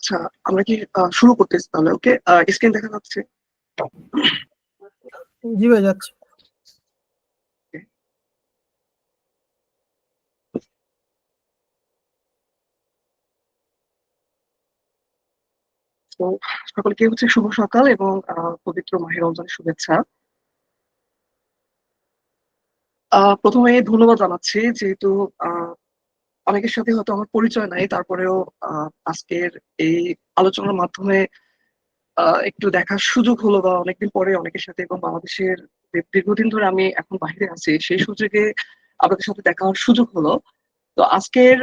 আচ্ছা, আমরা কি শুরু করতেছি তাহলে? ওকে, স্ক্রিন দেখা যাচ্ছে? জি ভাই, যাচ্ছে। তো সকলকে হচ্ছে শুভ সকাল এবং পবিত্র মাহে রমজানের শুভেচ্ছা। প্রথমে ধন্যবাদ জানাচ্ছি, যেহেতু আহ, অনেকের সাথে হয়তো আমার পরিচয় নাই, তারপরেও আজকের এই আলোচনার মাধ্যমে একটু দেখার সুযোগ হলো, বা অনেকদিন পরে অনেকের সাথে, এবং বাংলাদেশের দীর্ঘদিন ধরে আমি এখন বাইরে আছি, সেই সুযোগে আপনাদের সাথে দেখার সুযোগ হলো। তো আজকের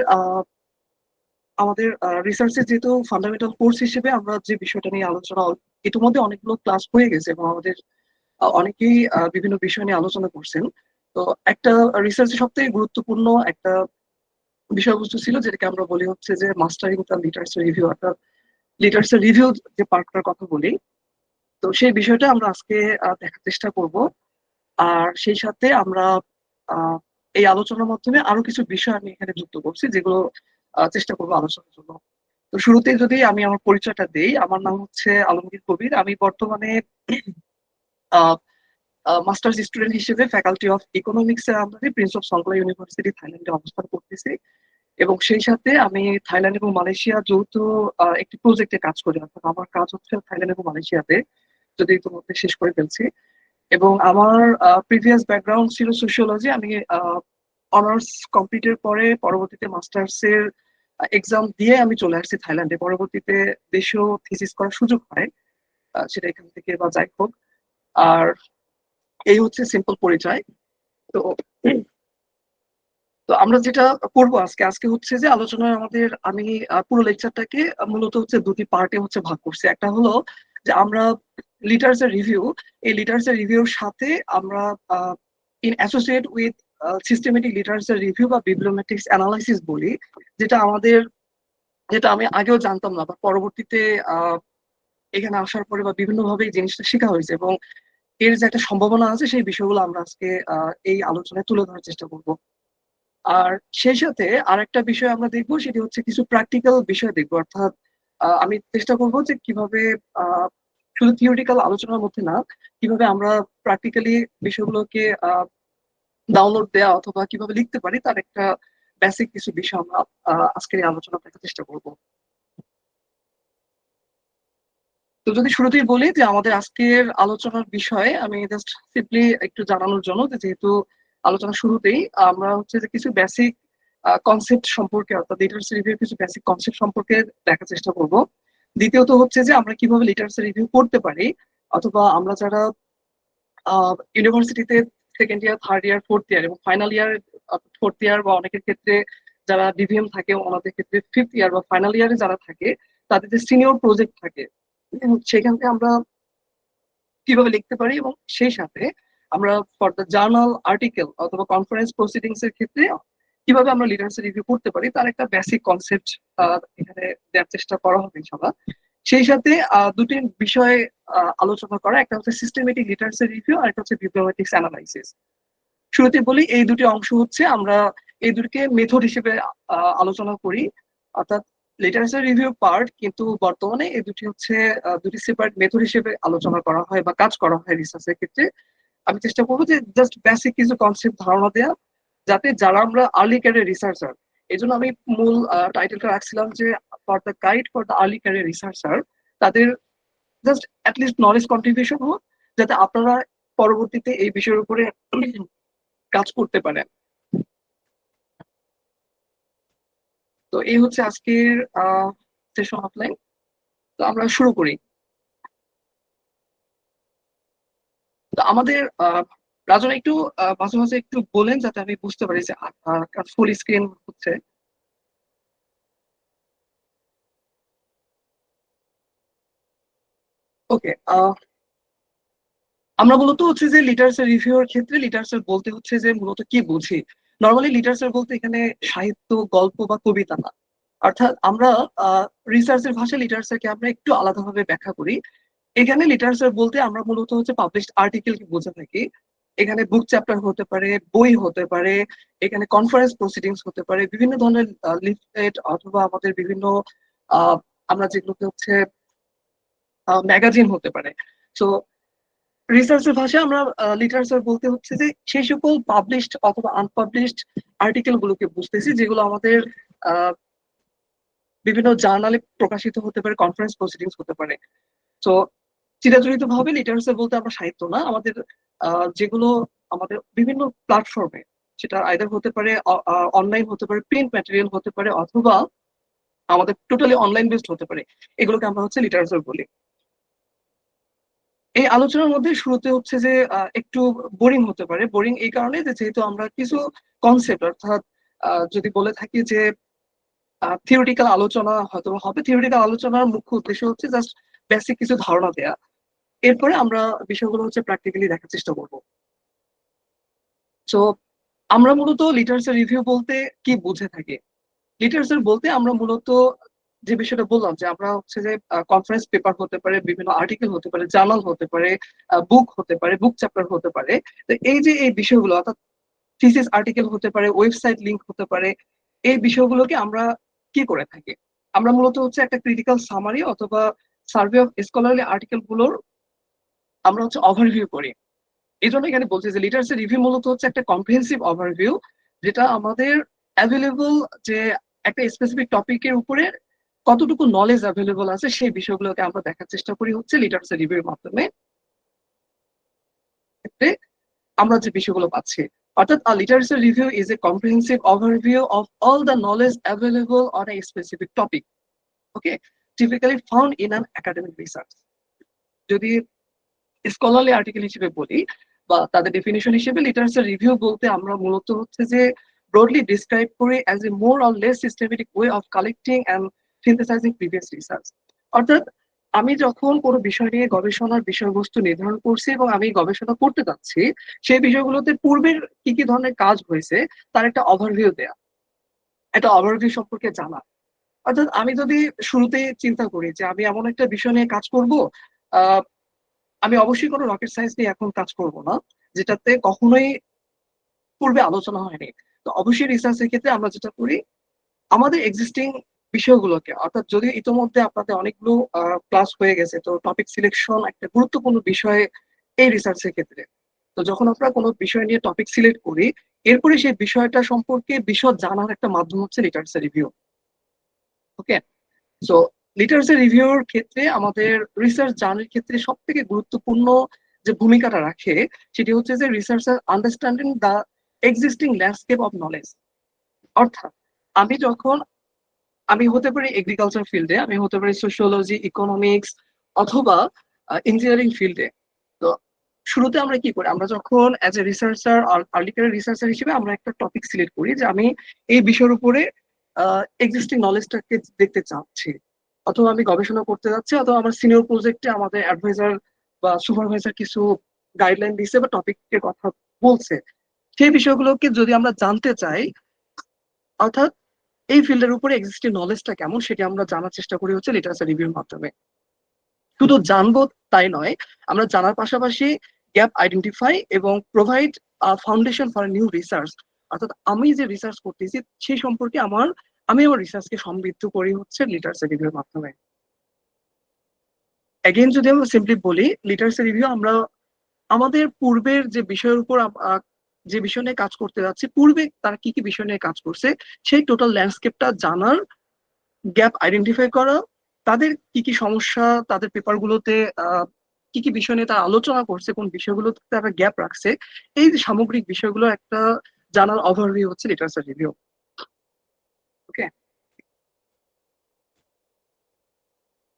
আমাদের রিসার্চের যেহেতু ফান্ডামেন্টাল কোর্স হিসেবে আমরা যে বিষয়টা নিয়ে আলোচনা, ইতিমধ্যে অনেকগুলো ক্লাস হয়ে গেছে এবং আমাদের অনেকেই বিভিন্ন বিষয় নিয়ে আলোচনা করছেন। তো একটা রিসার্চের সবথেকে গুরুত্বপূর্ণ একটা বিষয়বস্তু ছিল, যেটাকে আমরা বলি হচ্ছে যে মাস্টারিং দ্য লিটারেচার রিভিউ, অর্থাৎ লিটারেচার রিভিউ যে পার্টটার কথা বলি। তো সেই বিষয়টা আমরা আজকে দেখার চেষ্টা করব। আর সেই সাথে আমরা আহ, এই আলোচনার মাধ্যমে আরো কিছু বিষয় আমি এখানে যুক্ত করছি, যেগুলো চেষ্টা করবো আলোচনার জন্য। তো শুরুতে যদি আমি আমার পরিচয়টা দেই, আমার নাম হচ্ছে আলমগীর কবির। আমি বর্তমানে মাস্টার্স স্টুডেন্ট হিসেবে ফ্যাকাল্টি অফ ইকোনমিক্স এর আন্ডারে প্রিন্স অফ সঙ্কলা ইউনিভার্সিটি থাইল্যান্ডে অবস্থান করতেছি। এবং সেই সাথে আমি থাইল্যান্ড এবং মালয়েশিয়া যৌথ একটি প্রজেক্টে কাজ করি, অর্থাৎ আমার কাজ হচ্ছে থাইল্যান্ড এবং মালয়েশিয়াতে, যদি ইতিমধ্যে শেষ করে ফেলছি। এবং আমার প্রিভিয়াস ব্যাকগ্রাউন্ড ছিল সোশিওলজি। আমি অনার্স কমপ্লিটের পরে পরবর্তীতে মাস্টার্স এর এক্সাম দিয়ে আমি চলে আসছি থাইল্যান্ডে। পরবর্তীতে দেশেও থিসিস করার সুযোগ হয়, সেটা এখান থেকে বা যাই হোক। আর এই হচ্ছে সিম্পল পরিচয়। তো তো আমরা যেটা করবো আজকে আজকে হচ্ছে যে আলোচনায় আমাদের, আমি পুরো লেকচারটাকে মূলত হচ্ছে দুটি পার্টে হচ্ছে ভাগ করছি। একটা হলো যে আমরা লিটারেচার রিভিউ, এই লিটারেচার রিভিউর সাথে আমরা in associate with systematic literature review বা বিবলিওমেট্রিক্স অ্যানালাইসিস বলি, যেটা আমাদের, যেটা আমি আগেও জানতাম না, বা পরবর্তীতে আহ এখানে আসার পরে বা বিভিন্ন ভাবে এই জিনিসটা শেখা হয়েছে, এবং এর যে একটা সম্ভাবনা আছে সেই বিষয়গুলো আমরা আজকে এই আলোচনায় তুলে ধরার চেষ্টা করব। আর সেই সাথে আরেকটা বিষয় আমরা দেখবো, সেটি হচ্ছে কিছু প্র্যাকটিক্যাল বিষয় দেখবো, অর্থাৎ আমি চেষ্টা করব যে কিভাবে আহ, শুধু থিওরিটিক্যাল আলোচনার মধ্যে না, কিভাবে আমরা প্র্যাকটিক্যালি বিষয়গুলোকে ডাউনলোড দেওয়া অথবা কিভাবে লিখতে পারি, তার একটা বেসিক কিছু বিষয় আমরা আজকের এই আলোচনা দেখার চেষ্টা করব। তো যদি শুরুতেই বলি যে আমাদের আজকের আলোচনার বিষয়ে, আমি জাস্ট সিম্পলি একটু জানানোর জন্য যে, যেহেতু আলোচনা শুরুতেই আমরা হচ্ছে যে কিছু বেসিক কনসেপ্ট সম্পর্কে, অর্থাৎ লিটারেচার রিভিউ কিছু বেসিক কনসেপ্ট সম্পর্কে দেখার চেষ্টা করব। দ্বিতীয়ত হচ্ছে যে আমরা কিভাবে লিটারেচার রিভিউ করতে পারি, অথবা আমরা যারা ইউনিভার্সিটিতে second year, third year, fourth year এবং ফাইনাল ইয়ার, ফোর্থ ইয়ার বা অনেকের ক্ষেত্রে যারা ডিভিএম থাকে, ওনাদের ক্ষেত্রে ফিফথ ইয়ার বা ফাইনাল ইয়ারে যারা থাকে, তাদের যে সিনিয়র প্রজেক্ট থাকে, সেখান থেকে আমরা কিভাবে লিখতে পারি, এবং সেই সাথে আমরা ফর দ্য জার্নাল আর্টিকেল অথবা কনফারেন্স প্রসিডিংস এর ক্ষেত্রে কিভাবে আমরা লিটারেচার রিভিউ করতে পারি, তার একটা বেসিক কনসেপ্ট এখানে দেওয়ার চেষ্টা করা হবে ইনশাআল্লাহ। সেই সাথে দুটি বিষয়ে আলোচনা করা, একটা হচ্ছে সিস্টেমেটিক লিটারেচার রিভিউ আর একটা হচ্ছে বিবলিওমেট্রিক্স অ্যানালাইসিস। শুরুতে বলি এই দুটি অংশ হচ্ছে আমরা এই দুটিকে মেথড হিসেবে আলোচনা করি, অর্থাৎ লিটারেচার রিভিউ পার্ট, কিন্তু বর্তমানে এই দুটি হচ্ছে দুটি সেপারেট মেথড হিসেবে আলোচনা করা হয় বা কাজ করা হয় রিসার্চের ক্ষেত্রে। আমি চেষ্টা করবো যে জাস্ট বেসিক কিছু কনসেপ্ট ধারণা দেওয়া, যাতে যারা আমরা আর্লি ক্যারিয়ার রিসার্চার, এই জন্য আমি মূল টাইটেলটা রাখছিলাম যে for the guide for the early career researcher, তাদের জাস্ট অ্যাটলিস্ট নলেজ কন্ট্রিবিউশন হোক, যাতে আপনারা পরবর্তীতে এই বিষয়ের উপরে কাজ করতে পারেন। তো এই হচ্ছে আজকের সেশন অফলাইন। তো আমরা শুরু করি। তো আমাদের রাজন একটু মাঝে মাঝে একটু বলেন, যাতে আমি বুঝতে পারি যে ফুল স্ক্রিন হচ্ছে। ওকে। আমরা মূলত হচ্ছে যে লিটারেচার রিভিউর ক্ষেত্রে লিটারেচার বলতে হচ্ছে যে মূলত কি বুঝি। নর্মালি লিটারেচার বলতে এখানে সাহিত্য, গল্প বা কবিতা না। অর্থাৎ আমরা রিসার্চের ভাষায় লিটারেচারকে আমরা একটু আলাদাভাবে ব্যাখ্যা করি। এখানে লিটারেচার বলতে আমরা মূলত হচ্ছে পাবলিশড আর্টিকেলকে বোঝা থাকি। এখানে বুক চ্যাপ্টার হতে পারে, বই হতে পারে, এখানে কনফারেন্স প্রসিডিংস হতে পারে, বিভিন্ন ধরনের লিফলেট অথবা আমাদের বিভিন্ন আমরা যেগুলোকে হচ্ছে ম্যাগাজিন হতে পারে। সো রিসার্চের ভাষায় আমরা লিটারেচার বলতে হচ্ছে যে সেই সকল পাবলিশড অথবা আনপাবলিশড আর্টিকেল গুলোকে বুঝতেছি, যেগুলো আমাদের আহ, বিভিন্ন জার্নালে প্রকাশিত হতে পারে, কনফারেন্স প্রসিডিংস হতে পারে। তো চিরাচরিত ভাবে লিটারেচার বলতে আমরা সাহিত্য না, আমাদের যেগুলো আমাদের বিভিন্ন প্ল্যাটফর্মে, সেটা আইদার হতে পারে অনলাইন, হতে পারে প্রিন্ট ম্যাটেরিয়াল, হতে পারে অথবা আমাদের টোটালি অনলাইন বেসড হতে পারে, এগুলোকে আমরা হচ্ছে লিটারেচার বলি। এই আলোচনার মধ্যে শুরুতে হচ্ছে যে একটু বোরিং হতে পারে। বোরিং এই কারণে যে যেহেতু আমরা কিছু কনসেপ্ট, অর্থাৎ যদি বলে থাকি যে থিওরিটিক্যাল আলোচনা হয়তো হবে, থিওরিটিক্যাল আলোচনার মুখ্য উদ্দেশ্য হচ্ছে জাস্ট বেসিক কিছু ধারণা দেয়া, এরপরে আমরা বিষয়গুলো হচ্ছে প্র্যাকটিক্যালি দেখার চেষ্টা করব। তো আমরা মূলত লিটারেচার রিভিউ বলতে কি বুঝে থাকি? লিটারেচার বলতে আমরা মূলত যে বিষয়টা বললাম, যে আমরা হচ্ছে যে কনফারেন্স পেপার হতে পারে, বিভিন্ন আর্টিকেল হতে পারে, জার্নাল হতে পারে, বুক হতে পারে, বুক চ্যাপ্টার হতে পারে। তো এই যে এই বিষয়গুলো, অর্থাৎ থিসিস আর্টিকেল হতে পারে, ওয়েবসাইট লিংক হতে পারে, এই বিষয়গুলোকে আমরা কি করে থাকি? আমরা মূলত হচ্ছে একটা ক্রিটিক্যাল সামারি অথবা সার্ভে অফ স্কলারলি আর্টিকেল গুলোর আমরা হচ্ছে ওভারভিউ করি। এই জন্য এখানে বলছি যে লিটারেচার রিভিউ মূলত হচ্ছে একটা কম্প্রিহেন্সিভ ওভারভিউ, যেটা আমাদের অ্যাভেলেবল, যে একটা স্পেসিফিক টপিকের উপরে কতটুকু নলেজ অ্যাভেলেবল আছে সেই বিষয়গুলোকে আমরা দেখার চেষ্টা করি হচ্ছে লিটারেচার রিভিউর মাধ্যমে। ক্ষেত্রে আমরা যে বিষয়গুলো পাচ্ছি, অর্থাৎ a literature review is a comprehensive overview of all the knowledge available on a specific topic, okay, typically found in an academic research। যদি স্কলারলি আর্টিকেল হিসেবে বলি বা তাদের ডেফিনিশন হিসেবে, লিটারেচার রিভিউ বলতে আমরা মূলত হচ্ছে যে ব্রডলি ডিসক্রাইব করি as a more or less systematic way of collecting and synthesizing previous research. অর্থাৎ আমি যখন কোনো বিষয় নিয়ে গবেষণার বিষয়বস্তু নির্ধারণ করছি এবং আমি গবেষণা করতে যাচ্ছি, সেই বিষয়গুলোতে পূর্বের কি কি ধরনের কাজ হয়েছে তার একটা ওভারভিউ দেয়া, একটা ওভারভিউ সম্পর্কে জানা। অর্থাৎ আমি যদি শুরুতে চিন্তা করি যে আমি এমন একটা বিষয় নিয়ে কাজ করব, আমি অবশ্যই কোনো রকেট সায়েন্স নিয়ে এখন কাজ করব না, যেটাতে কখনোই পূর্বে আলোচনা হয়নি। তো অবশ্যই রিসার্চের ক্ষেত্রে আমরা যেটা করি, আমাদের এক্সিস্টিং বিষয়গুলোকে, অর্থাৎ যদি ইতোমধ্যে আপনাদের অনেকগুলো ক্লাস হয়ে গেছে, তো টপিক সিলেকশন একটা গুরুত্বপূর্ণ বিষয় এই রিসার্চের ক্ষেত্রে। তো যখন আমরা কোনো বিষয় নিয়ে টপিক সিলেক্ট করি, এরপরে সেই বিষয়টা সম্পর্কে বিশদ জানার একটা মাধ্যম হচ্ছে লিটারেচার রিভিউ। ওকে, সো লিটারেচার রিভিউর ক্ষেত্রে আমাদের রিসার্চ জার্নির ক্ষেত্রে সব থেকে গুরুত্বপূর্ণ যে ভূমিকাটা রাখে, সেটি হচ্ছে যে researcher understanding the existing landscape of knowledge. অর্থাৎ আমি যখন, আমি হতে পারি এগ্রিকালচার ফিল্ডে, আমি হতে পারি সোশিওলজি, ইকোনমিক্স অথবা ইঞ্জিনিয়ারিং ফিল্ডে। তো শুরুতে আমরা কি করি, আমরা যখন as a researcher, early career researcher হিসেবে আমরা একটা টপিক সিলেক্ট করি যে আমি এই বিষয়ের উপরে এক্সিস্টিং নলেজটাকে দেখতে চাচ্ছি, অথবা আমি গবেষণা করতে যাচ্ছি, অথবা আমার সিনিয়র প্রজেক্টে আমাদের অ্যাডভাইজার বা সুপারভাইজার কিছু গাইডলাইন দিচ্ছে বা টপিকের কথা বলছে, সেই বিষয়গুলোকে যদি আমরা জানতে চাই, অর্থাৎ এই ফিল্ডের উপরে এক্সিস্টিং নলেজটা কেমন সেটি আমরা জানার চেষ্টা করি হচ্ছে লিটারেচার রিভিউর মাধ্যমে। শুধু জানবো তাই নয়, আমরা জানার পাশাপাশি গ্যাপ আইডেন্টিফাই এবং provide foundation for new research. অর্থাৎ আমি যে রিসার্চ করতেছি সেই সম্পর্কে আমি আমার রিসার্চকে সমৃদ্ধ করি হচ্ছে লিটারেচার রিভিউর মাধ্যমে। এগেইন যদি আমরা সিম্পলি বলি, লিটারেচার রিভিউ আমরা আমাদের পূর্বের যে বিষয়ের উপর যে বিষয় নিয়ে কাজ করতে যাচ্ছি, পূর্বে তারা কি কি বিষয় নিয়ে কাজ করছে সেই টোটাল ল্যান্ডস্কেপটা জানার, গ্যাপ আইডেন্টিফাই করা, তাদের কি কি সমস্যা, তাদের পেপার গুলোতে কি কি বিষয় নিয়ে তারা আলোচনা করছে, কোন বিষয়গুলোতে তারা গ্যাপ রাখছে, এই যে সামগ্রিক বিষয়গুলো একটা জানার ওভারভিউ হচ্ছে লিটারেচার রিভিউ। ওকে,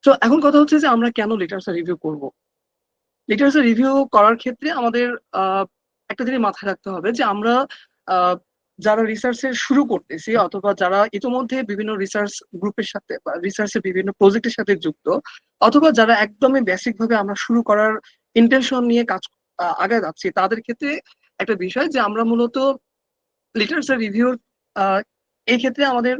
তো এখন কথা হচ্ছে যে আমরা কেন লিটারেচার রিভিউ করব? লিটারেচার রিভিউ করার ক্ষেত্রে আমাদের একটা জিনিস মাথায় রাখতে হবে যে আমরা আহ, যারা রিসার্চের শুরু করতেছি, অথবা যারা ইতোমধ্যে বিভিন্ন রিসার্চ গ্রুপের সাথে বা রিসার্চের বিভিন্ন প্রজেক্টের সাথে যুক্ত, অথবা যারা একদমই বেসিক ভাবে আমরা শুরু করার ইন্টেনশন নিয়ে কাজ আগে যাচ্ছি, তাদের ক্ষেত্রে একটা বিষয় যে আমরা মূলত লিটারেচার রিভিউর এই ক্ষেত্রে আমাদের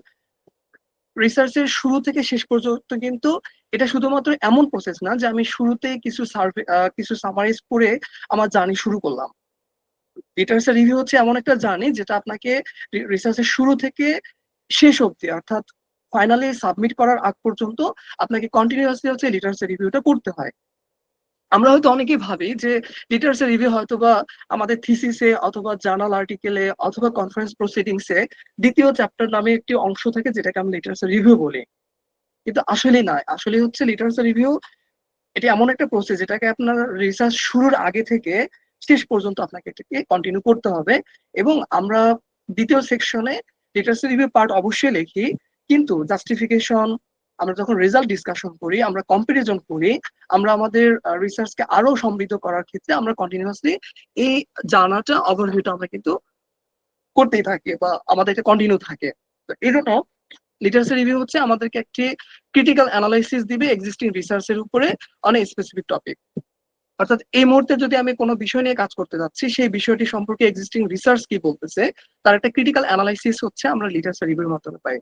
রিসার্চের শুরু থেকে শেষ পর্যন্ত কিন্তু এটা শুধুমাত্র এমন প্রসেস না যে আমি শুরুতে কিছু সার্ভে, কিছু সামারাইজ করে আমার জার্নি শুরু করলাম। লিটারেচার রিভিউ হচ্ছে এমন একটা জার্নি যেটা আপনাকে রিসার্চের শুরু থেকে শেষ অবধি, অর্থাৎ ফাইনালি সাবমিট করার আগ পর্যন্ত আপনাকে কন্টিনিউয়াসলি হচ্ছে লিটারেচার রিভিউটা করতে হয়। আমরা হয়তো অনেকেই ভাবি যে লিটারেচার রিভিউ হয়তো বা আমাদের থিসিসে অথবা জার্নাল আর্টিকেলে অথবা কনফারেন্স প্রসিডিংসে দ্বিতীয় চ্যাপ্টার নামে একটি অংশ থাকে যেটাকে আমরা লিটারেচার রিভিউ বলি, কিন্তু আসলে না। আসলে হচ্ছে লিটারেচার রিভিউ এটি এমন একটা প্রসেস যেটাকে আপনার রিসার্চ শুরুর আগে থেকে শেষ পর্যন্ত আপনাকে এটাকে কন্টিনিউ করতে হবে। এবং আমরা দ্বিতীয় সেকশনে লিটারেচার রিভিউ পার্ট অবশ্যই লিখি, কিন্তু জাস্টিফিকেশন, আমরা যখন রেজাল্ট ডিসকাশন করি, আমরা কম্পারিজন করি, আমরা আমাদের রিসার্চকে আরো সমৃদ্ধ করার ক্ষেত্রে আমরা কন্টিনিউয়াসলি এই জার্নালটা ওভারভিউটা আমরা কিন্তু করতেই থাকি বা আমাদের এটা কন্টিনিউ থাকে। তো এই জন্য লিটারেচার রিভিউ হচ্ছে আমাদেরকে একটি ক্রিটিক্যাল অ্যানালাইসিস দিবে এক্সিস্টিং রিসার্চের উপরে অনেক স্পেসিফিক টপিক। অর্থাৎ এই মুহূর্তে যদি আমি কোনো বিষয় নিয়ে কাজ করতে যাচ্ছি, সেই বিষয়টি সম্পর্কে এক্সিস্টিং রিসার্চ কি বলতেছে তার একটা ক্রিটিক্যাল অ্যানালাইসিস হচ্ছে আমরা লিটারেচার রিভিউর মাধ্যমে পাই।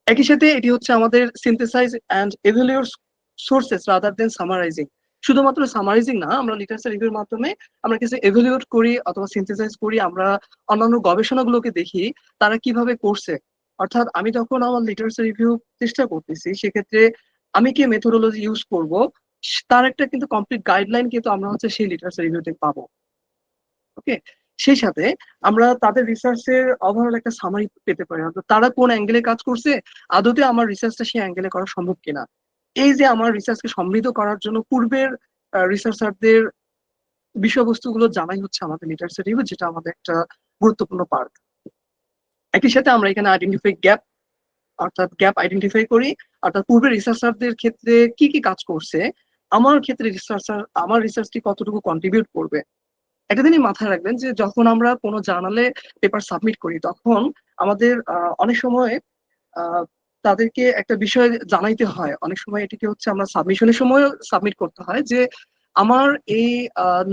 একই সাথে এটি হচ্ছে আমাদের synthesise and evaluate sources rather than summarising. শুধুমাত্র সামারাইজিং না, আমরা লিটারেচার রিভিউর মাধ্যমে আমরা কিছু এভালুয়েট করি অথবা সিনথেসাইজ করি, আমরা অন্যান্য গবেষণাগুলোকে দেখি তারা কিভাবে করছে। অর্থাৎ আমি যখন আমার লিটারেচার রিভিউ চেষ্টা করতেছি, সেক্ষেত্রে আমি কি মেথোডোলজি ইউজ করব তার একটা কিন্তু কমপ্লিট গাইডলাইন কিন্তু আমরা হচ্ছে সেই লিটারেচার রিভিউতে পাবো। ওকে, সেই সাথে আমরা তাদের রিসার্চের ওভারঅল একটা সামারি পেতে পারি, অর্থাৎ তারা কোন অ্যাঙ্গেলে কাজ করছে, আদতে আমার রিসার্চটা সেই অ্যাঙ্গেলে করা সম্ভব কিনা। এই যে আমার রিসার্চকে সমৃদ্ধ করার জন্য পূর্বের রিসার্চারদের বিষয়বস্তুগুলো জানাই হচ্ছে আমাদের লিটারেচার রিভিউ, যেটা আমাদের একটা গুরুত্বপূর্ণ পার্ট। একই সাথে আমরা এখানে আইডেন্টিফাই গ্যাপ, অর্থাৎ গ্যাপ আইডেন্টিফাই করি, অর্থাৎ পূর্বের রিসার্চারদের ক্ষেত্রে কি কি কাজ করছে, আমার ক্ষেত্রে রিসার্চার আমার রিসার্চটি কতটুকু কন্ট্রিবিউট করবে। একটা জিনিস মাথায় রাখবেন যে যখন আমরা কোনো জার্নালে পেপার সাবমিট করি, তখন আমাদের অনেক সময় আহ, তাদেরকে একটা বিষয় জানাইতে হয়। অনেক সময় এটিকে হচ্ছে আমরা সাবমিশনের সময় সাবমিট করতে হয় যে আমার এই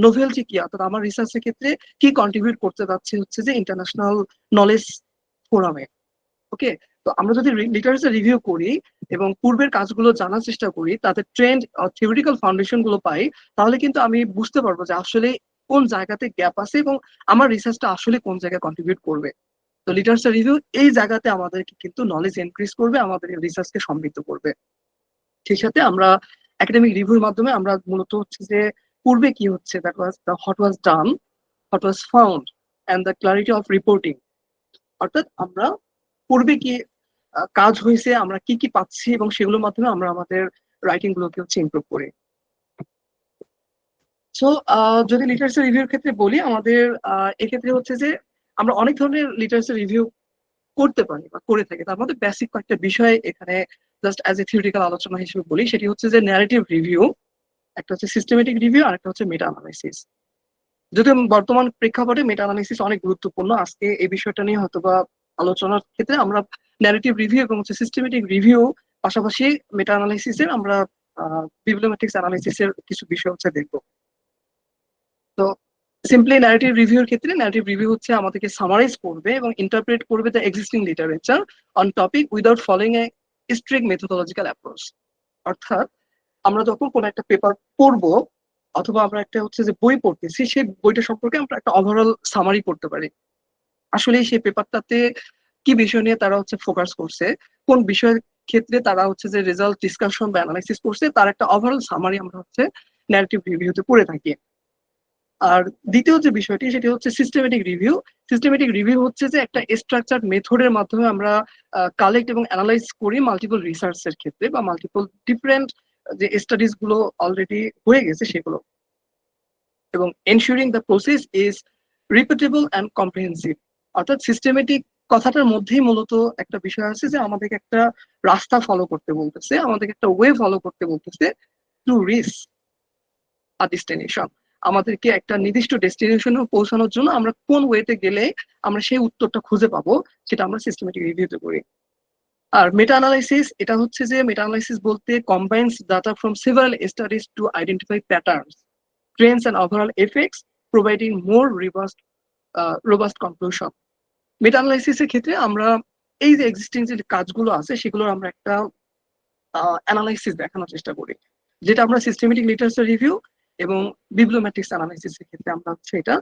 নোভেলটি কি, অর্থাৎ আমার রিসার্চের ক্ষেত্রে কি কন্ট্রিবিউট করতে যাচ্ছে হচ্ছে যে ইন্টারন্যাশনাল নলেজ ফোরামে। ওকে, তো আমরা যদি লিটারেচার রিভিউ করি এবং পূর্বের কাজগুলো জানার চেষ্টা করি, তাতে ট্রেন্ড থিওরিটিক্যাল ফাউন্ডেশন গুলো পাই, তাহলে কিন্তু আমি বুঝতে পারবো যে আসলে কোন জায়গাতে গ্যাপ আছে এবং আমার রিসার্চটা আসলে কোন জায়গায় কন্ট্রিবিউট করবে। তো লিটারেচার রিভিউ এই জায়গাতে আমাদেরকে কিন্তু নলেজ ইনক্রিজ করবে, আমাদের রিসার্চকে সমৃদ্ধ করবে। সেই সাথে আমরা একাডেমিক রিভিউর মাধ্যমে আমরা মূলত হচ্ছে যে পূর্বে কি হচ্ছে, that was the what was done, what was found and the clarity of reporting. অর্থাৎ আমরা পূর্বে কি কাজ হয়েছে, আমরা কি কি পাচ্ছি এবং সেগুলোর মাধ্যমে আমরা আমাদের রাইটিং গুলোকে হচ্ছে ইমপ্রুভ করি। সো যদি লিটারেচার রিভিউর ক্ষেত্রে বলি, আমাদের এক্ষেত্রে হচ্ছে যে আমরা অনেক ধরনের লিটারেচার রিভিউ করতে পারি বা করে থাকি। তার মধ্যে বেসিক কয়েকটা বিষয় এখানে জাস্ট অ্যাজ এ থিওরিটিক্যাল আলোচনা হিসেবে বলি, সেটি হচ্ছে যে ন্যারেটিভ রিভিউ, একটা হচ্ছে সিস্টেমেটিক রিভিউ, আর একটা হচ্ছে মেটা অ্যানালাইসিস। যদিও বর্তমান প্রেক্ষাপটে মেটা অ্যানালিসিস অনেক গুরুত্বপূর্ণ, আজকে এই বিষয়টা নিয়ে হয়তোবা আলোচনার ক্ষেত্রে আমরা ন্যারেটিভ রিভিউ এবং হচ্ছে সিস্টেমেটিক রিভিউ পাশাপাশি মেটা অ্যানালিসিসের আমরা বিবলিওমেট্রিক্স অ্যানালিসিসের কিছু বিষয় হচ্ছে দেখবো। তো সিম্পলি ন্যারেটিভ রিভিউর ক্ষেত্রে ন্যারেটিভ রিভিউ হচ্ছে আমাদেরকে সামারাইজ করবে এবং ইন্টারপ্রেট করবে the existing literature on topic without following A strict methodological approach. অর্থাৎ আমরা যখন কোনো একটা পেপার পড়বো অথবা আমরা একটা হচ্ছে যে বই পড়তেছি, সেই বইটা সম্পর্কে আমরা একটা ওভারঅল সামারি করতে পারি। আসলে সেই পেপারটাতে কি বিষয় নিয়ে তারা হচ্ছে ফোকাস করছে, কোন বিষয়ের ক্ষেত্রে তারা হচ্ছে যে রেজাল্ট ডিসকাশন বা অ্যানালাইসিস করছে, তার একটা ওভারঅল সামারি আমরা হচ্ছে ন্যারেটিভ রিভিউতে পড়ে থাকি। আর দ্বিতীয় যে বিষয়টি সেটি হচ্ছে সিস্টেমেটিক রিভিউ। সিস্টেমেটিক রিভিউ হচ্ছে যে একটা স্ট্রাকচার মেথডের মাধ্যমে আমরা কালেক্ট এবং অ্যানালাইজ করি মাল্টিপল রিসার্চের ক্ষেত্রে বা মাল্টিপল ডিফারেন্ট যে স্টাডিজ গুলো অলরেডি হয়ে গেছে সেগুলো, এবং ensuring the process is repeatable and comprehensive. অর্থাৎ সিস্টেমেটিক কথাটার মধ্যেই মূলত একটা বিষয় আছে যে আমাদেরকে একটা রাস্তা ফলো করতে বলতেছে, আমাদেরকে একটা ওয়ে ফলো করতে বলতেছে টু রিচ আ ডেস্টিনেশন। আমাদেরকে একটা নির্দিষ্ট ডেস্টিনেশনে পৌঁছানোর জন্য আমরা কোন ওয়েতে গেলে আমরা সেই উত্তরটা খুঁজে পাবো, সেটা আমরা সিস্টেমেটিক রিভিউতে করি। আর মেটা অ্যানালাইসিস, এটা হচ্ছে যে মেটা অ্যানালাইসিস বলতে combines data from several studies to identify patterns, trends and overall effects, providing more robust conclusion. Meta অ্যানালাইসিসের ক্ষেত্রে আমরা এই যে এক্সিস্টিং যে কাজগুলো আছে সেগুলোর আমরা একটা অ্যানালাইসিস দেখানোর চেষ্টা করি, যেটা আমরা সিস্টেমেটিক লিটারেচার রিভিউ এবং বিবলিওমেট্রিক্স অ্যানালাইসিসের ক্ষেত্রে আমরা হচ্ছে এটা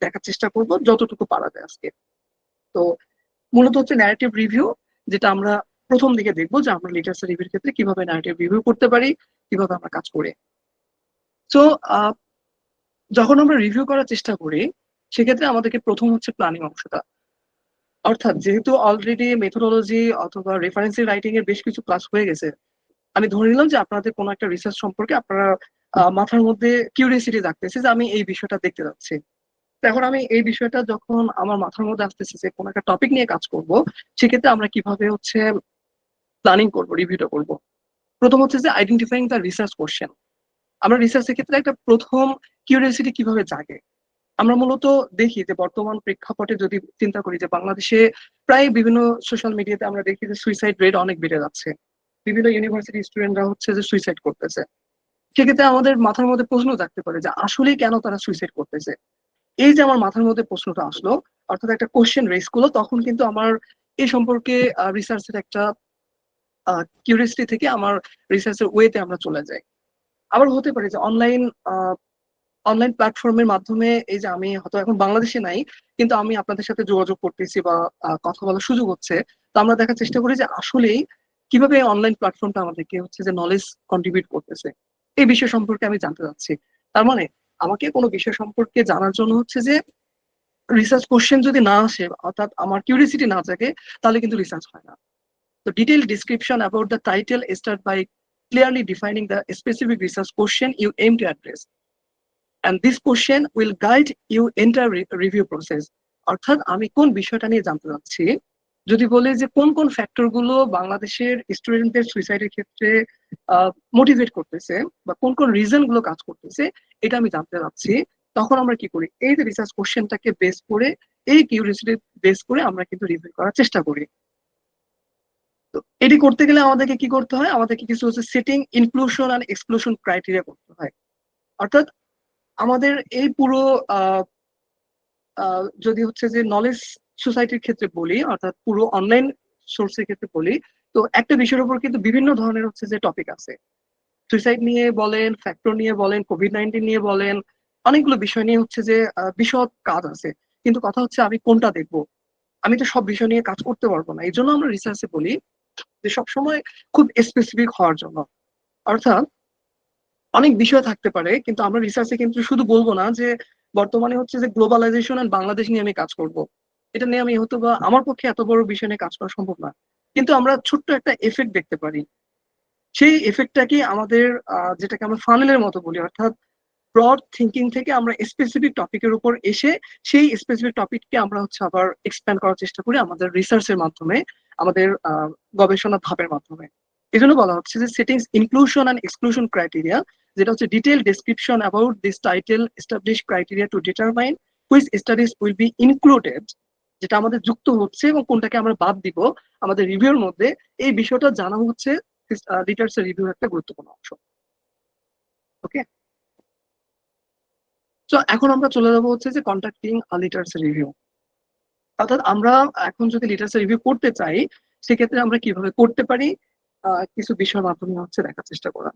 দেখার চেষ্টা করব যতটুকু পারা যায় আজকে। তো মূলত হচ্ছে ন্যারেটিভ রিভিউ, যেটা আমরা প্রথম দিকে দেখবো যে আমরা লিটারেচার রিভিউর ক্ষেত্রে কিভাবে ন্যারেটিভ রিভিউ করতে পারি, কিভাবে আমরা কাজ করি। সো যখন আমরা রিভিউ করার চেষ্টা করি, সেক্ষেত্রে আমাদেরকে প্রথম হচ্ছে প্ল্যানিং অংশটা। অর্থাৎ যেহেতু অলরেডি মেথোডোলজি অথবা রেফারেন্সি রাইটিং এর বেশ কিছু ক্লাস হয়ে গেছে, আমি ধরে নিলাম যে আপনাদের কোনো একটা রিসার্চ সম্পর্কে আপনারা মাথার মধ্যে কিউরিয়াসিটি রাখতেছে যে আমি এই বিষয়টা দেখতে যাচ্ছি। তো এখন আমি এই বিষয়টা যখন আমার মাথার মধ্যে আসতেছে যে কোনো একটা টপিক নিয়ে কাজ করব, সেক্ষেত্রে আমরা কিভাবে হচ্ছে প্ল্যানিং করবো, রিভিউটা করবো। প্রথম হচ্ছে যে আইডেন্টিফাইং দ্য রিসার্চ কোশ্চেন। আমরা রিসার্চের ক্ষেত্রে একটা প্রথম কিউরিয়াসিটি কিভাবে জাগে, আমরা মূলত দেখি যে বর্তমান প্রেক্ষাপটে যদি চিন্তা করি যে বাংলাদেশে প্রায় বিভিন্ন সোশ্যাল মিডিয়াতে আমরা দেখি যে সুইসাইড রেট অনেক বেড়ে যাচ্ছে, বিভিন্ন ইউনিভার্সিটি স্টুডেন্টরা হচ্ছে যে সুইসাইড করতেছে। সেক্ষেত্রে আমাদের মাথার মধ্যে প্রশ্ন থাকতে পারে যে আসলে কেন তারা সুইসাইড করতেছে। এই যে আমার মাথার মধ্যে প্রশ্নটা আসলো, অর্থাৎ একটা কোশ্চেন রেস করলো, তখন কিন্তু আমার এই সম্পর্কে রিসার্চের একটা কিউরিয়াসিটি থেকে আমার রিসার্চের ওয়েতে আমরা চলে যাই। আবার হতে পারে যে অনলাইন প্ল্যাটফর্মের মাধ্যমে এই যে আমি হয়তো এখন বাংলাদেশে নাই, কিন্তু আমি আপনাদের সাথে যোগাযোগ করতেছি বা কথা বলার সুযোগ হচ্ছে। তো আমরা দেখার চেষ্টা করি যে আসলেই কিভাবে অনলাইন প্ল্যাটফর্মটা আমাদেরকে হচ্ছে যে নলেজ কন্ট্রিবিউট করতেছে, এই বিষয় সম্পর্কে আমি জানতে চাচ্ছি। তার মানে আমাকে কোনো বিষয় সম্পর্কে জানার জন্য হচ্ছে যে রিসার্চ কোশ্চেন যদি না আসে, অর্থাৎ আমার কিউরিয়াসিটি না থাকে, তাহলে কিন্তু রিসার্চ হয় না। তো detailed description about the title start by clearly defining the specific research question you aim to address. And this question will guide you entire review process. অর্থাৎ আমি কোন বিষয়টা নিয়ে জানতে চাচ্ছি, যদি বলে যে কোন কোন ফ্যাক্টর গুলো বাংলাদেশের স্টুডেন্টদের সুইসাইডের ক্ষেত্রে মোটিভেট করতেছে বা কোন কোন রিজন গুলো কাজ করতেছে, এটা আমি জানতে চাচ্ছি, তখন আমরা কি করি, এই যে রিসার্চ কোশ্চেনটাকে বেস করে, এই কিউরিয়াসিটি বেস করে আমরা কিন্তু রিভিউ করার চেষ্টা করি। তো এটি করতে গেলে আমাদেরকে কি করতে হয়, আমাদেরকে কিছু হচ্ছে সেটিং, ইনক্লুশন আর এক্সক্লুশন ক্রাইটেরিয়া করতে হয়। অর্থাৎ আমাদের এই পুরো যদি হচ্ছে যে নলেজ সোসাইটির ক্ষেত্রে বলি, অর্থাৎ পুরো অনলাইন সোর্সের ক্ষেত্রে বলি, তো একটা বিষয়ের উপর কিন্তু বিভিন্ন ধরনের হচ্ছে যে টপিক আছে। সুইসাইড নিয়ে বলেন, ফ্যাক্টর নিয়ে বলেন, কোভিড-19 নিয়ে বলেন, অনেকগুলো বিষয় নিয়ে হচ্ছে যে বিশদ কাজ আছে। কিন্তু কথা হচ্ছে আমি কোনটা দেখবো, আমি তো সব বিষয় নিয়ে কাজ করতে পারবো না। এই জন্য আমরা রিসার্চে বলি যে সবসময় খুব স্পেসিফিক হওয়ার জন্য। অর্থাৎ অনেক বিষয় থাকতে পারে, কিন্তু আমরা রিসার্চে কিন্তু শুধু বলবো না যে বর্তমানে হচ্ছে যে গ্লোবালাইজেশন এন্ড বাংলাদেশ নিয়ে আমি কাজ করব, এটা নিয়ে আমি হয়তো বা আমার পক্ষে এত বড় বিষয় নিয়ে কাজ করা সম্ভব না, কিন্তু আমরা ছোট্ট একটা এফেক্ট দেখতে পারি। সেই এফেক্টটাকে আমাদের যেটাকে আমরা ফানেলের মতো বলি, অর্থাৎ ব্রড থিঙ্কিং থেকে আমরা স্পেসিফিক টপিকের উপর এসে সেই স্পেসিফিক টপিককে আমরা হচ্ছে আবার এক্সপ্যান্ড করার চেষ্টা করি আমাদের রিসার্চের মাধ্যমে, আমাদের গবেষণা ধাপের মাধ্যমে। এই জন্য বলা হচ্ছে যে settings, inclusion and exclusion criteria, যেটা হচ্ছে detail description about this title establish criteria to determine which studies will be included, যেটা আমাদের যুক্ত হচ্ছে এবং কোনটাকে আমরা বাদ দিব আমাদের রিভিউর মধ্যে, এই বিষয়টা জানা হচ্ছে লিটারেচার রিভিউর একটা গুরুত্বপূর্ণ অংশ। ওকে, তো এখন আমরা চলে যাবো হচ্ছে যে কন্ডাক্টিং লিটারেচার রিভিউ। অর্থাৎ আমরা এখন যদি লিটারেচার রিভিউ করতে চাই, সেক্ষেত্রে আমরা কিভাবে করতে পারি, কিছু বিষয়ের মাধ্যমে হচ্ছে দেখার চেষ্টা করা।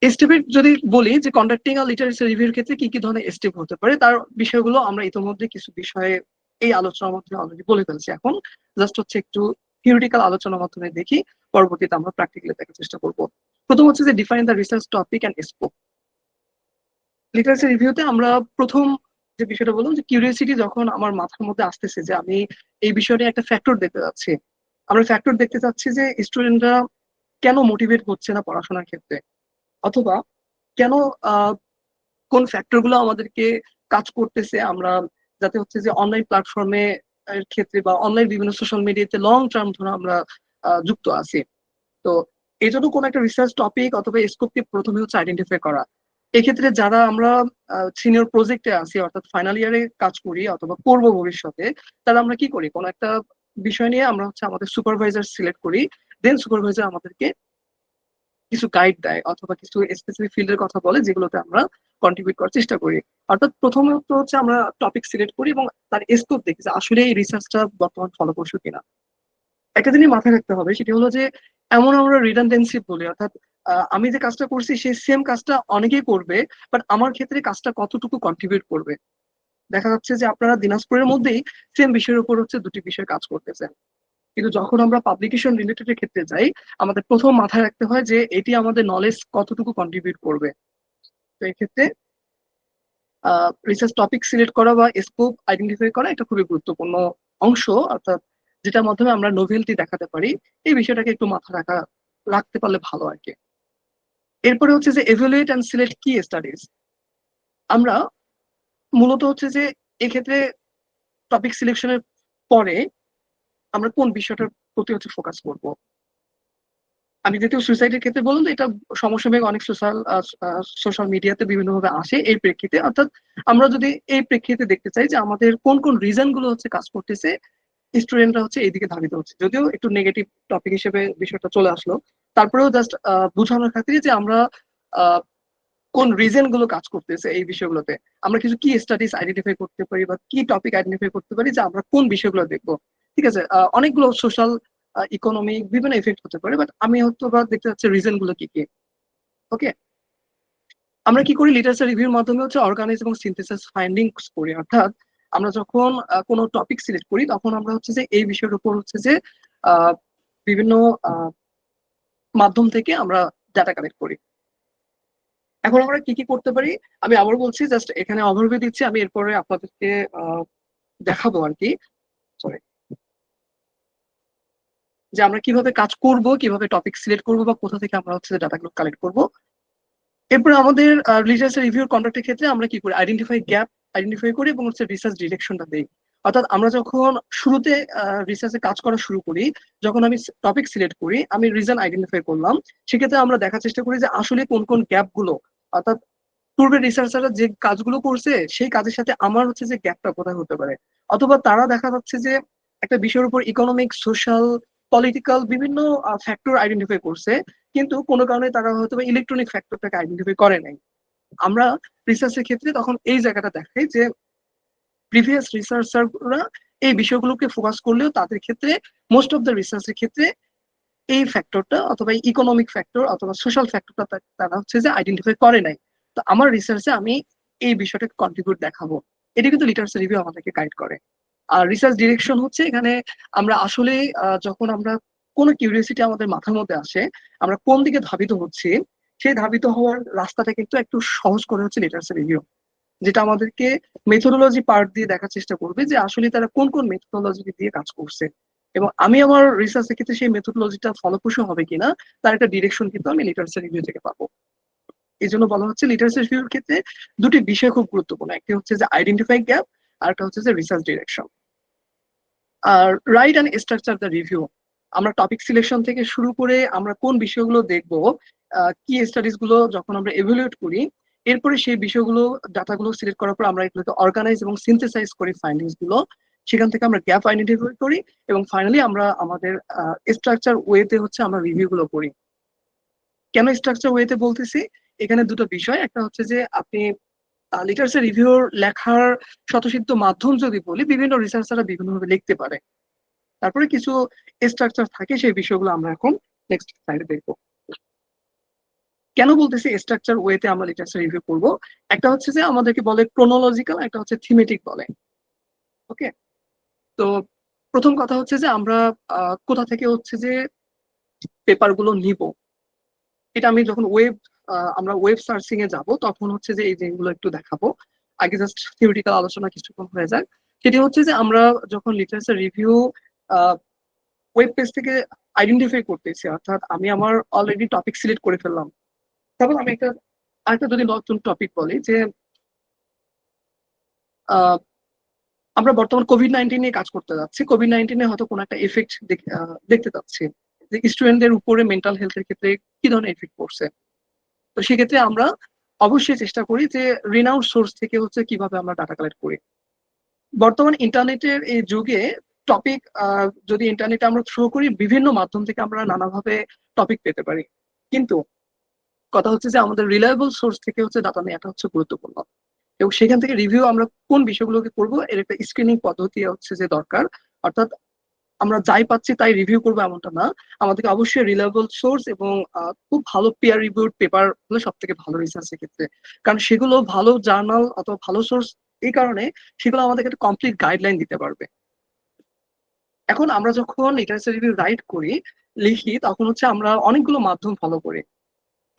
স্টেপের যদি বলি যে কন্ডাক্টিং লিটারেচার রিভিউর ক্ষেত্রে কি কি ধরনের স্টেপ হতে পারে, তার বিষয়গুলো আমরা ইতিমধ্যে কিছু বিষয়ে এই আলোচনার মধ্যে অলরেডি বলে ফেলছি। এখন জাস্ট হচ্ছে একটু থিওরিটিক্যাল আলোচনার মাধ্যমে দেখি, পরবর্তীতে আমরা প্র্যাকটিক্যালি দেখার চেষ্টা করব। প্রথম হচ্ছে যে define the research topic and scope. Literature রিভিউতে আমরা প্রথম যে বিষয়টা বললাম যে কিউরিয়াসিটি যখন আমার মাথার মধ্যে আসতেছে যে আমি এই বিষয়ে একটা ফ্যাক্টর দেখতে যাচ্ছি, আমরা ফ্যাক্টর দেখতে চাচ্ছি যে স্টুডেন্টরা কেন মোটিভেট হচ্ছে না পড়াশোনার ক্ষেত্রে, অথবা কেন কোন ফ্যাক্টর গুলো আমাদেরকে কাজ করতেছে আমরা যাতে হচ্ছে যে অনলাইন প্ল্যাটফর্মে এর ক্ষেত্রে বা অনলাইন বিভিন্ন সোশ্যাল মিডিয়াতে লং টার্ম ধরে আমরা যুক্ত আছি। তো এই জন্য কোন একটা রিসার্চ টপিক অথবা স্কোপকে প্রথমে হচ্ছে আইডেন্টিফাই করা। এক্ষেত্রে যারা আমরা সিনিয়র প্রজেক্টে আছি, অর্থাৎ ফাইনাল ইয়ারে কাজ করি অথবা করব ভবিষ্যতে, তারা আমরা কি করি, কোন একটা বিষয় নিয়ে আমরা হচ্ছে আমাদের সুপারভাইজার সিলেক্ট করি, দেন সুপারভাইজার আমাদেরকে কিছু গাইড দেয় অথবা কিছু স্পেসিফিক ফিল্ডের কথা বলে যেগুলোতে আমরা কন্ট্রিবিউট করার চেষ্টা করি। অর্থাৎ প্রথমত হচ্ছে আমরা টপিক সিলেক্ট করি এবং তার স্কোপ দেখি যে আসলে এই রিসার্চটা বর্তমান ফলপ্রসূ কিনা। একটা জিনিস মাথায় রাখতে হবে, সেটি হলো যে এমন আমরা রিডান্ডেন্সি বলি, অর্থাৎ আমি যে কাজটা করছি সেই সেম কাজটা অনেকেই করবে, বাট আমার ক্ষেত্রে কাজটা কতটুকু কন্ট্রিবিউট করবে। দেখা যাচ্ছে যে আপনারা দিনাজপুরের মধ্যেই সেম বিষয়ের উপর হচ্ছে দুটি বিষয় কাজ করতেছেন, কিন্তু যখন আমরা পাবলিকেশন রিলেটেড এর ক্ষেত্রে যাই, আমাদের প্রথম মাথায় রাখতে হয় যে এটি আমাদের নলেজ কতটুকু কন্ট্রিবিউট করবে। তো এই ক্ষেত্রে রিসার্চ টপিক সিলেক্ট করা বা স্কোপ আইডেন্টিফাই করা এটা খুবই গুরুত্বপূর্ণ অংশ, অর্থাৎ যেটার মাধ্যমে আমরা নোভেলটি দেখাতে পারি। এই বিষয়টাকে একটু মাথা রাখতে পারলে ভালো আর কি। এরপরে হচ্ছে যে এভালুয়েট অ্যান্ড সিলেক্ট কি স্টাডিজ। আমরা মূলত হচ্ছে যে এক্ষেত্রে টপিক সিলেকশনের পরে আমরা কোন বিষয়টার প্রতি হচ্ছে ফোকাস করব। আমি যেহেতু সুইসাইডের ক্ষেত্রে বললাম, এটা সমসাময়িক অনেক সোশ্যাল মিডিয়াতে বিভিন্নভাবে আসে এই প্রেক্ষিতে, অর্থাৎ আমরা যদি এই প্রেক্ষিতে দেখতে চাই যে আমাদের কোন কোন রিজন গুলো হচ্ছে কাজ করতেছে, স্টুডেন্টরা হচ্ছে এইদিকে ধাবিত হচ্ছে, যদিও একটু নেগেটিভ টপিক হিসেবে বিষয়টা চলে আসলো, তারপরেও জাস্ট বোঝানোর খাতিরে যে আমরা আহ, কোন রিজন গুলো কাজ করতেছে এই বিষয়গুলোতে, আমরা কিছু কি স্টাডিজ আইডেন্টিফাই করতে পারি বা কি টপিক আইডেন্টিফাই করতে পারি যে আমরা কোন বিষয়গুলো দেখবো। ঠিক আছে, অনেকগুলো সোশ্যাল ইকোনমিক বিভিন্ন এফেক্ট হতে পারে, বাট আমি হয়তো বা দেখতে চাচ্ছি রিজন গুলো কি কি। ওকে, আমরা কি করি, লিটারেচার রিভিউর মাধ্যমে হচ্ছে অর্গানাইজ এবং সিনথেসিস ফাইন্ডিংস করি, অর্থাৎ আমরা যখন কোনো টপিক সিলেক্ট করি তখন আমরা হচ্ছে যে এই বিষয়ের উপর হচ্ছে যে আহ, বিভিন্ন আহ, মাধ্যম থেকে আমরা ডাটা কালেক্ট করি। এখন আমরা কি কি করতে পারি আমি আবার বলছি, জাস্ট এখানে ওভারভিউ দিচ্ছি, আমি এরপরে আপনাদেরকে আহ, দেখাবো আর কি, সরি, যে আমরা কিভাবে কাজ করব, কিভাবে টপিক সিলেক্ট করব বা কোথা থেকে আমরা হচ্ছে ডাটাগুলো কালেক্ট করব। এরপর আমাদের লিটারেচার রিভিউ কন্ডাক্টের ক্ষেত্রে আমরা কি করি, আইডেন্টিফাই গ্যাপ আইডেন্টিফাই করি এবং হচ্ছে রিসার্চ ডিরেকশনটা দেই। অর্থাৎ আমরা যখন শুরুতে রিসার্চে কাজ করা শুরু করি, যখন আমি টপিক সিলেক্ট করি, আমি রিজন আইডেন্টিফাই করলাম, সেক্ষেত্রে আমরা দেখার চেষ্টা করি যে আসলে কোন কোন গ্যাপ গুলো, অর্থাৎ পূর্বের রিসার্চাররা যে কাজগুলো করছে সেই কাজের সাথে আমার হচ্ছে যে গ্যাপটা কোথায় হতে পারে। অথবা তারা দেখা যাচ্ছে যে একটা বিষয়ের উপর ইকোনমিক, সোশ্যাল, পলিটিক্যাল বিভিন্ন ফ্যাক্টর আইডেন্টিফাই করছে, কিন্তু কোনো কারণে তারা হয়তো ইলেকট্রনিক ফ্যাক্টরটাকে আইডেন্টিফাই করে নাই। আমরা রিসার্চের ক্ষেত্রে তখন এই জায়গাটা দেখাই যে প্রিভিয়াস রিসার্চাররা এই বিষয়গুলোকে ফোকাস করলেও তাদের ক্ষেত্রে, মোস্ট অফ দ্য রিসার্চের ক্ষেত্রে এই ফ্যাক্টরটা অথবা ইকোনমিক ফ্যাক্টর অথবা সোশ্যাল ফ্যাক্টরটা তারা হচ্ছে যে আইডেন্টিফাই করে নাই। তো আমার রিসার্চে আমি এই বিষয়টাকে কন্ট্রিবিউট দেখাবো। এটা কিন্তু লিটারেচার রিভিউ আমাদেরকে গাইড করে। আর রিসার্চ ডিরেকশন হচ্ছে এখানে আমরা আসলে যখন আমরা কোনো কিউরিওসিটি আমাদের মাথার মধ্যে আসে, আমরা কোন দিকে ধাবিত হচ্ছি, সেই ধাবিত হওয়ার রাস্তাটা কিন্তু একটু সহজ করে হচ্ছে লিটারেচার রিভিউ, যেটা আমাদেরকে মেথোডোলজি পার্ট দিয়ে দেখার চেষ্টা করবে যে আসলে তারা কোন কোন মেথোডোলজি দিয়ে কাজ করছে, এবং আমি আমার রিসার্চের ক্ষেত্রে সেই মেথোডোলজিটা ফলপ্রসূ হবে কিনা তার একটা ডিরেকশন কিন্তু আমি লিটারেচার রিভিউ থেকে পাবো। এই জন্য বলা হচ্ছে লিটারেচার রিভিউর ক্ষেত্রে দুটি বিষয় খুব গুরুত্বপূর্ণ, একটি হচ্ছে যে আইডেন্টিফাই গ্যাপ, আর একটা হচ্ছে যে রিসার্চ ডিরেকশন। আর write and structure the review, আমরা টপিক সিলেকশন থেকে শুরু করে আমরা কোন বিষয়গুলো দেখবো, কি স্টাডিজ গুলো যখন আমরা এভালুয়েট করি, এরপরে সেই বিষয়গুলো ডাটাগুলো সিলেক্ট করার পর আমরা এগুলোকে অর্গানাইজ এবং সিনথেসাইজ করি ফাইন্ডিংস গুলো, সেখান থেকে আমরা গ্যাপ আইডেন্টিফাই করি, এবং ফাইনালি আমরা আমাদের স্ট্রাকচার ওয়েতে হচ্ছে আমরা রিভিউ গুলো করি। কেন স্ট্রাকচার ওয়েতে বলতেছি, এখানে দুটো বিষয়, একটা হচ্ছে যে আপনি লিটারেচার রিভিউর লেখার স্বতঃসিদ্ধ মাধ্যম যদি বলি, বিভিন্ন রিসার্চাররা বিভিন্নভাবে লিখতে পারে, তারপরে কিছু স্ট্রাকচার থাকে, সেই বিষয়গুলো আমরা এখন নেক্সট স্লাইডে দেখবো। কেন বলতেছি স্ট্রাকচার ওয়েতে আমরা লিটারেচার রিভিউ করব, একটা হচ্ছে যে আমাদেরকে বলে ক্রোনোলজিক্যাল, একটা হচ্ছে থিমেটিক বলে। ওকে, তো প্রথম কথা হচ্ছে যে আমরা কোথা থেকে হচ্ছে যে পেপার গুলো নিব, এটা আমি যখন আমরা ওয়েব সার্চিং এ যাব তখন হচ্ছে যে এই জিনিসগুলো একটু দেখাবো। আগে জাস্ট থিওরিটিক্যাল আলোচনা কিছুক্ষণ হয়ে যাক। সেটি হচ্ছে যে আমরা যখন লিটারেচার রিভিউ ওয়েব পেজ থেকে আইডেন্টিফাই করতেছি, অর্থাৎ আমি আমার অলরেডি টপিক সিলেক্ট করে ফেললাম, তারপর আমি আরেকটা যদি নতুন টপিক বলি যে আহ, আমরা বর্তমান কোভিড-19 নিয়ে কাজ করতে যাচ্ছি, কোভিড-19 হয়তো কোনো একটা এফেক্ট দেখতে যাচ্ছি যে স্টুডেন্টদের উপরে মেন্টাল হেলথের ক্ষেত্রে কি ধরনের এফেক্ট পড়ছে। তো সেক্ষেত্রে আমরা অবশ্যই চেষ্টা করি যে রিনাউন্ড সোর্স থেকে হচ্ছে কিভাবে আমরা ডাটা কালেক্ট করি। বর্তমান ইন্টারনেটের এই যুগে টপিক যদি ইন্টারনেটে আমরা থ্রো করি, বিভিন্ন মাধ্যম থেকে আমরা নানাভাবে টপিক পেতে পারি, কিন্তু কথা হচ্ছে যে আমাদের রিলায়েবল সোর্স থেকে হচ্ছে ডাটা নেওয়াটা হচ্ছে গুরুত্বপূর্ণ, এবং সেখান থেকে রিভিউ আমরা কোন বিষয়গুলোকে করবো এর একটা স্ক্রিনিং পদ্ধতি হচ্ছে যে দরকার। অর্থাৎ আমরা যাই পাচ্ছি তাই রিভিউ করবো এমনটা না, আমাদেরকে অবশ্যই রিলায়েবল সোর্স এবং খুব ভালো পিয়ার রিভিউড পেপার হলে সব থেকে ভালো রিসার্চের ক্ষেত্রে, কারণ সেগুলো ভালো জার্নাল অথবা ভালো সোর্স এই কারণে সেগুলো আমাদেরকে একটা কমপ্লিট গাইডলাইন দিতে পারবে। এখন আমরা যখন লিটারেচার রিভিউ রাইট করি, লিখি, তখন হচ্ছে আমরা অনেকগুলো মাধ্যম ফলো করি।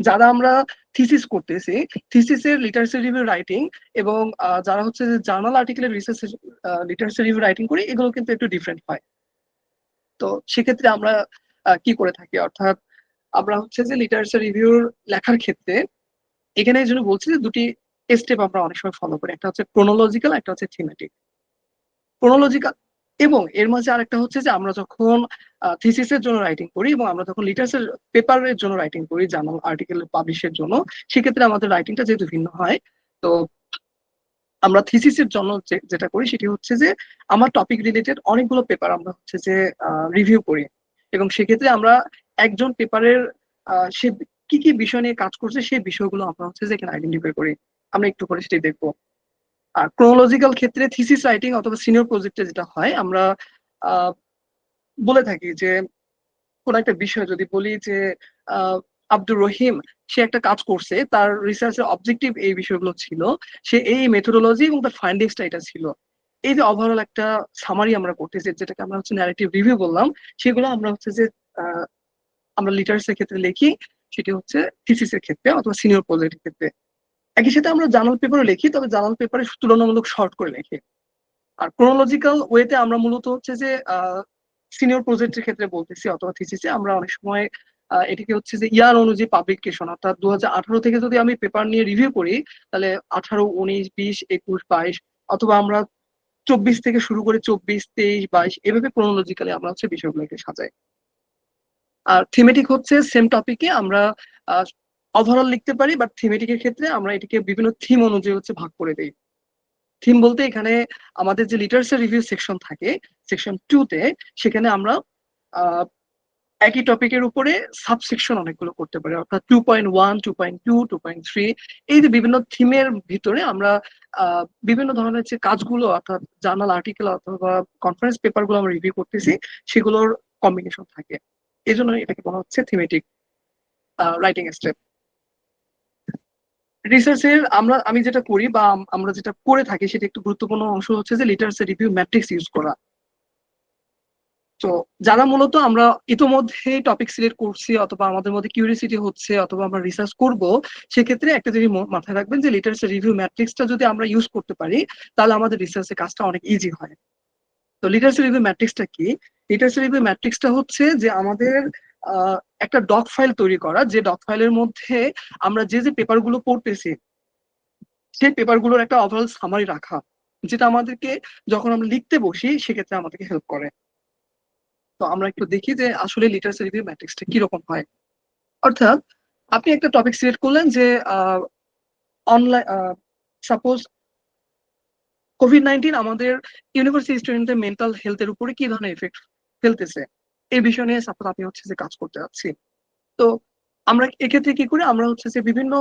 যারা আমরা থিসিস করতেছি, থিসিসের লিটারেচার রিভিউ রাইটিং এবং যারা হচ্ছে যে জার্নাল আর্টিকেলের রিসার্চ লিটারেচার রিভিউ রাইটিং করি, এগুলো কিন্তু একটু ডিফারেন্ট হয়। তো সেক্ষেত্রে আমরা কি করে থাকি, অর্থাৎ আমরা হচ্ছে যে লিটারেচার রিভিউর লেখার ক্ষেত্রে এখানে এই জন্য বলছি যে দুটি স্টেপ আমরা অনেক সময় ফলো করি, একটা হচ্ছে ক্রোনোলজিক্যাল, একটা হচ্ছে থিমেটিক। ক্রোনোলজিক্যাল এবং এর মাঝে আরেকটা হচ্ছে যে আমরা যখন থিসিসের জন্য রাইটিং করি এবং আমরা যখন লিটারেচার পেপারের জন্য রাইটিং করি, জার্নাল আর্টিকেল পাবলিশের জন্য, সেক্ষেত্রে আমাদের রাইটিংটা যেহেতু ভিন্ন হয়। তো আমরা থিসিসের জন্য যেটা করি সেটি হচ্ছে যে আমার টপিক রিলেটেড অনেকগুলো পেপার আমরা হচ্ছে যে রিভিউ করি, এবং সেক্ষেত্রে আমরা একজন পেপারের সে কি কি বিষয় নিয়ে কাজ করছে সেই বিষয়গুলো আমরা হচ্ছে যে এখানে আইডেন্টিফাই করি। আমরা একটু করে সেটি দেখবো। আর ক্রোনোলজিক্যাল ক্ষেত্রে থিসিস রাইটিং অথবা সিনিয়র প্রজেক্টে যেটা হয়, আমরা আহ, বলে থাকি যে কোন একটা বিষয় যদি বলি যে আহ, আব্দুর রহিম সে একটা কাজ করছে, তার রিসার্চের অবজেক্টিভ এই বিষয়গুলো ছিল, সে এই মেথোডোলজি এবং তার ফাইন্ডিংসটা এটা ছিল। এই যে ওভারঅল একটা সামারি আমরা করতেছি, যেটাকে আমরা হচ্ছে ন্যারেটিভ রিভিউ বললাম, সেগুলো আমরা হচ্ছে যে আহ, আমরা লিটারেচার ক্ষেত্রে লিখি, সেটি হচ্ছে থিসিসের ক্ষেত্রে অথবা সিনিয়র প্রজেক্টের ক্ষেত্রে। একই সাথে আমরা জার্নাল পেপারে লিখি, তবে জার্নাল পেপারে তুলনামূলক শর্ট করে লিখি। আর ক্রোনোলজিক্যাল ওয়েতে আমরা মূলত হচ্ছে যে সিনিয়র প্রজেক্টের ক্ষেত্রে বলতেছি অথবা থিসিসে আমরা অনেক সময় এটিকে হচ্ছে যে ইয়ার অনুযায়ী পাবলিকেশন, অর্থাৎ 2018 থেকে যদি আমি পেপার নিয়ে রিভিউ করি, তাহলে 18, 19, 20, 21, 22, অথবা আমরা 24 থেকে শুরু করে 24, 23, 22 এভাবে ক্রোনোলজিক্যালি আমরা হচ্ছে বিষয়গুলোকে সাজাই। আর থিমেটিক হচ্ছে সেম টপিকে আমরা ওভারঅল লিখতে পারি, বাট থিমেটিকের ক্ষেত্রে আমরা এটিকে বিভিন্ন থিম অনুযায়ী হচ্ছে ভাগ করে দিই। থিম বলতে এখানে আমাদের যে লিটারেচার রিভিউ সেকশন থাকে, সেকশন 2 তে, সেখানে আমরা আহ, একই টপিকের উপরে সাবসেকশন অনেকগুলো করতে পারি, অর্থাৎ 2.1, 2.2, 2.3, এই যে বিভিন্ন থিমের ভিতরে আমরা বিভিন্ন ধরনের যে কাজগুলো, অর্থাৎ জার্নাল আর্টিকেল অথবা কনফারেন্স পেপার গুলো আমরা রিভিউ করতেছি, সেগুলোর কম্বিনেশন থাকে। এই জন্য এটাকে বলা হচ্ছে থিমেটিক রাইটিং স্টেপ। রিসার্চের আমি যেটা করি বা আমরা যেটা করে থাকি, সেটা একটু গুরুত্বপূর্ণ অংশ হচ্ছে যে লিটারেচার রিভিউ ম্যাট্রিক্স ইউজ করা। তো যারা মূলত আমরা ইতোমধ্যে টপিক সিলেক্ট করছি অথবা আমাদের মধ্যে কিউরিয়াসিটি হচ্ছে অথবা আমরা রিসার্চ করব, সেক্ষেত্রে একটা জিনিস মাথায় রাখবেন যে লিটারেচার রিভিউ ম্যাট্রিক্সটা যদি আমরা ইউজ করতে পারি, তাহলে আমাদের রিসার্চের কাজটা অনেক ইজি হয়। তো লিটারেচার রিভিউ ম্যাট্রিক্সটা কি? লিটারেচার রিভিউ ম্যাট্রিক্সটা হচ্ছে যে আমাদের একটা ডক ফাইল তৈরি করা, যে ডক ফাইলের মধ্যে আমরা যে যে পেপারগুলো পড়তেছি সেই পেপারগুলোর একটা ওভারঅল সামারি রাখা, যেটা আমাদেরকে যখন আমরা লিখতে বসি সেক্ষেত্রে আমাদেরকে হেল্প করে। তো আমরা একটু দেখি যে আসলে লিটারেচার রিভিউ ম্যাট্রিক্সটা কিরকম হয়। অর্থাৎ আপনি একটা টপিক সিলেক্ট করলেন যে অনলাইন, সাপোজ কোভিড-19 আমাদের ইউনিভার্সিটি স্টুডেন্টদের মেন্টাল হেলথের উপরে কি ধরনের এফেক্ট ফেলতেছে, এই বিষয় নিয়ে সাপোজ আপনি হচ্ছে যে কাজ করতে যাচ্ছি। তো আমরা এক্ষেত্রে কি করি, আমরা হচ্ছে যে বিভিন্ন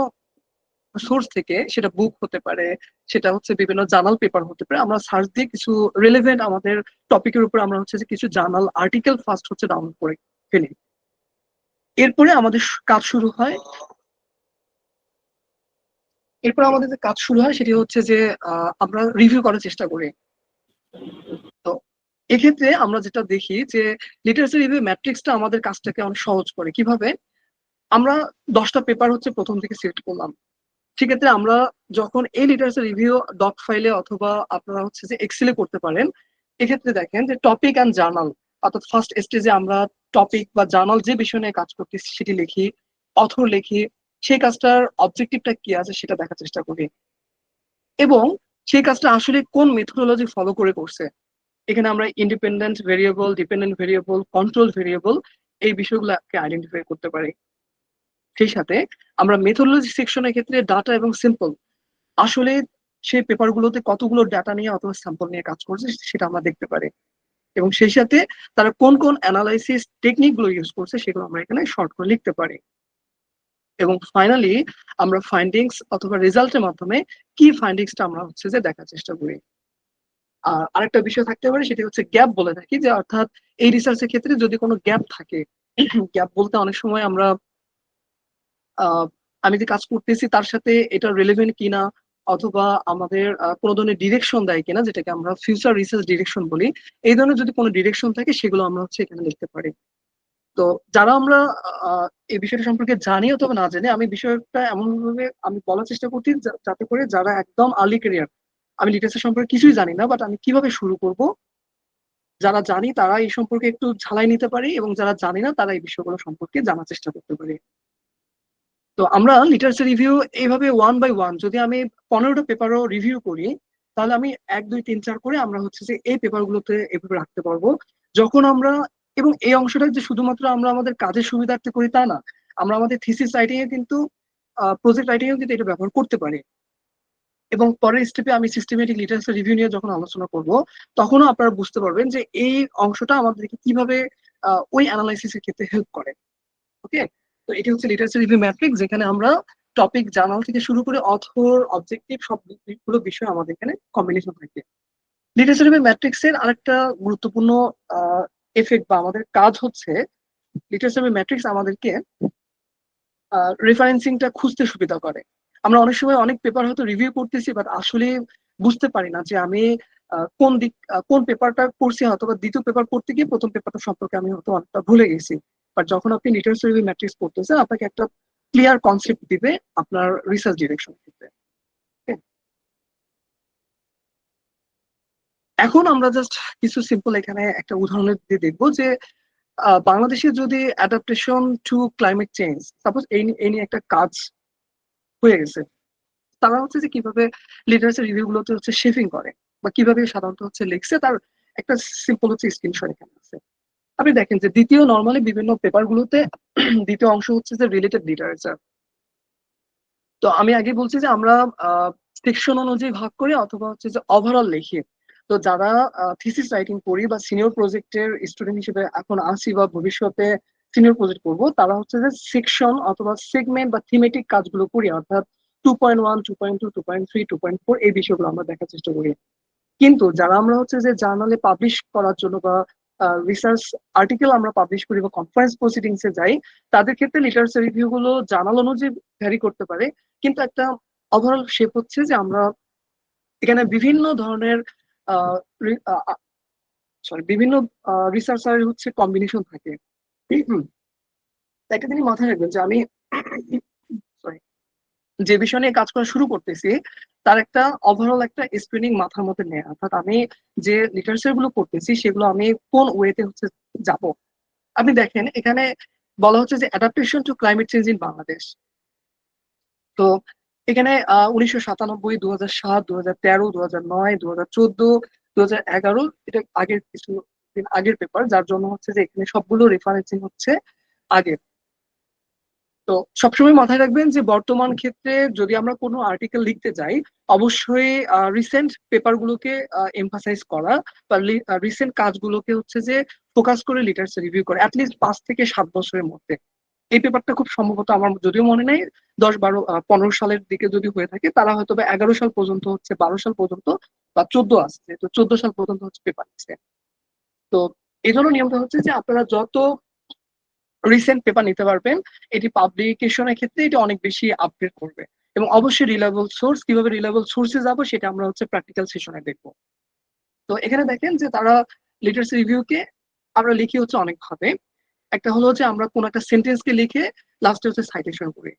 সোর্স থেকে, সেটা বুক হতে পারে, সেটা হচ্ছে বিভিন্ন জার্নাল পেপার হতে পারে, আমরা সার্চ দিয়ে কিছু রিলেভেন্ট আমাদের টপিকের উপর আমরা হচ্ছে যে কিছু জার্নাল আর্টিকেল ফার্স্ট হচ্ছে ডাউনলোড করে ফেলি। এরপরে আমাদের কাজ শুরু হয়। এরপর আমাদের যে কাজ শুরু হয় সেটি হচ্ছে যে আমরা রিভিউ করার চেষ্টা করি। তো এক্ষেত্রে আমরা যেটা দেখি যে লিটারেচার রিভিউ ম্যাট্রিক্সটা আমাদের কাজটাকে অনেক সহজ করে। কিভাবে? আমরা 10টা পেপার হচ্ছে প্রথম থেকে সিলেক্ট করলাম। সেক্ষেত্রে আমরা যখন এই লিটারেচার রিভিউ ডক ফাইলে অথবা আপনারা হচ্ছে যে এক্সেলে করতে পারেন, এক্ষেত্রে দেখেন যে টপিক অ্যান্ড জার্নাল, অর্থাৎ ফার্স্ট স্টেজে আমরা টপিক বা জার্নাল যে বিষয় নিয়ে কাজ করতেছি সেটি লিখি, অথর লিখি, সেই কাজটার অবজেক্টিভটা কি আছে সেটা দেখার চেষ্টা করি, এবং সেই কাজটা আসলে কোন মেথোডোলজি ফলো করে করছে। এখানে আমরা independent variable, dependent variable, control variable, এই বিষয়গুলোকে আইডেন্টিফাই করতে পারি। সেই সাথে আমরা মেথোডোলজি সেকশনের ক্ষেত্রে ডাটা এবং সিম্পল, আসলে সেই পেপারগুলোতে কতগুলো ডাটা নিয়ে অথবা স্যাম্পল নিয়ে কাজ করছে সেটা আমরা দেখতে পারি, এবং সেই সাথে তারা কোন কোন অ্যানালাইসিস টেকনিক গুলো ইউজ করছে সেগুলো আমরা এখানে শর্ট করে লিখতে পারি। এবং ফাইনালি আমরা ফাইন্ডিংস অথবা রেজাল্টের মাধ্যমে কি ফাইন্ডিংসটা আমরা হচ্ছে যে দেখার চেষ্টা করি। আর আরেকটা বিষয় থাকতে পারে, সেটি হচ্ছে গ্যাপ বলে থাকি, যে অর্থাৎ এই রিসার্চের ক্ষেত্রে যদি কোনো গ্যাপ থাকে, গ্যাপ বলতে অনেক সময় আমরা আমি যে কাজ করতেছি তার সাথে এটা রিলেভেন্ট কিনা, অথবা আমাদের কোনো ধরনের ডিরেকশন দেয় কিনা, যেটাকে আমরা ফিউচার রিসার্চ ডিরেকশন বলি, এই ধরনের যদি কোনো ডিরেকশন থাকে সেগুলো আমরা হচ্ছে এখানে লিখতে পারি। তো যারা আমরা এই বিষয়টা সম্পর্কে জানি অথবা না জানি, আমি বিষয়টা এমন ভাবে আমি বলার চেষ্টা করছি যাতে করে যারা একদম আর্লি ক্যারিয়ার, আমি লিটারেচার সম্পর্কে কিছুই জানি না বাট আমি কিভাবে শুরু করব, যারা জানি তারা এই সম্পর্কে একটু ঝালাই নিতে পারি এবং যারা জানি না তারা এই বিষয়গুলো সম্পর্কে জানার চেষ্টা করতে পারি। তো আমরা লিটারেচার রিভিউ এইভাবে ওয়ান বাই ওয়ান, যদি আমি 15টা পেপারও রিভিউ করি, তাহলে আমি 1 2 3 4 করে আমরা হচ্ছে যে এই পেপারগুলোতে এভাবে রাখতে পারবো। যখন আমরা, এবং এই অংশটা যে শুধুমাত্র আমরা আমাদের কাজের সুবিধার্থে করি তা না, আমরা আমাদের থিসিস রাইটিং এ কিন্তু, প্রজেক্ট রাইটিং এও কিন্তু এটা ব্যবহার করতে পারি। এবং পরের স্টেপে আমি সিস্টেমেটিক লিটারেচার রিভিউ নিয়ে যখন আলোচনা করব, তখনও আপনারা বুঝতে পারবেন যে এই অংশটা আমাদেরকে কিভাবে ওই অ্যানালাইসিসের ক্ষেত্রে হেল্প করে। ওকে, তো এটি হচ্ছে লিটারেচার রিভিউ ম্যাট্রিক্স, যেখানে আমরা টপিক জার্নাল থেকে শুরু করে অথর, অবজেক্টিভ, সবগুলো বিষয় আমাদের এখানে কম্বিনেশন থাকে। লিটারেচার রিভিউ ম্যাট্রিক্স এর আরেকটা গুরুত্বপূর্ণ এফেক্ট বা আমাদের কাজ হচ্ছে, লিটারেচার রিভিউ ম্যাট্রিক্স আমাদেরকে রেফারেন্সিংটা খুঁজতে সুবিধা করে। আমরা অনেক সময় অনেক পেপার হয়তো রিভিউ করতেছি বাট আসলে বুঝতে পারি না যে আমি কোন পেপারটা পড়ছি, হয়তো বা দ্বিতীয় পেপার পড়তে গিয়ে প্রথম পেপারটা সম্পর্কে আমি হয়তো অনেকটা ভুলে গেছি। বাট যখন আপনি লিটারেচার রিভিউ ম্যাট্রিক্স পড়তেছেন, আপনাকে একটা ক্লিয়ার কনসেপ্ট দিবে আপনার রিসার্চ ডিরেকশন ক্ষেত্রে। এখন আমরা জাস্ট কিছু সিম্পল এখানে একটা উদাহরণ দিয়ে দেখবো যে বাংলাদেশে যদি adaptation to climate change, suppose এই নিয়ে একটা কাজ হয়ে গেছে, তারা হচ্ছে যে কিভাবে লিটারেচার রিভিউ গুলোতে হচ্ছে শেপিং করে বা কিভাবে সাধারণত হচ্ছে লিখছে, তার একটা সিম্পল হচ্ছে স্ক্রিনশট এখানে আছে। আপনি দেখেন যে দ্বিতীয় নর্মালি বিভিন্ন পেপার গুলোতে দ্বিতীয় অংশ হচ্ছে যে রিলেটেড লিটারেচার। তো আমি আগে বলছি যে আমরা সেকশন অনুযায়ী ভাগ করে অথবা হচ্ছে যে ওভারঅল লিখি। তো যারা থিসিস রাইটিং করি বা সিনিয়র প্রজেক্টের স্টুডেন্ট হিসেবে এখন আছি বা ভবিষ্যতে সিনিয়র প্রজেক্ট করবো, তারা হচ্ছে যে সেকশন অথবা সেগমেন্ট বা থিমেটিক কাজগুলো করি, অর্থাৎ 2.1, 2.2, 2.3, 2.4 এই বিষয়গুলো আমরা দেখার চেষ্টা করি। কিন্তু যারা আমরা হচ্ছে যে জার্নালে পাবলিশ করার জন্য বা রিসার্চ আর্টিকেল আমরা পাবলিশ করি বা কনফারেন্স প্রসিডিংস এ যাই, তাদের ক্ষেত্রে লিটারেচার রিভিউ গুলো জার্নাল অনুযায়ী ভ্যারি করতে পারে। কিন্তু একটা ওভারঅল শেপ হচ্ছে যে আমরা এখানে বিভিন্ন ধরনের সরি বিভিন্ন রিসার্চারের হচ্ছে কম্বিনেশন থাকে। একটা জিনিস মাথায় রাখবেন যে আমি sorry, যে বিষয় নিয়ে কাজ করা শুরু করতেছি তার একটা ওভারঅল একটা স্ক্রিনিং মাথার মধ্যে নেয়, অর্থাৎ আমি যে লিটারেচার গুলো করতেছি সেগুলো আমি কোন ওয়েতে হচ্ছে যাব। আপনি দেখেন এখানে বলা হচ্ছে যে adaptation to climate change in Bangladesh. তো এখানে 1997, 2007, 2013, 2009, 2014, 2011 এটা আগের কিছু দিন আগের পেপার, যার জন্য হচ্ছে যে এখানে সবগুলো রেফারেন্সিং হচ্ছে আগের। তো সবসময় মাথায় রাখবেন যে বর্তমান ক্ষেত্রে যদি আমরা কোনো আর্টিকেল লিখতে যাই, অবশ্যই রিসেন্ট পেপারগুলোকে এমফাসাইজ করা বা রিসেন্ট কাজগুলোকে হচ্ছে যে ফোকাস করে লিটারেচার রিভিউ করা, অ্যাটলিস্ট 5 থেকে 7 বছরের মধ্যে। এই পেপারটা খুব সম্ভবত আমার যদিও মনে নেই 10, 12, 15 সালের দিকে যদি হয়ে থাকে, তারা হয়তো বা 11 সাল পর্যন্ত হচ্ছে, 12 সাল পর্যন্ত বা 14 আসছে, তো 14 সাল পর্যন্ত হচ্ছে পেপার আছে। তো এই জন্য নিয়মটা হচ্ছে যে আপনারা যত রিসেন্ট পেপার নিতে পারবেন, এটি পাবলিকেশনের ক্ষেত্রে এটি অনেক বেশি আপডেট করবে। এবং অবশ্যই রিলায়েবল সোর্স, কিভাবে রিলায়েবল সোর্সে যাবো সেটা আমরা হচ্ছে প্র্যাকটিক্যাল সেশনে দেখবো। তো এখানে দেখেন যে তারা লিটারেচার রিভিউকে আমরা লিখি হচ্ছে অনেক ভাবে। একটা হলো যে আমরা কোন একটা সেন্টেন্সকে লিখে লাস্টে হচ্ছে সাইটেশন করি।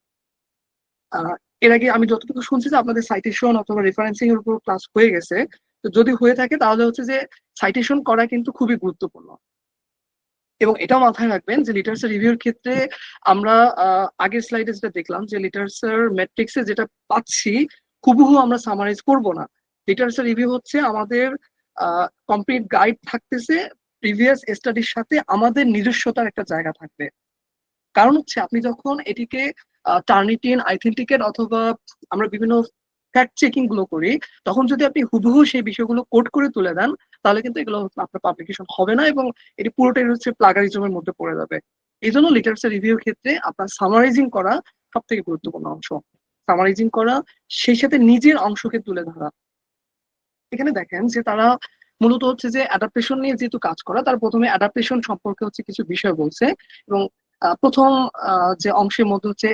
আহ, এর আগে আমি যতটুকু শুনছি যে আপনাদের সাইটেশন অথবা রেফারেন্সিং এর উপর ক্লাস হয়ে গেছে। তো যদি হয়ে থাকে তাহলে হচ্ছে যে সাইটেশন করা কিন্তু খুবই গুরুত্বপূর্ণ। এবং এটাও মাথায় রাখবেন যে লিটারেচার রিভিউর ক্ষেত্রে আমরা আগের স্লাইডে যেটা দেখলাম যে লিটারেচার ম্যাট্রিক্সে যেটা পাচ্ছি হুবহু আমরা সামারাইজ করব না। লিটারেচার রিভিউ হচ্ছে আমাদের কমপ্লিট গাইড থাকতেছে, প্রিভিয়াস স্টাডির সাথে আমাদের নিজস্বতার একটা জায়গা থাকবে। কারণ হচ্ছে আপনি যখন এটিকে টার্নিটিন, আইথেন্টিকেট অথবা আমরা বিভিন্ন ফ্যাক্ট চেকিং গুলো করি, তখন যদি আপনি হুবহু সেই বিষয়গুলো কোড করে তুলে দেন, তাহলে কিন্তু এগুলো আপনার পাবলিকেশন হবে না এবং এটি পুরোটাই হচ্ছে প্লাগারিজমের মধ্যে পড়ে যাবে। এই জন্য লিটারেচার রিভিউর ক্ষেত্রে আপনার সামারাইজিং করা সব থেকে গুরুত্বপূর্ণ অংশ। সামারাইজিং করা, সেই সাথে নিজের অংশকে তুলে ধরা। এখানে দেখেন যে তারা মূলত হচ্ছে যে অ্যাডাপ্টেশন নিয়ে যেহেতু কাজ করা, তার প্রথমে অ্যাডাপ্টেশন সম্পর্কে হচ্ছে কিছু বিষয় বলছে। এবং প্রথম যে অংশের মধ্যে হচ্ছে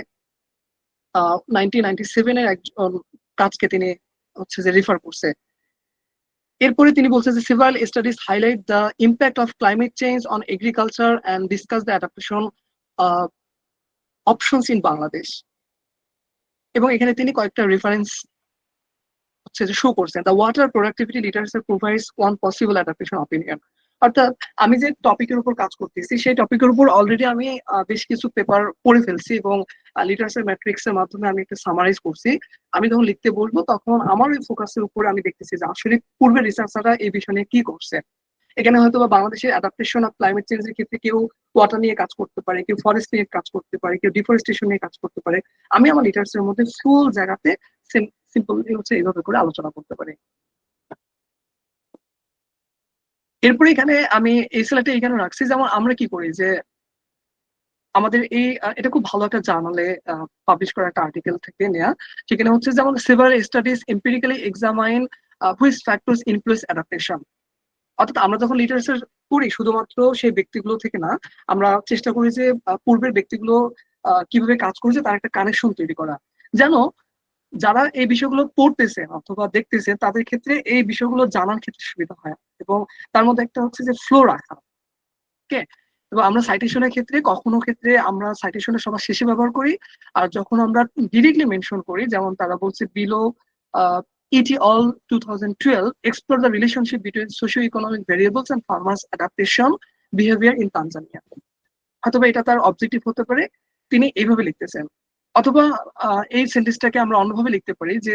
1997 একজন কাজকে তিনি হচ্ছে যে রেফার করছে। এরপরে তিনি বলছে যে several studies highlight the impact of climate change on agriculture and discuss the adaptation options in Bangladesh। এবং এখানে তিনি কয়েকটা রেফারেন্স হচ্ছে যে শো করছেন। The water productivity literature provides one possible adaptation opinion. অর্থাৎ আমি যে টপিকের উপর কাজ করতেছি সেই টপিকের উপর অলরেডি আমি বেশ কিছু পেপার পড়ে ফেলছি এবং লিটারেচার ম্যাট্রিক্স এর মাধ্যমে আমি একটা সামারাইজ করছি। আমি যখন লিখতে বলবো তখন আমার ওই ফোকাসের উপরে আমি দেখতেছি যে আসলে পূর্বের রিসার্চাররা এই বিষয় নিয়ে কি করছে। এখানে হয়তো বা বাংলাদেশের অ্যাডাপ্টেশন অফ ক্লাইমেট চেঞ্জের ক্ষেত্রে কেউ ওয়াটার নিয়ে কাজ করতে পারে, কেউ ফরেস্ট নিয়ে কাজ করতে পারে, কেউ ডিফরেস্টেশন নিয়ে কাজ করতে পারে। আমি আমার লিটারেচারের মধ্যে ফুল জায়গাতে সিম্পলি হচ্ছে এইভাবে করে আলোচনা করতে পারি। এরপরে এখানে আমি এই স্লাইডে এখানে রাখছি যেমন আমরা কি করি যে আমাদের এই এটা খুব ভালো একটা জার্নালে পাবলিশ করা একটা আর্টিকেল থেকে নেয়া। সেখানে হচ্ছে যেমন several studies empirically examine which factors influence adaptation. অর্থাৎ আমরা যখন লিটারেচার করি শুধুমাত্র সেই ব্যক্তিগুলো থেকে না, আমরা চেষ্টা করি যে পূর্বের ব্যক্তিগুলো কিভাবে কাজ করেছে তার একটা কানেকশন তৈরি করা, যেন যারা এই বিষয়গুলো পড়তেছে অথবা দেখতেছে তাদের ক্ষেত্রে এই বিষয়গুলো জানার ক্ষেত্রে সুবিধা হয় এবং তার মধ্যে একটা হচ্ছে যে ফ্লো রাখা। ওকে। এবং আমরা সাইটেশনের ক্ষেত্রে কখনো ক্ষেত্রে আমরা সাইটেশনের সবার শেষে ব্যবহার করি, আর যখন আমরা ডিরেক্টলি মেনশন করি যেমন তারা বলছে below et al 2012 explore the relationship between socio-economic variables and farmers adaptation behavior in Tanzania। অথবা এটা তার অবজেক্টিভ হতে পারে, তিনি এইভাবে লিখতেছেন। অথবা এই সেন্টেন্সটাকে আমরা অন্যভাবে লিখতে পারি যে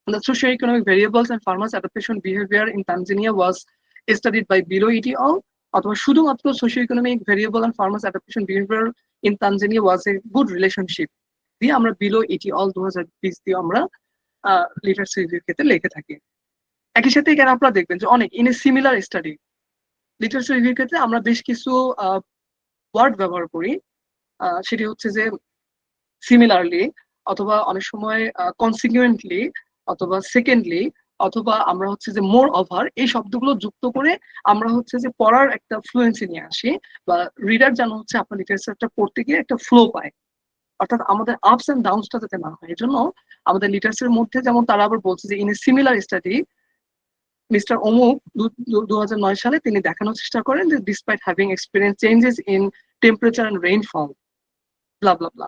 the socio-economic variables and farmers adaptation behavior in Tanzania was studied by Bilo et al। অথবা শুধুমাত্র socio-economic variable and farmers adaptation behavior in Tanzania was a good relationship দিয়ে আমরা Bilo et al 2020 দিয়ে আমরা লিটারেচার রিভিউর ক্ষেত্রে লিখে থাকি। একই সাথে এখানে আপনারা দেখবেন যে অনেক in a similar study literature রিভিউর ক্ষেত্রে আমরা বেশ কিছু ওয়ার্ড ব্যবহার করি। সেটি হচ্ছে যে সিমিলারলি, অথবা অনেক সময় কনসিকুয়েন্টলি, অথবা সেকেন্ডলি, অথবা আমরা হচ্ছে যে মোর ওভার, এই শব্দগুলো যুক্ত করে আমরা হচ্ছে যে পড়ার একটা ফ্লুয়েন্সি নিয়ে আসি, বা রিডার যেন হচ্ছে আপনার লিটারেচারটা পড়তে গিয়ে একটা ফ্লো পায়। অর্থাৎ আমাদের আপস এন্ড ডাউনসটা যাতে না হয়, এই জন্য আমাদের লিটারেচারের মধ্যে যেমন তারা আবার বলছে যে in a similar study mister অমুক 2009 সালে তিনি দেখানোর চেষ্টা করেন যে despite having experience changes in temperature and rainfall blah blah blah.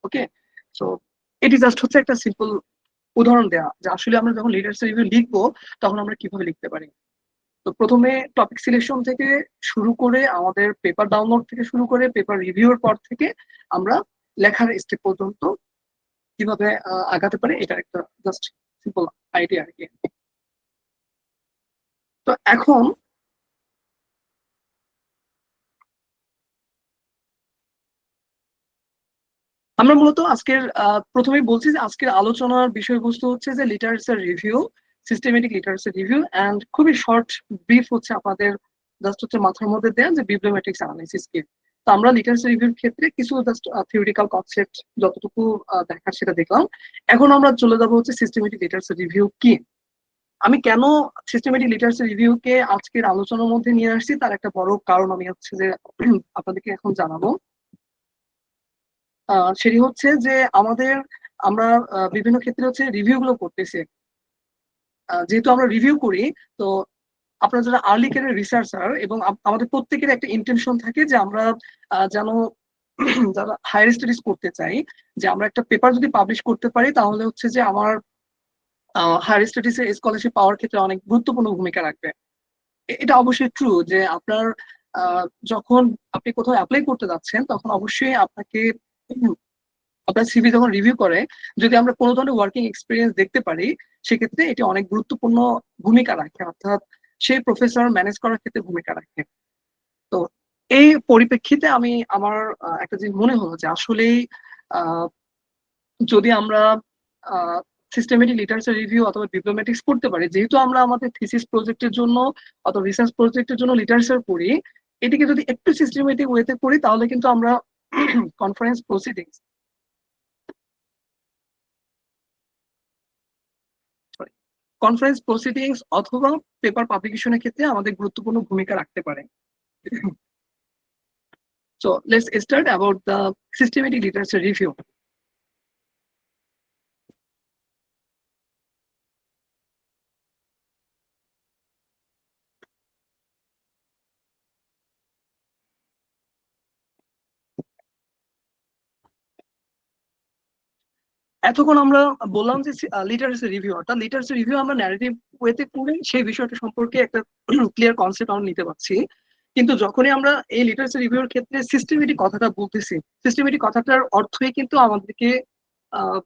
Okay. So এটি জাস্ট হচ্ছে একটা সিম্পল উদাহরণ দেওয়া যে আসলে আমরা যখন লিটারেচার রিভিউ লিখবো তখন আমরা কিভাবে লিখতে পারি। তো প্রথমে টপিক সিলেকশন থেকে শুরু করে আমাদের পেপার ডাউনলোড থেকে শুরু করে পেপার রিভিউর পর থেকে আমরা লেখার স্টেপ পর্যন্ত কিভাবে আগাতে পারি, এটা একটা জাস্ট সিম্পল আইডিয়া আর কি। তো এখন আমরা মূলত আজকের প্রথমেই বলছি যে আজকের আলোচনার বিষয়বস্তু হচ্ছে যে literature review, systematic literature review, and খুবই শর্ট ব্রিফ হচ্ছে আপনাদের জাস্ট হচ্ছে মাথার মধ্যে দেন যে বিবলিওমেট্রিক্স অ্যানালাইসিস কি। তো আমরা লিটারেচার রিভিউর ক্ষেত্রে কিছু জাস্ট থিওরিটিক্যাল কনসেপ্ট যতটুকু দেখার সেটা দেখলাম। এখন আমরা চলে যাবো হচ্ছে সিস্টেমেটিক লিটারেচার রিভিউ কি। আমি কেন সিস্টেমেটিক লিটারেচার রিভিউকে আজকের আলোচনার মধ্যে নিয়ে আসছি তার একটা বড় কারণ আমি হচ্ছে যে আপনাদেরকে এখন জানাবো। সেটি হচ্ছে যে আমাদের আমরা বিভিন্ন ক্ষেত্রে হচ্ছে রিভিউ গুলো করতেছি। যেহেতু আমরা রিভিউ করি, তো আপনারা যারা আর্লি ক্যারিয়ার রিসার্চার এবং আমাদের প্রত্যেকের একটা ইন্টেনশন থাকে যে আমরা যেন যারা হায়ার স্টাডিজ করতে চাই, যে আমরা একটা পেপার যদি পাবলিশ করতে পারি তাহলে হচ্ছে যে আমার হায়ার স্টাডিজ এর স্কলারশিপ পাওয়ার ক্ষেত্রে অনেক গুরুত্বপূর্ণ ভূমিকা রাখবে। এটা অবশ্যই ট্রু যে আপনার যখন আপনি কোথাও অ্যাপ্লাই করতে যাচ্ছেন তখন অবশ্যই আপনাকে আপনার সিভি যখন রিভিউ করে যদি আমরা কোনো ধরনের ওয়ার্কিং এক্সপিরিয়েন্স দেখতে পারি সেক্ষেত্রে এটি অনেক গুরুত্বপূর্ণ ভূমিকা রাখে, অর্থাৎ সেই প্রফেসর ম্যানেজ করার ক্ষেত্রে ভূমিকা রাখে। তো এই পরিপ্রেক্ষিতে আমি আমার একটা জিনিস মনে হলো যে আসলেই যদি আমরা সিস্টেমেটিক লিটারেচার রিভিউ অথবা বিবলিওমেট্রিক্স করতে পারি, যেহেতু আমরা আমাদের থিসিস প্রজেক্টের জন্য অথবা রিসার্চ প্রজেক্টের জন্য লিটারেচার পড়ি, এটিকে যদি একটু সিস্টেমেটিক ওয়েতে করি তাহলে কিন্তু আমরা কনফারেন্স প্রসিডিংস কনফারেন্স প্রসিডিংস অথবা পেপার পাবলিকেশনের ক্ষেত্রে আমাদের গুরুত্বপূর্ণ ভূমিকা রাখতে পারে। So let's start about the systematic literature review. এতক্ষণ আমরা বললাম যে লিটারেসি রিভিউ, অর্থাৎ লিটারেসি রিভিউ আমরা ন্যারেটিভ ওয়েতে করে সেই বিষয়টা সম্পর্কে একটা ক্লিয়ার কনসেপ্ট আমরা নিতে পারছি। কিন্তু যখনই আমরা এই লিটারেসি রিভিউর ক্ষেত্রে সিস্টেমেটিক কথাটা বলতেছি, সিস্টেমেটিক কথাটার অর্থই কিন্তু আমাদেরকে আহ,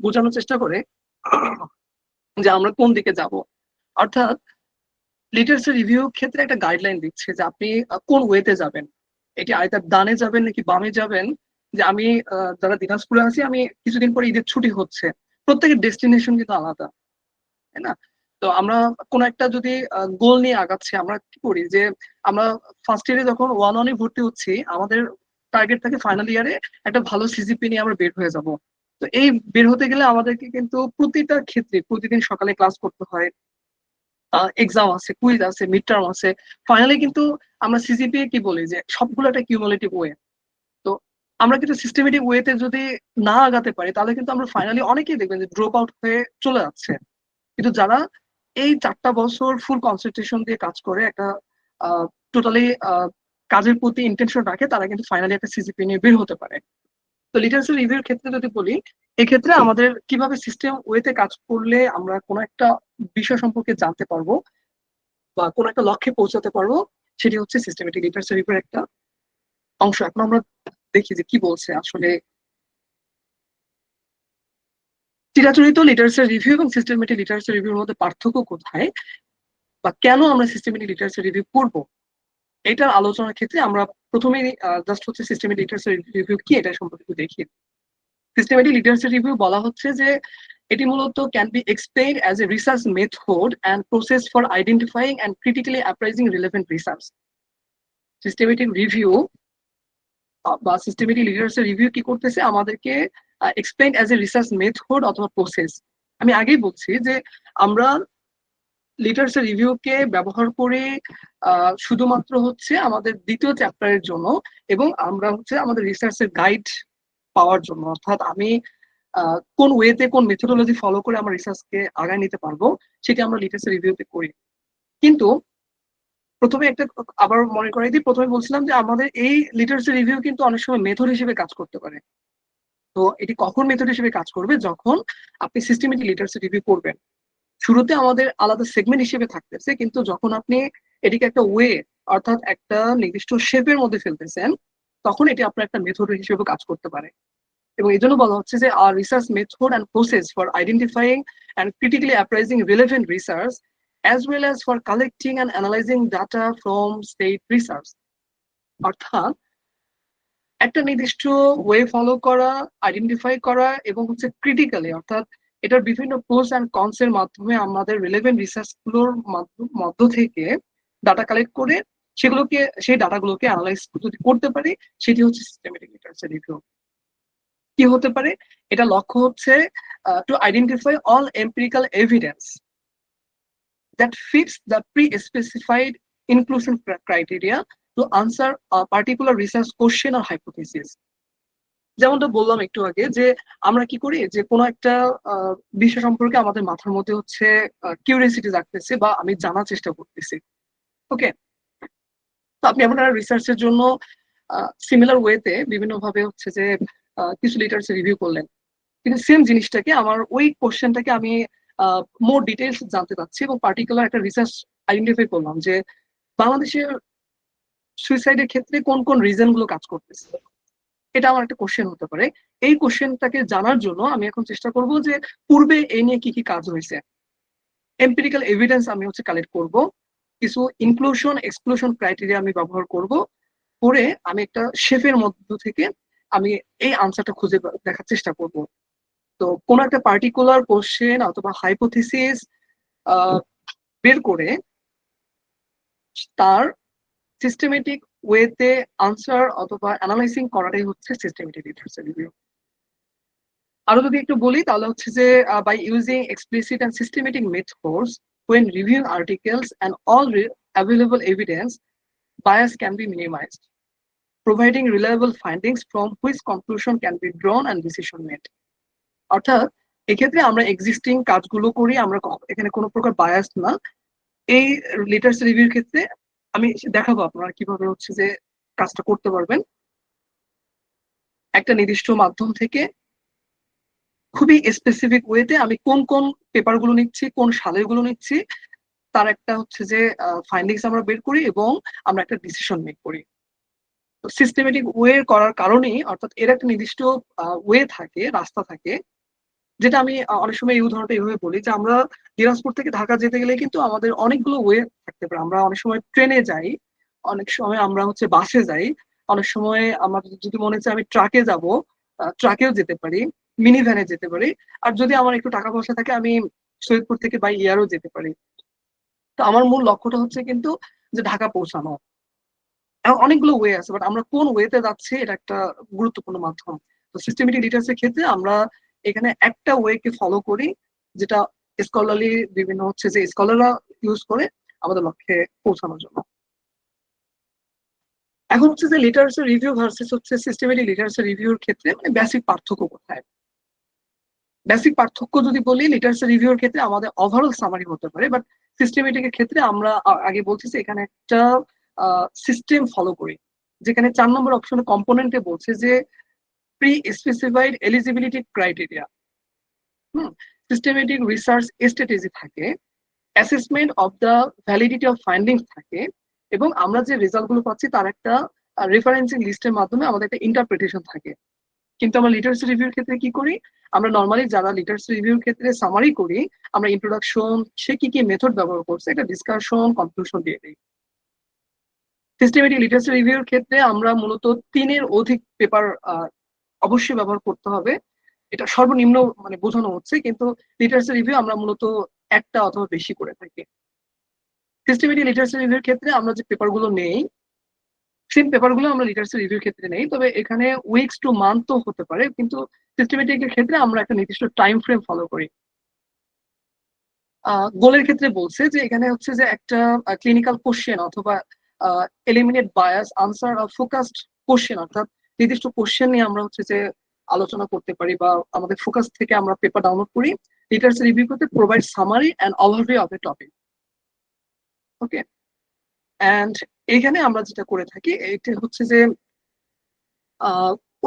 বোঝানোর চেষ্টা করে যে আমরা কোন দিকে যাব। অর্থাৎ লিটারেচার রিভিউ ক্ষেত্রে একটা গাইডলাইন দিচ্ছে যে আপনি কোন ওয়েতে যাবেন, এটি আয়তার ডানে যাবেন নাকি বামে যাবেন। যে আমি যারা দিনাজপুরে আছি, আমি কিছুদিন পরে ঈদের ছুটি হচ্ছে, প্রত্যেকের ডেস্টিনেশন কিন্তু আলাদা, তাই না? তো আমরা কোন একটা যদি গোল নিয়ে আগাচ্ছি, আমরা কি করি যে আমরা ফার্স্ট ইয়ারে যখন ওয়ান অনে ভর্তি হচ্ছি, আমাদের টার্গেট থাকে ফাইনাল ইয়ারে একটা ভালো সিজিপি নিয়ে আমরা বের হয়ে যাব। তো এই বের হতে গেলে আমাদেরকে কিন্তু প্রতিটা ক্ষেত্রে প্রতিদিন সকালে ক্লাস করতে হয়, এক্সাম আছে, কুইজ আছে, মিড টার্ম আছে, ফাইনালি কিন্তু আমরা সিজিপিএ কি বলি যে সবগুলো একটা কিউমুলেটিভ ওয়ে। তো আমরা কিন্তু সিস্টেমেটিক ওয়েতে যদি না আগাতে পারি, তাহলে কিন্তু আমরা ফাইনালি অনেকেই দেখবেন যে ড্রপ আউট হয়ে চলে যাচ্ছে। কিন্তু যারা এই 4টা বছর ফুল কনসেন্ট্রেশন দিয়ে কাজ করে, একটা টোটালি কাজের প্রতি ইন্টেনশন রাখে, তারা কিন্তু ফাইনালি একটা সিজিপি নিয়ে বের হতে পারে। তো লিটারেচার রিভিউর ক্ষেত্রে যদি বলি, এক্ষেত্রে আমাদের কিভাবে সিস্টেম ওয়েতে কাজ করলে আমরা কোনো একটা বিষয় সম্পর্কে জানতে পারবো বা কোনো একটা লক্ষ্যে পৌঁছাতে পারবো, সেটি হচ্ছে সিস্টেমেটিক লিটারেচার রিভিউর একটা অংশ। এখন আমরা দেখি যে কি বলছে আসলে চিরাচরিত লিটারেচার রিভিউ এবং সিস্টেমেটিক লিটারেচার রিভিউর মধ্যে পার্থক্য কোথায়, বা কেন আমরা সিস্টেমেটিক লিটারেচার রিভিউ করব। এটার আলোচনার ক্ষেত্রে আমরা প্রথমেই জাস্ট হচ্ছে সিস্টেমেটিক লিটারেচার রিভিউ কি এটা সম্পর্কে একটু দেখি। সিস্টেমেটিক লিটারেচার রিভিউ বলা হচ্ছে যে এটি মূলত can be explained as a research method and process for identifying and critically appraising relevant research. Systematic review বা সিস্টেমেটিক লিটারেচার রিভিউ কি করতেছে, আমাদেরকে explain as a research method অথবা প্রসেস। আমি আগেই বলছি যে আমরা লিটারেচার রিভিউকে ব্যবহার করে শুধুমাত্র হচ্ছে আমাদের দ্বিতীয় চ্যাপ্টারের জন্য, এবং আমরা হচ্ছে আমাদের রিসার্চের গাইড পাওয়ার জন্য, অর্থাৎ আমি কোন ওয়েতে কোন মেথোডোলজি ফলো করে আমার রিসার্চকে আগায় নিতে পারবো, সেটি আমরা লিটারেচার রিভিউতে করি। কিন্তু প্রথমে একটা আবার মনে করাই দিই, প্রথমে বলছিলাম যে আমাদের এই লিটারেচার রিভিউ কিন্তু অনেক সময় মেথড হিসেবে কাজ করতে পারে। তো এটি কখন মেথড হিসেবে কাজ করবে, যখন আপনি সিস্টেমেটিক লিটারেচার রিভিউ করবেন। শুরুতে আমাদের আলাদা সেগমেন্ট হিসেবে থাকতেছে, কিন্তু যখন আপনি এটিকে একটা ওয়ে, অর্থাৎ একটা নির্দিষ্ট শেপের মধ্যে ফেলতেছেন, তখন এটি আপনার একটা মেথড হিসেবে কাজ করতে পারে। এবং এই জন্য বলা হচ্ছে যে আর research method and process for identifying and critically appraising relevant research as well as for collecting and analyzing data from state research. অর্থাৎ একটা নির্দিষ্ট ওয়ে ফলো করা, আইডেন্টিফাই করা, এবং হচ্ছে ক্রিটিক্যালি, অর্থাৎ এটার বিভিন্ন প্রোস অ্যান্ড কনস এর মাধ্যমে আমাদের রিলেভেন্ট রিসার্চ গুলোর মধ্য থেকে ডাটা কালেক্ট করে সেগুলোকে, সেই ডাটাগুলোকে অ্যানালাইজ যদি করতে পারি, সেটি হচ্ছে সিস্টেমেটিক লিটারেচার রিভিউ। কি হতে পারে, এটা লক্ষ্য হচ্ছে to identify all empirical evidence that fits the pre-specified inclusion criteria to answer a particular research question or hypothesis. যেমনটা বললাম একটু আগে যে আমরা কি করি যে কোনো একটা বিষয় সম্পর্কে আমাদের মাথার মধ্যে হচ্ছে কিউরিয়াসিটি জাগতেছে বা আমি জানার চেষ্টা করতেছি। ওকে, তো আপনি আপনার রিসার্চের জন্য সিমিলার ওয়েতে বিভিন্ন ভাবে হচ্ছে যে কিছু লিটারেচার রিভিউ করলেন, কিন্তু সেম জিনিসটাকে আমার ওই কোশ্চেনটাকে আমি মোর ডিটেলস জানতে চাচ্ছি এবং পার্টিকুলার একটা রিসার্চ আইডেন্টিফাই করলাম যে বাংলাদেশের সুইসাইডের ক্ষেত্রে কোন কোন রিজন গুলো কাজ করতেছে। এটা আমার একটা কোশ্চেন হতে পারে। এই কোশ্চেনটাকে জানার জন্য আমি এখন চেষ্টা করব যে পূর্বে এই নিয়ে কি কি কাজ হয়েছে, এম্পিরিক্যাল এভিডেন্স আমি হচ্ছে কালেক্ট করব, কিছু ইনক্লুশন এক্সক্লুশন ক্রাইটেরিয়া আমি ব্যবহার করব, করে আমি একটা শেফের মধ্য থেকে আমি এই আনসারটা খুঁজে দেখার চেষ্টা করব। তো কোন একটা পার্টিকুলার কোশ্চেন অথবা হাইপোথিসিস বের করে তার সিস্টেমেটিক ওয়েতে আনসার অথবা অ্যানালাইসিং করাটাই হচ্ছে সিস্টেমেটিক লিটারেচার রিভিউ। আরো যদি একটু বলি তাহলে হচ্ছে যে by using explicit and systematic methods when reviewing articles and all available evidence, bias can be minimized, providing reliable findings from which conclusion can be drawn and decision made. অর্থাৎ এক্ষেত্রে আমরা এক্সিস্টিং কাজগুলো করি, আমরা এখানে কোনো প্রকার বায়াস না। এই লিটারেচার রিভিউর ক্ষেত্রে আমি দেখাবো আপনারা কিভাবে হচ্ছে যে কাজটা করতে পারবেন। একটা নির্দিষ্ট মাধ্যম থেকে খুবই স্পেসিফিক ওয়েতে আমি কোন কোন পেপার গুলো নিচ্ছি, কোন সালের গুলো নিচ্ছি, তার একটা হচ্ছে যে ফাইন্ডিংস আমরা বের করি এবং আমরা একটা ডিসিশন মেক করি। সিস্টেমেটিক ওয়ে করার কারণেই, অর্থাৎ এর একটা নির্দিষ্ট ওয়ে থাকে, রাস্তা থাকে, যেটা আমি অনেক সময় এই উদাহরণটা এইভাবে বলি যে আমরা দিনাজপুর থেকে ঢাকা যেতে গেলে কিন্তু আমাদের অনেকগুলো ওয়ে থাকতে পারে। আমরা অনেক সময় ট্রেনে যাই, অনেক সময় আমরা হচ্ছে বাসে যাই, অনেক সময় আমার যদি মনে হচ্ছে আমি ট্রাকে যাব, ট্রাকেও যেতে পারি, মিনি ভ্যানে যেতে পারি। আর যদি আমার একটু টাকা পয়সা থাকে আমি সৈয়দপুর থেকে বাই এয়ারও যেতে পারি। তো আমার মূল লক্ষ্যটা হচ্ছে কিন্তু যে ঢাকা পৌঁছানো। অনেকগুলো ওয়ে আছে, বাট আমরা কোন ওয়েতে যাচ্ছি এটা একটা গুরুত্বপূর্ণ মাধ্যম। তো সিস্টেমেটিক লিটারেসির ক্ষেত্রে আমরা এখানে একটা ওয়েকে ফলো করি, যেটা স্কলারলি বিভিন্ন হচ্ছে যে স্কলাররা ইউজ করে আমাদের লক্ষ্যে পৌঁছানোর জন্য। এখন হচ্ছে যে লিটারেচার রিভিউ ভার্সেস হচ্ছে সিস্টেমেটিক লিটারেচার রিভিউর ক্ষেত্রে মানে বেসিক পার্থক্য কোথায়। বেসিক পার্থক্য যদি বলি, লিটারেচার রিভিউর ক্ষেত্রে আমাদের ওভারঅল সামারি হতে পারে, বাট সিস্টেমেটিকের ক্ষেত্রে আমরা আগে বলছি যে এখানে একটা সিস্টেম ফলো করি, যেখানে 4 নম্বর অপশনে কম্পোনেন্টে বলছে যে pre specified eligibility criteria, systematic research strategy থাকে, assessment of the validity of findings থাকে, এবং আমরা যে রেজাল্ট গুলো পাচ্ছি তার একটা রেফারেন্সিং লিস্টের মাধ্যমে আমাদের একটা ইন্টারপ্রিটেশন থাকে। কিন্তু আমরা লিটারেচার রিভিউর ক্ষেত্রে কি করি, আমরা নর্মালি যারা লিটারেচার রিভিউর ক্ষেত্রে সামারি করি, আমরা ইন্ট্রোডাকশন, সে কি কি মেথড ব্যবহার করছে, একটা ডিসকাশন, কনক্লুশন দিয়ে দিই। সিস্টেমেটিক লিটারেচার রিভিউর ক্ষেত্রে আমরা মূলত 3-এর অধিক পেপার অবশ্যই ব্যবহার করতে হবে, এটা সর্বনিম্ন মানে বোঝানো হচ্ছে, কিন্তু লিটারেচার রিভিউ আমরা মূলত একটা অথবা বেশি করে থাকি। সিস্টেমেটিক লিটারেচার রিভিউর ক্ষেত্রে আমরা যে পেপারগুলো নেই, সেম পেপারগুলো আমরা লিটারেচার রিভিউর ক্ষেত্রে নেই, তবে এখানে উইকস টু মান্থ তো হতে পারে, কিন্তু সিস্টেমেটিকের ক্ষেত্রে আমরা একটা নির্দিষ্ট টাইম ফ্রেম ফলো করি। গোলের ক্ষেত্রে বলছে যে এখানে হচ্ছে যে একটা ক্লিনিক্যাল কোশ্চেন অথবা eliminate bias answer focused question, অর্থাৎ নির্দিষ্ট কোশ্চেন নিয়ে আমরা হচ্ছে যে আলোচনা করতে পারি বা আমাদের ফোকাস থেকে আমরা পেপার ডাউনলোড করি, লিটারেচার রিভিউ করতে provide summary and overview of A topic. Okay, and এইখানে আমরা যেটা করে থাকি এটা হচ্ছে যে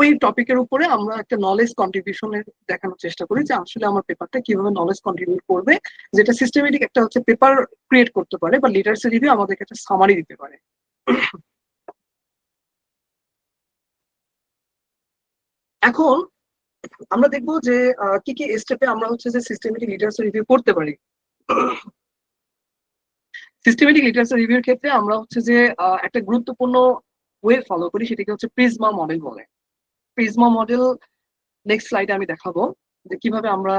ওই টপিকের উপরে আমরা একটা নলেজ কন্ট্রিবিউশনের দেখানোর চেষ্টা করি যে আসলে আমার পেপারটা কিভাবে নলেজ কন্ট্রিবিউট করবে, যেটা সিস্টেমেটিক একটা হচ্ছে পেপার ক্রিয়েট করতে পারে বা লিটারেচার রিভিউ আমাদেরকে একটা সামারি দিতে পারে। এখন আমরা দেখবো যে কি কি স্টেপে আমরা হচ্ছে যে সিস্টেমেটিক লিটারেচার রিভিউ করতে পারি। সিস্টেমেটিক লিটারেচার রিভিউর ক্ষেত্রে আমরা হচ্ছে যে একটা গুরুত্বপূর্ণ ওয়ে ফলো করি, সেটাকে হচ্ছে প্রিজমা মডেল বলে। প্রিজমা মডেল নেক্সট স্লাইডে আমি দেখাবো যে কিভাবে আমরা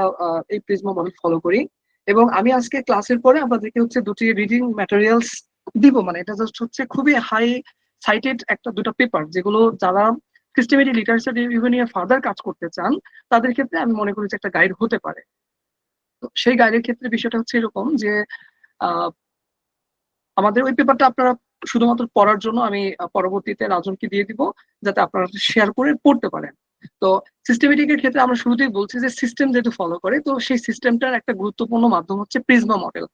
এই প্রিজমা মডেল ফলো করি। এবং আমি আজকে ক্লাসের পরে আপনাদেরকে হচ্ছে দুটি রিডিং ম্যাটেরিয়ালস দিব, মানে এটা জাস্ট হচ্ছে খুবই হাই সাইটেড একটা দুটো পেপার, যেগুলো যারা সিস্টেমেটিক লিটারেচার রিভিউ নিয়ে ফার্দার কাজ করতে চান তাদের ক্ষেত্রে আমি মনে করি যে একটা গাইড হতে পারে। তো সেই গাইডের ক্ষেত্রে বিষয়টা হচ্ছে এরকম যে আহ, আমাদের ওই পেপারটা আপনারা শুধুমাত্র পড়ার জন্য আমি পরবর্তীতে রাজনকে দিয়ে দিব, যাতে আপনারা শেয়ার করে পড়তে পারেন। তো সিস্টেমেটিকের ক্ষেত্রে আমরা শুরুতেই বলছি যে সিস্টেম যেহেতু ফলো করে, তো সেই সিস্টেমটার একটা গুরুত্বপূর্ণ মাধ্যম হচ্ছে প্রিজমা মডেল।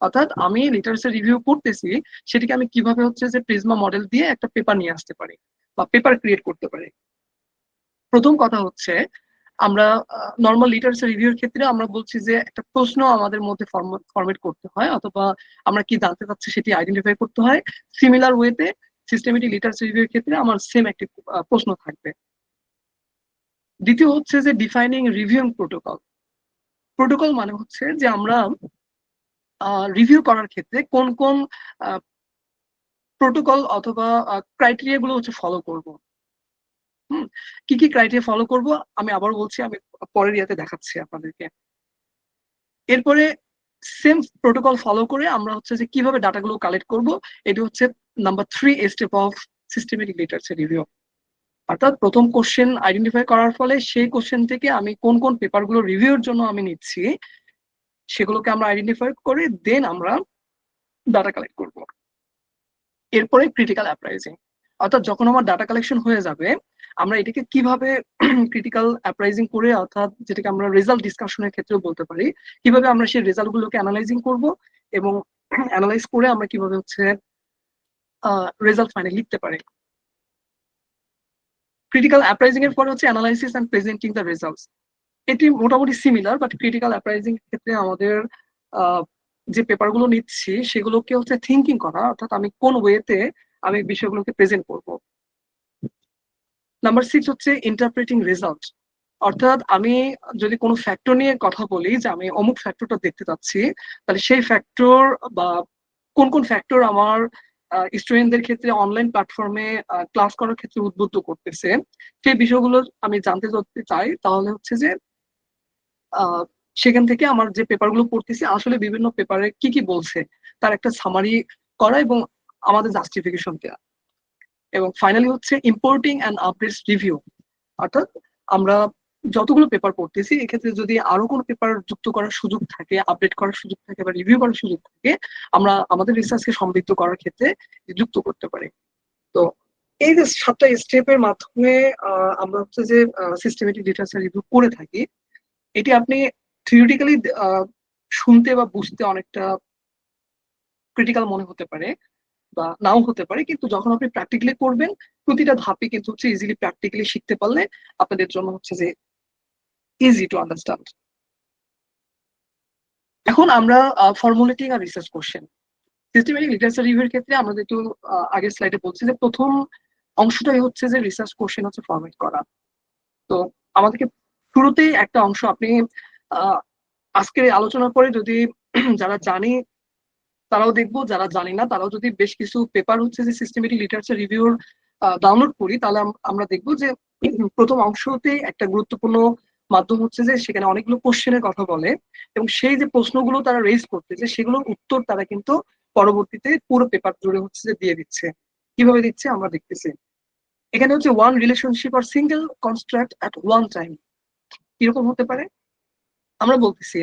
অর্থাৎ আমি লিটারেচার রিভিউ করতেছি, সেটিকে আমি কিভাবে হচ্ছে যে প্রিজমা মডেল দিয়ে একটা পেপার নিয়ে আসতে পারি বা পেপার ক্রিয়েট করতে পারি। প্রথম কথা হচ্ছে আমরা নর্মাল লিটারেচার রিভিউর ক্ষেত্রে আমরা বলছি যে একটা প্রশ্ন আমাদের মধ্যে ফরমেট করতে হয়, অথবা আমরা কি জানতে চাচ্ছি সেটি আইডেন্টিফাই করতে হয়। সিমিলার ওয়েতে সিস্টেমেটিক লিটারেচার রিভিউর ক্ষেত্রে আমার সেম একটি প্রশ্ন থাকবে। দ্বিতীয় হচ্ছে যে ডিফাইনিং রিভিউইং প্রোটোকল। প্রোটোকল মানে হচ্ছে যে আমরা রিভিউ করার ক্ষেত্রে কোন কোন প্রোটোকল অথবা ক্রাইটেরিয়া গুলো হচ্ছে ফলো করব। হুম, কি কি ক্রাইটেরিয়া ফলো করব আমি আবার বলছি, আমি পরের ইয়াতে দেখাচ্ছি আপনাদেরকে। এরপরে সেম প্রোটোকল ফলো করে আমরা হচ্ছে যে কিভাবে ডাটাগুলো কালেক্ট করব, এটি হচ্ছে number 3 step of systematic literature review. অর্থাৎ প্রথম কোশ্চেন আইডেন্টিফাই করার ফলে সেই কোশ্চেন থেকে আমি কোন কোন পেপারগুলো রিভিউর জন্য আমি নিচ্ছি সেগুলোকে আমরা আইডেন্টিফাই করে দেন আমরা ডাটা কালেক্ট করব। এরপরে ক্রিটিক্যাল অ্যাপ্রাইজিং, অর্থাৎ যখন আমার ডাটা কালেকশন হয়ে যাবে আমরা এটাকে কিভাবে ক্রিটিক্যাল অ্যাপ্রাইজিং করে, অর্থাৎ যেটাকে আমরা রেজাল্ট ডিসকাশনের ক্ষেত্রেও বলতে পারি, কিভাবে আমরা সেই রেজাল্ট গুলোকে অ্যানালাইজিং করব এবং অ্যানালাইজ করে আমরা কিভাবে হচ্ছে রেজাল্ট ফাইনাল লিখতে পারি। ক্রিটিক্যাল অ্যাপ্রাইজিং এর পরে হচ্ছে analysis and presenting the results. এটি মোটামুটি সিমিলার, বাট ক্রিটিক্যাল অ্যাপ্রাইজিং ক্ষেত্রে আমাদের যে পেপারগুলো নিচ্ছি সেগুলোকে হচ্ছে থিঙ্কিং করা, অর্থাৎ আমি কোন ওয়েতে আমি বিষয়গুলোকে প্রেজেন্ট করব। নাম্বার 6 হচ্ছে ইন্টারপ্রেটিং রেজাল্ট, অর্থাৎ আমি যদি কোনো ফ্যাক্টর নিয়ে কথা বলি যে আমি অমুক ফ্যাক্টরটা দেখতে চাচ্ছি, তাহলে সেই ফ্যাক্টর বা কোন কোন ফ্যাক্টর আমার স্টুডেন্টদের ক্ষেত্রে অনলাইন প্ল্যাটফর্মে ক্লাস করার ক্ষেত্রে উদ্বুদ্ধ করতেছে, সেই বিষয়গুলো আমি জানতে চাই, তাহলে হচ্ছে যে সেখান থেকে আমার যে পেপারগুলো পড়তেছি আসলে বিভিন্ন পেপারে কি কি বলছে তার একটা সামারি করা এবং আমাদের জাস্টিফিকেশন দেওয়া। এবং ফাইনালি হচ্ছে ইম্পোর্টিং অ্যান্ড আপডেটস রিভিউ, অর্থাৎ আমরা যতগুলো পেপার পড়তেছি এক্ষেত্রে যদি আরো কোনো পেপার যুক্ত করার সুযোগ থাকে, আপডেট করার সুযোগ থাকে বা রিভিউ করার সুযোগ থাকে, আমরা আমাদের রিসার্চকে সমৃদ্ধ করার ক্ষেত্রে যুক্ত করতে পারি। তো এই যে 7টা স্টেপের মাধ্যমে আমরা হচ্ছে যে সিস্টেমেটিক লিটারেচার রিভিউ করে থাকি, এটি আপনি থিওরিটিক্যালি শুনতে বা বুঝতে অনেকটা ক্রিটিক্যাল মনে হতে পারে বা নাও হতে পারে, কিন্তু যখন আপনি প্র্যাকটিক্যালি করবেন প্রতিটা ধাপে কিন্তু হচ্ছে ইজিলি প্র্যাকটিক্যালি শিখতে পারলে আপনাদের জন্য হচ্ছে যে ইজি টু আন্ডারস্ট্যান্ড। এখন আমরা ফর্মুলেটিং আর রিসার্চ কোশ্চেন সিস্টেমেটিক লিটারেচার রিভিউর ক্ষেত্রে আমরা যেহেতু আগের স্লাইডে বলছি যে প্রথম অংশটাই হচ্ছে যে রিসার্চ কোশ্চেন হচ্ছে ফরম্যাট করা। তো আমাদেরকে শুরুতেই একটা অংশ আপনি আজকের আলোচনার পরে যদি যারা জানি তারাও দেখবো, যারা জানি না তারাও যদি বেশ কিছু পেপার হচ্ছে যে সিস্টেমেটিক লিটারেচার রিভিউর ডাউনলোড করি, তাহলে আমরা দেখবো যে প্রথম অংশতে একটা গুরুত্বপূর্ণ মাধ্যম হচ্ছে যে সেখানে অনেকগুলো কোশ্চেনের কথা বলে এবং সেই যে প্রশ্নগুলো তারা রেজ করতেছে সেগুলোর উত্তর তারা কিন্তু পরবর্তীতে পুরো পেপার জুড়ে হচ্ছে যে দিয়ে দিচ্ছে। কিভাবে দিচ্ছে আমরা দেখতেছি। এখানে হচ্ছে ওয়ান রিলেশনশিপ আর single construct at one time কিরকম হতে পারে আমরা বলতেছি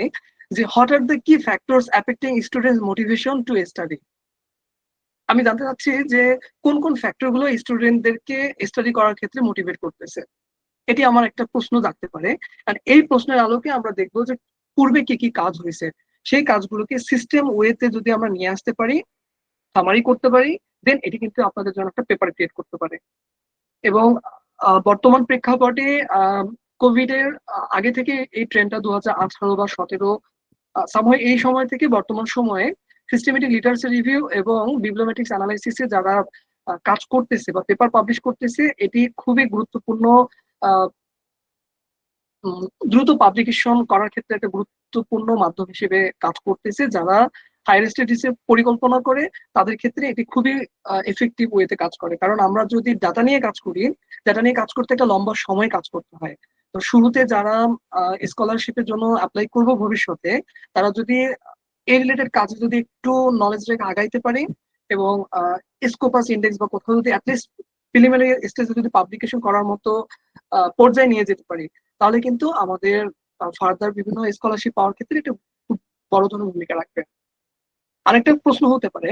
যে হোয়াট আর দ্য কি factors affecting students motivation to study. আমি জানতে চাচ্ছি যে কোন কোন ফ্যাক্টর গুলো স্টুডেন্টদেরকে স্টাডি করার ক্ষেত্রে মোটিভেট করতেছে, এটি আমার একটা প্রশ্ন জাগতে পারে। আর এই প্রশ্নের আলোকে আমরা দেখবো যে পূর্বে কি কি কাজ হয়েছে, সেই কাজগুলোকে সিস্টেম ওয়েতে যদি আমরা নিয়ে আসতে পারি, সামারি করতে পারি, দেন এটি কিন্তু আপনাদের জন্য একটা পেপার ক্রিয়েট করতে পারে। এবং বর্তমান প্রেক্ষাপটে কোভিড এর আগে থেকে এই ট্রেন্ডটা 2018 বা 17 সাময় এই সময় থেকে বর্তমান সময়ে সিস্টেমেটিক লিটারেচার রিভিউ এবং বিবলিওমেট্রিক্স অ্যানালাইসিসে যারা কাজ করতেছে বা পেপার পাবলিশ করতেছে, এটি খুবই গুরুত্বপূর্ণ আহ, দ্রুত পাবলিকেশন করার ক্ষেত্রে একটা গুরুত্বপূর্ণ মাধ্যম হিসেবে কাজ করতেছে। যারা হায়ার স্টাডিজে পরিকল্পনা করে তাদের ক্ষেত্রে এটি খুবই এফেক্টিভ ওয়েতে কাজ করে, কারণ আমরা যদি ডাটা নিয়ে কাজ করি, ডাটা নিয়ে কাজ করতে একটা লম্বা সময় কাজ করতে হয়। তো শুরুতে যারা স্কলারশিপের জন্য অ্যাপ্লাই করব ভবিষ্যতে, তারা যদি এই রিলেটেড কাজে যদি একটু নলেজ রেখে আগাইতে পারে এবং স্কোপাস ইন্ডেক্স বা কোথাও যদি অ্যাটলিস্ট প্রিলিমিনারি স্টেজে যদি পাবলিকেশন করার মতো পর্যায়ে নিয়ে যেতে পারি, তাহলে কিন্তু আমাদের ফার্দার বিভিন্ন স্কলারশিপ পাওয়ার ক্ষেত্রে এটা খুব বড় ধরনের ভূমিকা রাখবে। আরেকটা প্রশ্ন হতে পারে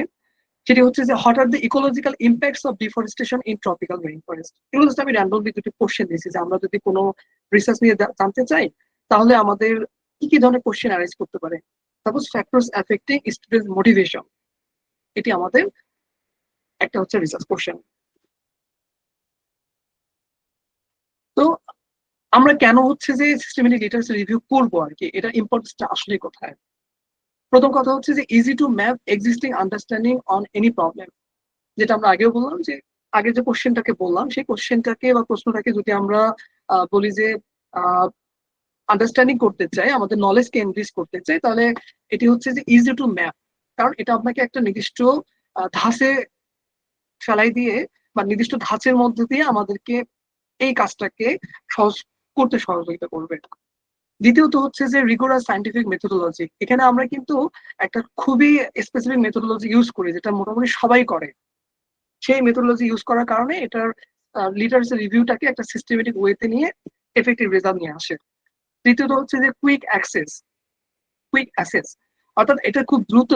সেটি হচ্ছে যে what are the ecological impacts of deforestation in tropical rain forest. এগুলো জাস্ট আমি র্যান্ডমলি দুটি কোশ্চেন দিয়েছি যে আমরা যদি কোনো রিসার্চ নিয়ে জানতে চাই তাহলে আমাদের কি কি ধরনের কোশ্চেন অ্যারাইজ করতে পারে। Suppose factors affecting students motivation, এটি আমাদের একটা হচ্ছে রিসার্চ কোশ্চেন। তো আমরা কেন হচ্ছে যে সিস্টেমেটিক লিটারেচার রিভিউ করবো আর কি, এটা ইম্পর্টেন্সটা আসলে কোথায়। প্রথম কথা হচ্ছে যে easy to map existing understanding on any problem, যেটা আমরা আগেও বললাম যে আগে যে কোশ্চেনটাকে বললাম সেই কোশ্চেনটাকে বা প্রশ্নটাকে যদি আমরা বলি যে আন্ডারস্ট্যান্ডিং করতে চাই, আমাদের নলেজকে এনরিচ করতে চাই, তাহলে এটি হচ্ছে যে ইজি টু ম্যাপ, কারণ এটা আপনাকে একটা নির্দিষ্ট ধাঁচে ফেলাই দিয়ে বা নির্দিষ্ট ধাঁচের মধ্যে দিয়ে আমাদেরকে এই কাজটাকে সহজ করতে সহযোগিতা করবে। দ্বিতীয়ত হচ্ছে যে রিগোরাস সাইন্টিফিক মেথোডোলজি, এখানে আমরা কিন্তু একটা খুবই স্পেসিফিক মেথোডোলজি ইউজ করি যেটা মোটামুটি সবাই করে। সেই মেথোডোলজি ইউজ করার কারণে এটার লিটারেচার রিভিউটাকে একটা সিস্টেমেটিক ওয়েতে নিয়ে এফেক্টিভ রেজাল্ট নিয়ে আসে। তৃতীয়ত হচ্ছে যে কুইক অ্যাসেস, অর্থাৎ এটা খুব দ্রুত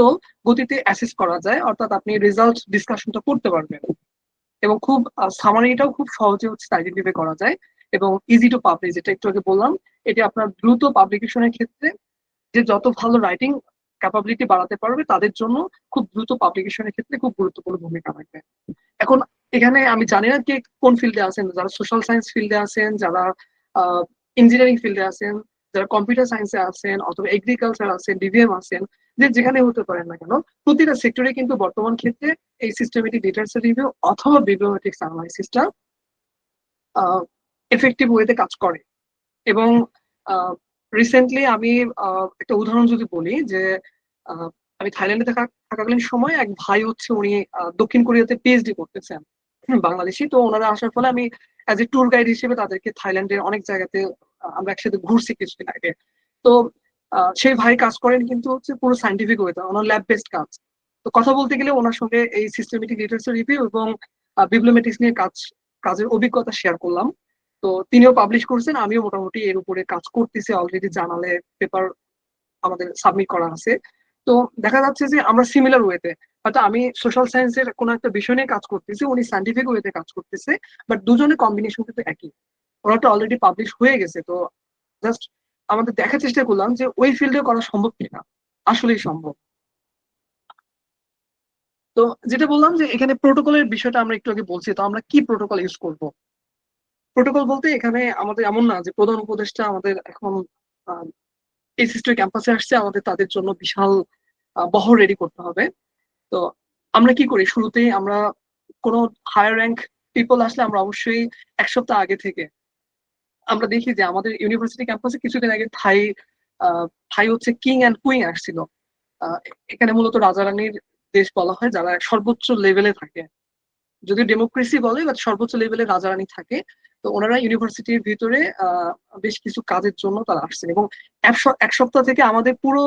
গতিতে অ্যাসেস করা যায়, অর্থাৎ আপনি রেজাল্ট ডিসকাশনটা করতে পারবেন এবং খুব সামারিটাও খুব সহজে হচ্ছে আইডেন্টিফাই করা যায় এবং ইজি টু পাবলিশ, যেটা একটু আগে বললাম, এটি আপনার দ্রুত পাবলিকেশনের ক্ষেত্রে যে যত ভালো রাইটিং ক্যাপাবিলিটি বাড়াতে পারবে তাদের জন্য খুব দ্রুত পাবলিকেশনের ক্ষেত্রে খুব গুরুত্বপূর্ণ ভূমিকা রাখবে। এখন এখানে আমি জানি না কে কোন ফিল্ডে আছেন, যারা সোশ্যাল সায়েন্স ফিল্ডে আছেন, যারা ইঞ্জিনিয়ারিং ফিল্ডে আছেন, যারা কম্পিউটার সায়েন্সে আছেন অথবা এগ্রিকালচার আছেন, ডিভিএম আছেন, যেখানে হতে পারেন না কেন, প্রতিটা সেক্টরে কিন্তু বর্তমান ক্ষেত্রে এই সিস্টেমেটিক লিটারেচার রিভিউ অথবা বিবলিওমেট্রিক্স অ্যানালাইসিসটা এফেক্টিভ ওয়েতে কাজ করে। এবং রিসেন্টলি আমি একটা উদাহরণ যদি বলি যে আমি থাইল্যান্ডে থাকাকালীন সময় এক ভাই হচ্ছে উনি দক্ষিণ কোরিয়াতে পিএইচডি করতেছেন, বাংলাদেশি। তো ওনারা আসার ফলে আমি অ্যাজ এ ট্যুর গাইড হিসেবে তাদেরকে থাইল্যান্ডের অনেক জায়গাতে আমরা একসাথে ঘুরছি কিছুদিন আগে। তো সেই ভাই কাজ করেন কিন্তু হচ্ছে পুরো সাইন্টিফিক ওয়েতে, ওনার ল্যাব বেসড কাজ। তো কথা বলতে গেলে ওনার সঙ্গে এই সিস্টেমেটিক লিটারেচার রিভিউ এবং বিবলিওমেট্রিক্স নিয়ে কাজের অভিজ্ঞতা শেয়ার করলাম। তো তিনিও পাবলিশ করছেন, আমিও মোটামুটি এর উপরে কাজ করতেছি, অলরেডি জার্নালে পেপার আমাদের সাবমিট করা আছে। তো দেখা যাচ্ছে যে আমরা সিমিলার ওয়েতে, হয়তো আমি সোশ্যাল সায়েন্সের কোনো একটা বিষয় নিয়ে কাজ করতেছি, উনি সাইন্টিফিক ওয়েতে কাজ করতেছে, বাট দুজনের কম্বিনেশন কিন্তু একই, ওনাটা অলরেডি পাবলিশ হয়ে গেছে। তো জাস্ট আমাদের দেখার চেষ্টা করলাম যে ওই ফিল্ডে করা সম্ভব কিনা, আসলেই সম্ভব। তো যেটা বললাম যে এখানে প্রোটোকলের বিষয়টা আমরা একটু আগে বলছি, তো আমরা কি প্রোটোকল ইউজ করব? প্রোটোকল বলতে এখানে আমাদের এমন না যে প্রধান উপদেষ্টা আমাদের এখন এই সিস্টেম ক্যাম্পাসে আসছে, আমাদের তাদের জন্য বিশাল বহর রেডি করতে হবে। তো আমরা কি করি, শুরুতেই আমরা কোনো হায়ার র্যাঙ্ক পিপল আসলে আমরা অবশ্যই এক সপ্তাহ আগে থেকে আমরা দেখি যে আমাদের ইউনিভার্সিটি ক্যাম্পাসে কিছুদিন আগে থাই হচ্ছে কিং অ্যান্ড কুইন আসছিল। আহ, এখানে মূলত রাজা রানীর দেশ বলা হয়, যারা সর্বোচ্চ লেভেলে থাকে, যদিও ডেমোক্রেসি বলে বাট সর্বোচ্চ লেভেলে রাজা রানী থাকে। তো ওনারা ইউনিভার্সিটির ভিতরে বেশ কিছু কাজের জন্য তারা আসছেন, এবং এক সপ্তাহ থেকে আমাদের পুরো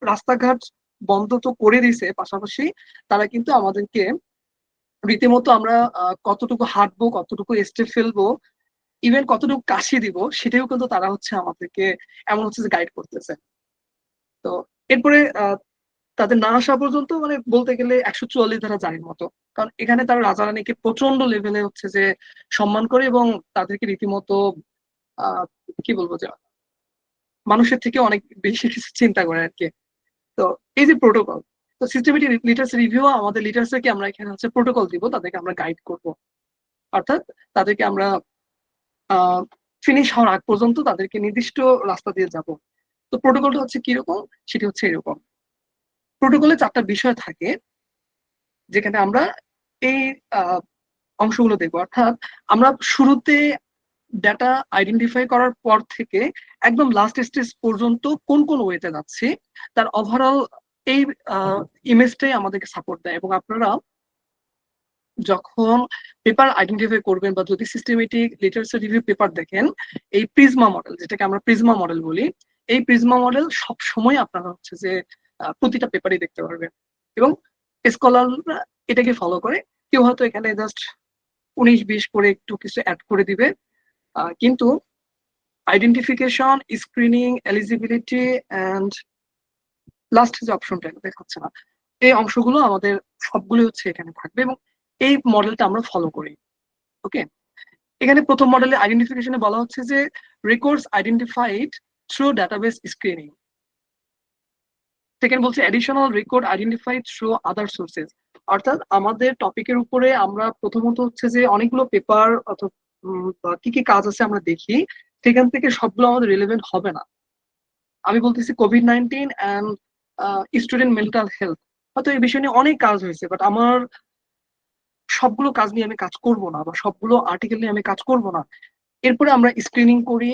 রাস্তাঘাট বন্ধ তো করে দিছে, পাশাপাশি তারা কিন্তু আমাদেরকে রীতিমতো আমরা কতটুকু হাঁটবো, কতটুকু স্টেপ ফেলবো, ইভেন কতটুকু কাশি দিব, সেটাও কিন্তু তারা হচ্ছে আমাদেরকে এমন হচ্ছে যে গাইড করতেছে। তো এরপরে তাদের না আসা পর্যন্ত মানে বলতে গেলে 144 ধারা জারির মতো, কারণ এখানে তারা রাজা রানীকে প্রচন্ড লেভেলে হচ্ছে যে সম্মান করে, এবং তাদেরকে রীতিমতো আহ কি বলবো যে মানুষের থেকে অনেক বেশি কিছু চিন্তা করে আর কি। তো এই যে প্রোটোকল, তো সিস্টেমেটিক লিটারেসি রিভিউ আমাদের লিটারেচারকে আমরা এখানে হচ্ছে প্রোটোকল দিব, তাদেরকে আমরা গাইড করব, অর্থাৎ তাদেরকে আমরা ফিনিশ হওয়ার আগ পর্যন্ত তাদেরকে নির্দিষ্ট রাস্তা দিয়ে যাব। তো প্রোটোকলটা হচ্ছে কিরকম, সেটি হচ্ছে এরকম। প্রোটোকলে 4টা বিষয় থাকে, যেখানে আমরা এই অংশগুলো দেখবো। অর্থাৎ আমরা শুরুতে ডাটা আইডেন্টিফাই করার পর থেকে একদম লাস্ট স্টেজ পর্যন্ত কোন কোন ওয়েতে যাচ্ছি, তার ওভারঅল এই ইমেজটাই আমাদেরকে সাপোর্ট দেয়। এবং আপনারা যখন পেপার আইডেন্টিফাই করবেন বা যদি সিস্টেমেটিক লিটারেচার রিভিউ পেপার দেখেন, এই প্রিজমা মডেল, যেটাকে আমরা প্রিজমা মডেল বলি, এই প্রিজমা মডেল সব সময় আপনারা হচ্ছে যে প্রতিটা পেপারই দেখতে পারবেন। এবং স্কলাররা এটাকে ফলো করে, কেউ হয়তো এখানে জাস্ট 19-20 করে একটু কিছু অ্যাড করে দিবে, কিন্তু identification, screening, eligibility and last যে অপশনটা দেখাচ্ছে না, এই অংশগুলো আমাদের সবগুলো হচ্ছে এখানে থাকবে, এবং এই মডেলটা আমরা ফলো করি। ওকে, এখানে প্রথম মডেলে আইডেন্টিফিকেশনে বলা হচ্ছে যে records identified through database screening. Second বলছে additional record identified through other sources. অর্থাৎ আমাদের টপিকের উপরে আমরা প্রথমত হচ্ছে যে অনেকগুলো পেপার অথবা কি কি কাজ আছে আমরা দেখি, সেখান থেকে সবগুলো আমাদের রিলেভেন্ট হবে না। আমি বলতেছি COVID-19 and student mental health, হয়তো এই বিষয় নিয়ে অনেক কাজ হয়েছে, বাট আমার সবগুলো কাজ নিয়ে আমি কাজ করব না, বা সবগুলো আর্টিকেল নিয়ে আমি কাজ করব না। এরপরে আমরা স্ক্রিনিং করি,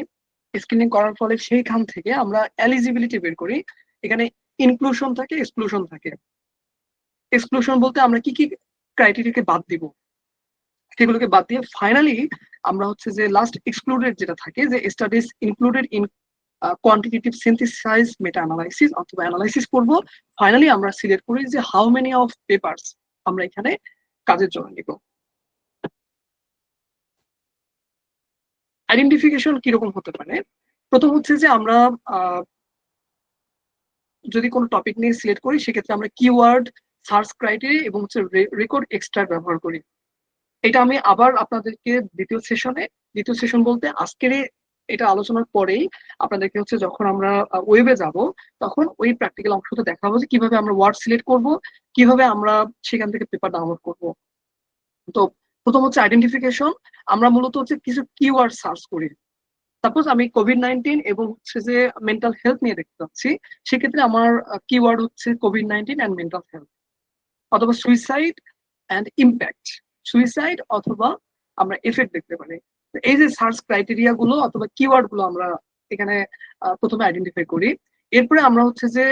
স্ক্রিনিং করার ফলে সেইখান থেকে আমরা এলিজিবিলিটি বের করি। এখানে ইনক্লুশন থাকে, এক্সক্লুশন থাকে। এক্সক্লুশন বলতে আমরা কি কি ক্রাইটেরিয়াকে বাদ দিব, সেগুলোকে বাদ দিয়ে ফাইনালি আমরা হচ্ছে যে লাস্ট এক্সক্লুডেড যেটা থাকে, যে studies included in quantitative synthesise meta analysis অথবা অ্যানালাইসিস করব। ফাইনালি আমরা সিলেক্ট করি যে হাউ মেনি অফ পেপারস আমরা এখানে কাজের জন্য নিব। আইডেন্টিফিকেশন কিরকম হতে পারে, প্রথম হচ্ছে যে আমরা যদি কোনো টপিক নিয়ে সিলেক্ট করি, সেক্ষেত্রে আমরা কিওয়ার্ড, সার্চ ক্রাইটেরিয়া এবং হচ্ছে রেকর্ড এক্সট্রা ব্যবহার করি। এটা আমি আবার আপনাদেরকে দ্বিতীয় সেশন বলতে আজকের এটা আলোচনার পরেই আপনাদেরকে হচ্ছে যখন আমরা ওয়েবে যাব, তখন ওই প্র্যাকটিক্যাল অংশটা দেখা হবে যে কিভাবে আমরা ওয়ার্ড সিলেক্ট করব, কিভাবে আমরা সেখান থেকে পেপার ডাউনলোড করব। তো প্রথম হচ্ছে আইডেন্টিফিকেশন, আমরা মূলত হচ্ছে কিছু কিওয়ার্ড সার্চ করি। সাপোজ আমি কোভিড-19 এবং হচ্ছে যে মেন্টাল হেলথ নিয়ে দেখতে চাচ্ছি, সেক্ষেত্রে আমার কিওয়ার্ড হচ্ছে কোভিড-19 অ্যান্ড মেন্টাল হেলথ, অথবা সুইসাইড অ্যান্ড ইম্প্যাক্ট, সুইসাইড অথবা আমরা এফেক্ট দেখতে পারি। এই যে সার্চ ক্রাইটেরিয়া গুলো অথবা কিওয়ার্ড গুলো আমরা এখানে প্রথমে আইডেন্টিফাই করি। এরপরে আমরা হচ্ছে যে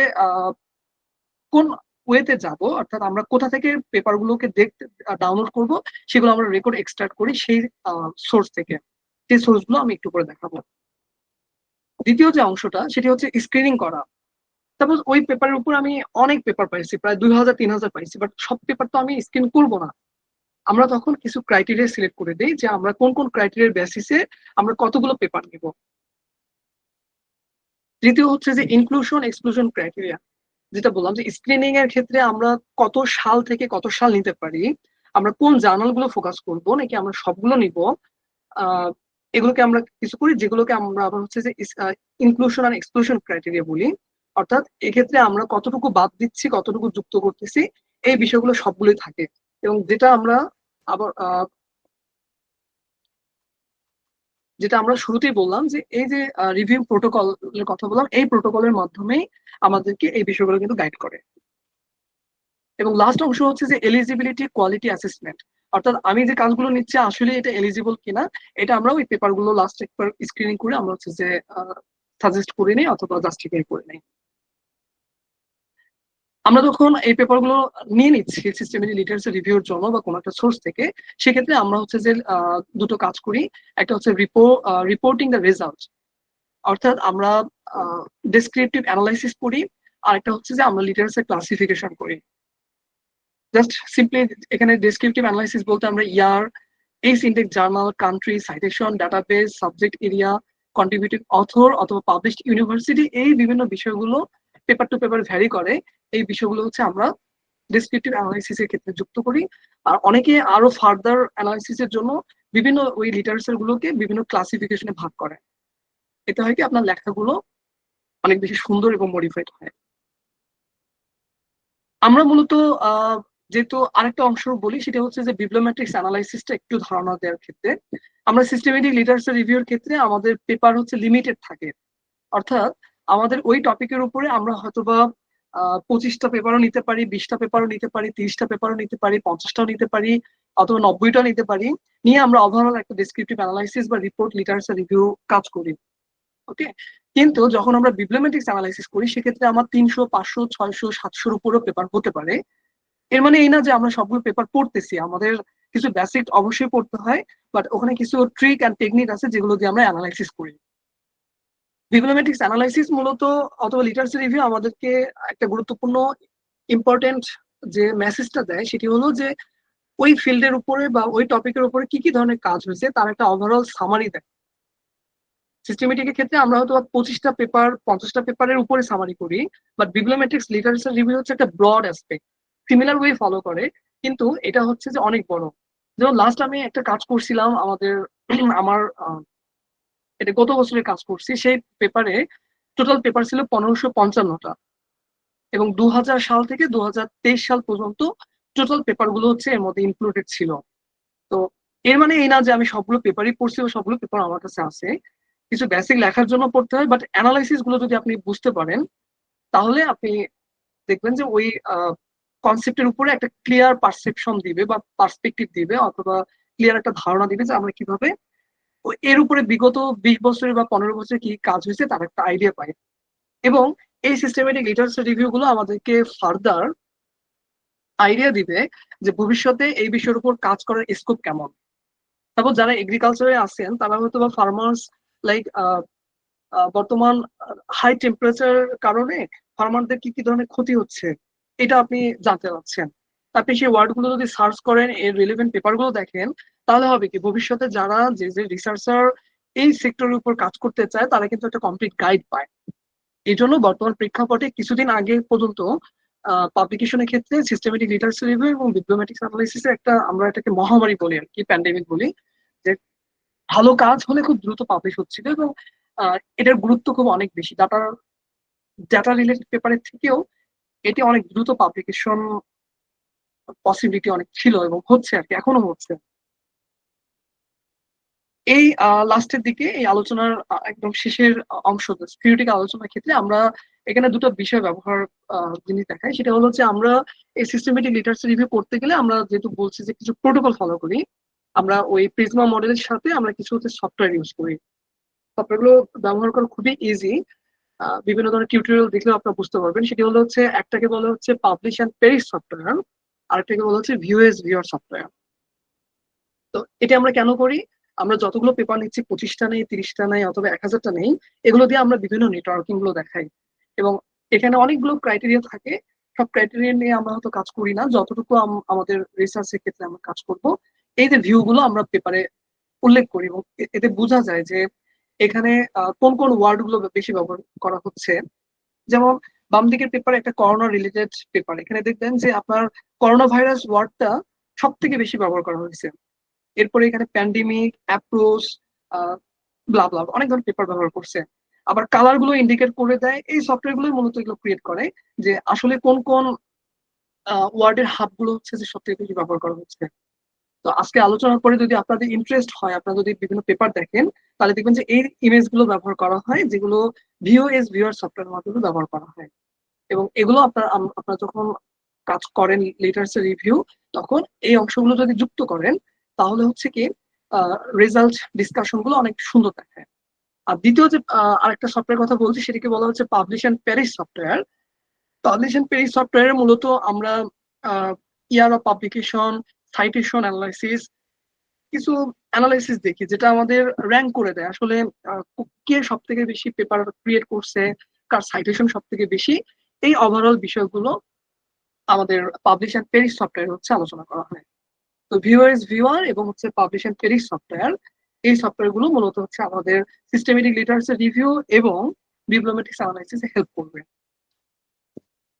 কোন ওয়েতে যাব, অর্থাৎ আমরা কোথা থেকে পেপার গুলোকে দেখতে ডাউনলোড করব, সেগুলো আমরা রেকর্ড এক্সট্রাক্ট করি সেই সোর্স থেকে। সেই সোর্স গুলো আমি একটু করে দেখাবো। দ্বিতীয় যে অংশটা সেটি হচ্ছে স্ক্রিনিং করা। সাপোজ ওই পেপারের উপর আমি অনেক পেপার পাইছি, প্রায় 2000-3000 পাইছি, বাট সব পেপার তো আমি স্ক্রিন করবো না। আমরা তখন কিছু ক্রাইটেরিয়া সিলেক্ট করে দিই যে আমরা কোন কোন ক্রাইটেরিয়ার বেসিসে আমরা কতগুলো পেপার নিব। তৃতীয় হচ্ছে যে ইনক্লুশন এক্সক্লুশন ক্রাইটেরিয়া, যেটা বললাম যে স্ক্রিনিং এর ক্ষেত্রে আমরা কত সাল থেকে কত সাল নিতে পারি, আমরা কোন জার্নাল গুলো ফোকাস করব নাকি আমরা সবগুলো নিব, এগুলোকে আমরা কিছু করি, যেগুলোকে আমরা আবার হচ্ছে যে ইনক্লুশন আর এক্সক্লুশন ক্রাইটেরিয়া বলি। অর্থাৎ এক্ষেত্রে আমরা কতটুকু বাদ দিচ্ছি কতটুকু যুক্ত করতেছি, এই বিষয়গুলো সবগুলোই থাকে। এবং যেটা আমরা আবার যেটা আমরা শুরুতেই বললাম যে এই যে রিভিউ প্রোটোকলের কথা বললাম, এই প্রোটোকলের মাধ্যমেই আমাদেরকে এই বিষয়গুলো কিন্তু গাইড করে। এবং লাস্ট অংশ হচ্ছে যে এলিজিবিলিটি কোয়ালিটি অ্যাসেসমেন্ট, অর্থাৎ আমি যে কাজগুলো নিচ্ছি আসলে এটা এলিজিবল কিনা, এটা আমরা ওই পেপার গুলো লাস্ট একবার স্ক্রিনিং করে আমরা হচ্ছে যে সাজেস্ট করে নিই অথবা জাস্টিফাই করে নিই। আমরা যখন এই পেপার গুলো নিয়ে নিচ্ছি সিস্টেমেটিক লিটারেচার রিভিউর জন্য বা কোনো একটা সোর্স থেকে, সেক্ষেত্রে আমরা হচ্ছে যে দুটো কাজ করি। একটা হচ্ছে রিপোর্টিং দ্য রেজাল্ট, অর্থাৎ আমরা ডেসক্রিপটিভ অ্যানালাইসিস করি, আর একটা হচ্ছে যে আমরা লিটারেচার ক্লাসিফিকেশন করি। জাস্ট সিম্পলি এখানে ডেসক্রিপটিভ অ্যানালাইসিস বলতে আমরা ইয়ার, এই Intex, journal, country, citation, database, subject area, contributive author অথবা পাবলিশড ইউনিভার্সিটি, এই বিভিন্ন বিষয়গুলো পেপার টু পেপার ভ্যারি করে। এই বিষয়গুলো হচ্ছে আমরা ডেসক্রিপটিভ অ্যানালাইসিসের ক্ষেত্রে যুক্ত করি। আর অনেকে আরো ফার্দার অ্যানালাইসিসের জন্য বিভিন্ন ওই লিটারেচার গুলোকে বিভিন্ন ক্লাসিফিকেশনে ভাগ করে। এতে হয় কি আপনার লেখাগুলো অনেক বেশি সুন্দর এবং মডিফাইড হয়। আমরা মূলত যেহেতু আরেকটা অংশ বলি, সেটা হচ্ছে যে বিবলিওমেট্রিক্স অ্যানালাইসিসটা একটু ধারণা দেওয়ার ক্ষেত্রে, আমরা সিস্টেমেটিক লিটারেচার রিভিউর ক্ষেত্রে আমাদের পেপার হচ্ছে লিমিটেড থাকে। অর্থাৎ আমাদের ওই টপিকের উপরে আমরা হয়তোবা 25টা পেপারও নিতে পারি, 20টা পেপারও নিতে পারি, 30টা পেপারও নিতে পারি, 50টাও নিতে পারি, অথবা 90টা নিতে পারি, নিয়ে আমরা ওভারঅল একটা ডেসক্রিপটিভ অ্যানালাইসিস বা রিপোর্ট লিটারেচার রিভিউ কাজ করি। ওকে, কিন্তু যখন আমরা বিবলিওমেট্রিক্স অ্যানালাইসিস করি, সেক্ষেত্রে আমার 300, 500, 600, 700-র উপরেও পেপার হতে পারে। এর মানে এই না যে আমরা সবগুলো পেপার পড়তেছি, আমাদের কিছু বেসিক অবশ্যই পড়তে হয়, বাট ওখানে কিছু ট্রিক অ্যান্ড টেকনিক আছে যেগুলো দিয়ে আমরা অ্যানালাইসিস করি। বিবলিওমেট্রিক্স অ্যানালাইসিস মূলত অথবা লিটারেচার রিভিউ আমাদেরকে একটা গুরুত্বপূর্ণ ইম্পর্টেন্ট যে মেসেজটা দেয়, সেটি হলো যে ওই ফিল্ডের উপরে বা ওই টপিকের উপরে কি কি ধরনের কাজ হয়েছে তার একটা ওভারঅল সামারি দেয়। সিস্টেমেটিকের ক্ষেত্রে আমরা হয়তো 25টা পেপার, 50টা পেপারের উপরে সামারি করি, বাট বিবলিওমেট্রিক্স লিটারেচার রিভিউ হচ্ছে একটা broad aspect, similar way follow করে, কিন্তু এটা হচ্ছে যে অনেক বড়। যেমন লাস্ট আমি একটা কাজ করছিলাম আমাদের আমার এটা গত বছরের কাজ করছি, সেই পেপারে টোটাল পেপার ছিল 1555টা, এবং 2000 সাল থেকে 2023 সাল পর্যন্ত টোটাল পেপার গুলো হচ্ছে এর মধ্যে ইনক্লুডেড ছিল। তো এর মানে এই না যে আমি সবগুলো পেপারই পড়ছি বা সবগুলো পেপার আমার কাছে আছে। কিছু বেসিক লেখার জন্য পড়তে হয়, বাট অ্যানালাইসিস গুলো যদি আপনি বুঝতে পারেন, তাহলে আপনি দেখবেন যে ওই কনসেপ্টের উপরে একটা ক্লিয়ার পারসেপশন দিবে বা পার্সপেক্টিভ দিবে, অথবা ক্লিয়ার একটা ধারণা দিবে যে আমরা কিভাবে এর উপরে বিগত 20 বছরে বা 15 বছরে কি কাজ হয়েছে তার একটা আইডিয়া পাই। এবং এই সিস্টেমেটিক লিটারেচার রিভিউ গুলো আমাদেরকে ফার্দার আইডিয়া দিবে যে ভবিষ্যতে এই বিষয়ের উপর কাজ করার স্কোপ কেমন। তারপর যারা এগ্রিকালচারে আছেন তারা হয়তো বা ফার্মার্স, লাইক বর্তমান হাই টেম্পারেচার কারণে ফার্মারদের কি কি ধরনের ক্ষতি হচ্ছে, এটা আপনি জানতে চাচ্ছেন। আপনি সেই ওয়ার্ড গুলো যদি সার্চ করেন, এর রিলেভেন্ট পেপার গুলো দেখেন, তাহলে হবে কি ভবিষ্যতে যারা যে যে রিসার্চার এই সেক্টরের উপর কাজ করতে চায় তারা কিন্তু একটা কমপ্লিট গাইড পায়। এই জন্য বর্তমান প্রেক্ষাপটে কিছুদিন আগে পর্যন্ত পাবলিকেশনের ক্ষেত্রে সিস্টেমেটিক লিটারেচার রিভিউ এবং বিবলিওমেট্রিক্স অ্যানালাইসিস একটা, আমরা এটাকে মহামারী বলি আর কি, প্যান্ডেমিক বলি, যে ভালো কাজ হলে খুব দ্রুত পাবলিশ হচ্ছিল। এবং এটার গুরুত্ব খুব অনেক বেশি, ডাটা রিলেটেড পেপারের থেকেও এটি অনেক দ্রুত পাবলিকেশন পসিবিলিটি অনেক ছিল এবং হচ্ছে আর কি, এখনো হচ্ছে। এই লাস্টের দিকে এই আলোচনার একদম শেষের অংশ থিওরিটিক্যাল আলোচনার ক্ষেত্রে আমরা এখানে দুটো বিষয় ব্যবহার জিনিস দেখাই। সেটা হলো যে আমরা এই সিস্টেমেটিক লিটারেচার রিভিউ করতে গেলে আমরা যেহেতু বলছি যে কিছু প্রোটোকল ফলো করি, আমরা ওই প্রিজমা মডেলের সাথে আমরা কিছু হচ্ছে সফটওয়্যার ইউজ করি। সফটওয়্যারগুলো ব্যবহার করা খুবই ইজি। বিভিন্ন ধরনের টিউটোরিয়াল দেখলেও আপনারা বুঝতে পারবেন। সেটি হলো হচ্ছে একটাকে বলা হচ্ছে পাবলিশ এন্ড পেরিশ সফটওয়্যার, আরেকটাকে বলা হচ্ছে ভিউ এজ ভিউয়ার সফটওয়্যার। তো এটা আমরা কেন করি? আমরা যতগুলো পেপার নিচ্ছি, 25টা নেই, 30টা নেই, অথবা 1000টা নেই, এগুলো দিয়ে আমরা বিভিন্ন নেটওয়ার্কিং গুলো দেখাই। এবং এখানে অনেকগুলো ক্রাইটেরিয়া থাকে। সব ক্রাইটেরিয়া নিয়ে আমরা হয়তো কাজ করি না, যতটুকু আমাদের রিসার্চের ক্ষেত্রে আমরা কাজ করব। এই যে ভিউ গুলো আমরা পেপারে উল্লেখ করি, এবং এতে বোঝা যায় যে এখানে কোন কোন ওয়ার্ড গুলো বেশি ব্যবহার করা হচ্ছে। যেমন বাম দিকের পেপারে একটা করোনা রিলেটেড পেপার, এখানে দেখবেন যে আপনার করোনা ভাইরাস ওয়ার্ডটা সব থেকে বেশি ব্যবহার করা হয়েছে। এরপরে এখানে প্যান্ডেমিক, অ্যাপ্রোচ, ব্লা ব্লা অনেক ধরনের পেপার ব্যবহার করছে। আবার কালার গুলো ইন্ডিকেট করে দেয়। এই সফটওয়্যার গুলো মূলত এগুলো ক্রিয়েট করে যে আসলে কোন কোন ওয়ার্ডের হাব গুলো হচ্ছে যে সব থেকে বেশি ব্যবহার করা হচ্ছে। তো আজকে আলোচনার পরে যদি আপনাদের ইন্টারেস্ট হয়, আপনারা যদি বিভিন্ন পেপার দেখেন, তাহলে দেখবেন যে এই ইমেজ গুলো ব্যবহার করা হয়, যেগুলো ভিও এস ভিউয়ার সফটওয়্যার মাধ্যমে ব্যবহার করা হয়। এবং এগুলো আপনারা যখন কাজ করেন লিটারেচার রিভিউ, তখন এই অংশগুলো যদি যুক্ত করেন, তাহলে হচ্ছে কি রেজাল্ট ডিসকাশন গুলো অনেক সুন্দর দেখায়। আর দ্বিতীয় যে আরেকটা সফটওয়্যার কথা বলছি, সেটাকে বলা হচ্ছে publish and perish software. Publish and perish সফটওয়্যারে মূলত আমরা year of publication, citation analysis, কিছু অ্যানালাইসিস দেখি, যেটা আমাদের র্যাঙ্ক করে দেয় আসলে কে সব থেকে বেশি পেপার ক্রিয়েট করছে, কার সাইটেশন সব থেকে বেশি। এই ওভারঅল বিষয়গুলো আমাদের পাবলিশ এন্ড পেরিশ সফটওয়্যার হচ্ছে আলোচনা করা হয়। তো ভিউয়ার ইজ ভিউয়ার এবং হচ্ছে পাবলিশ এন্ড পেরিশ সফটওয়্যার, এই সফটওয়্যার গুলো মূলত হচ্ছে আমাদের সিস্টেমেটিক লিটারেচার রিভিউ এবং বিবলিওমেট্রিক্স অ্যানালাইসিসে হেল্প করবে।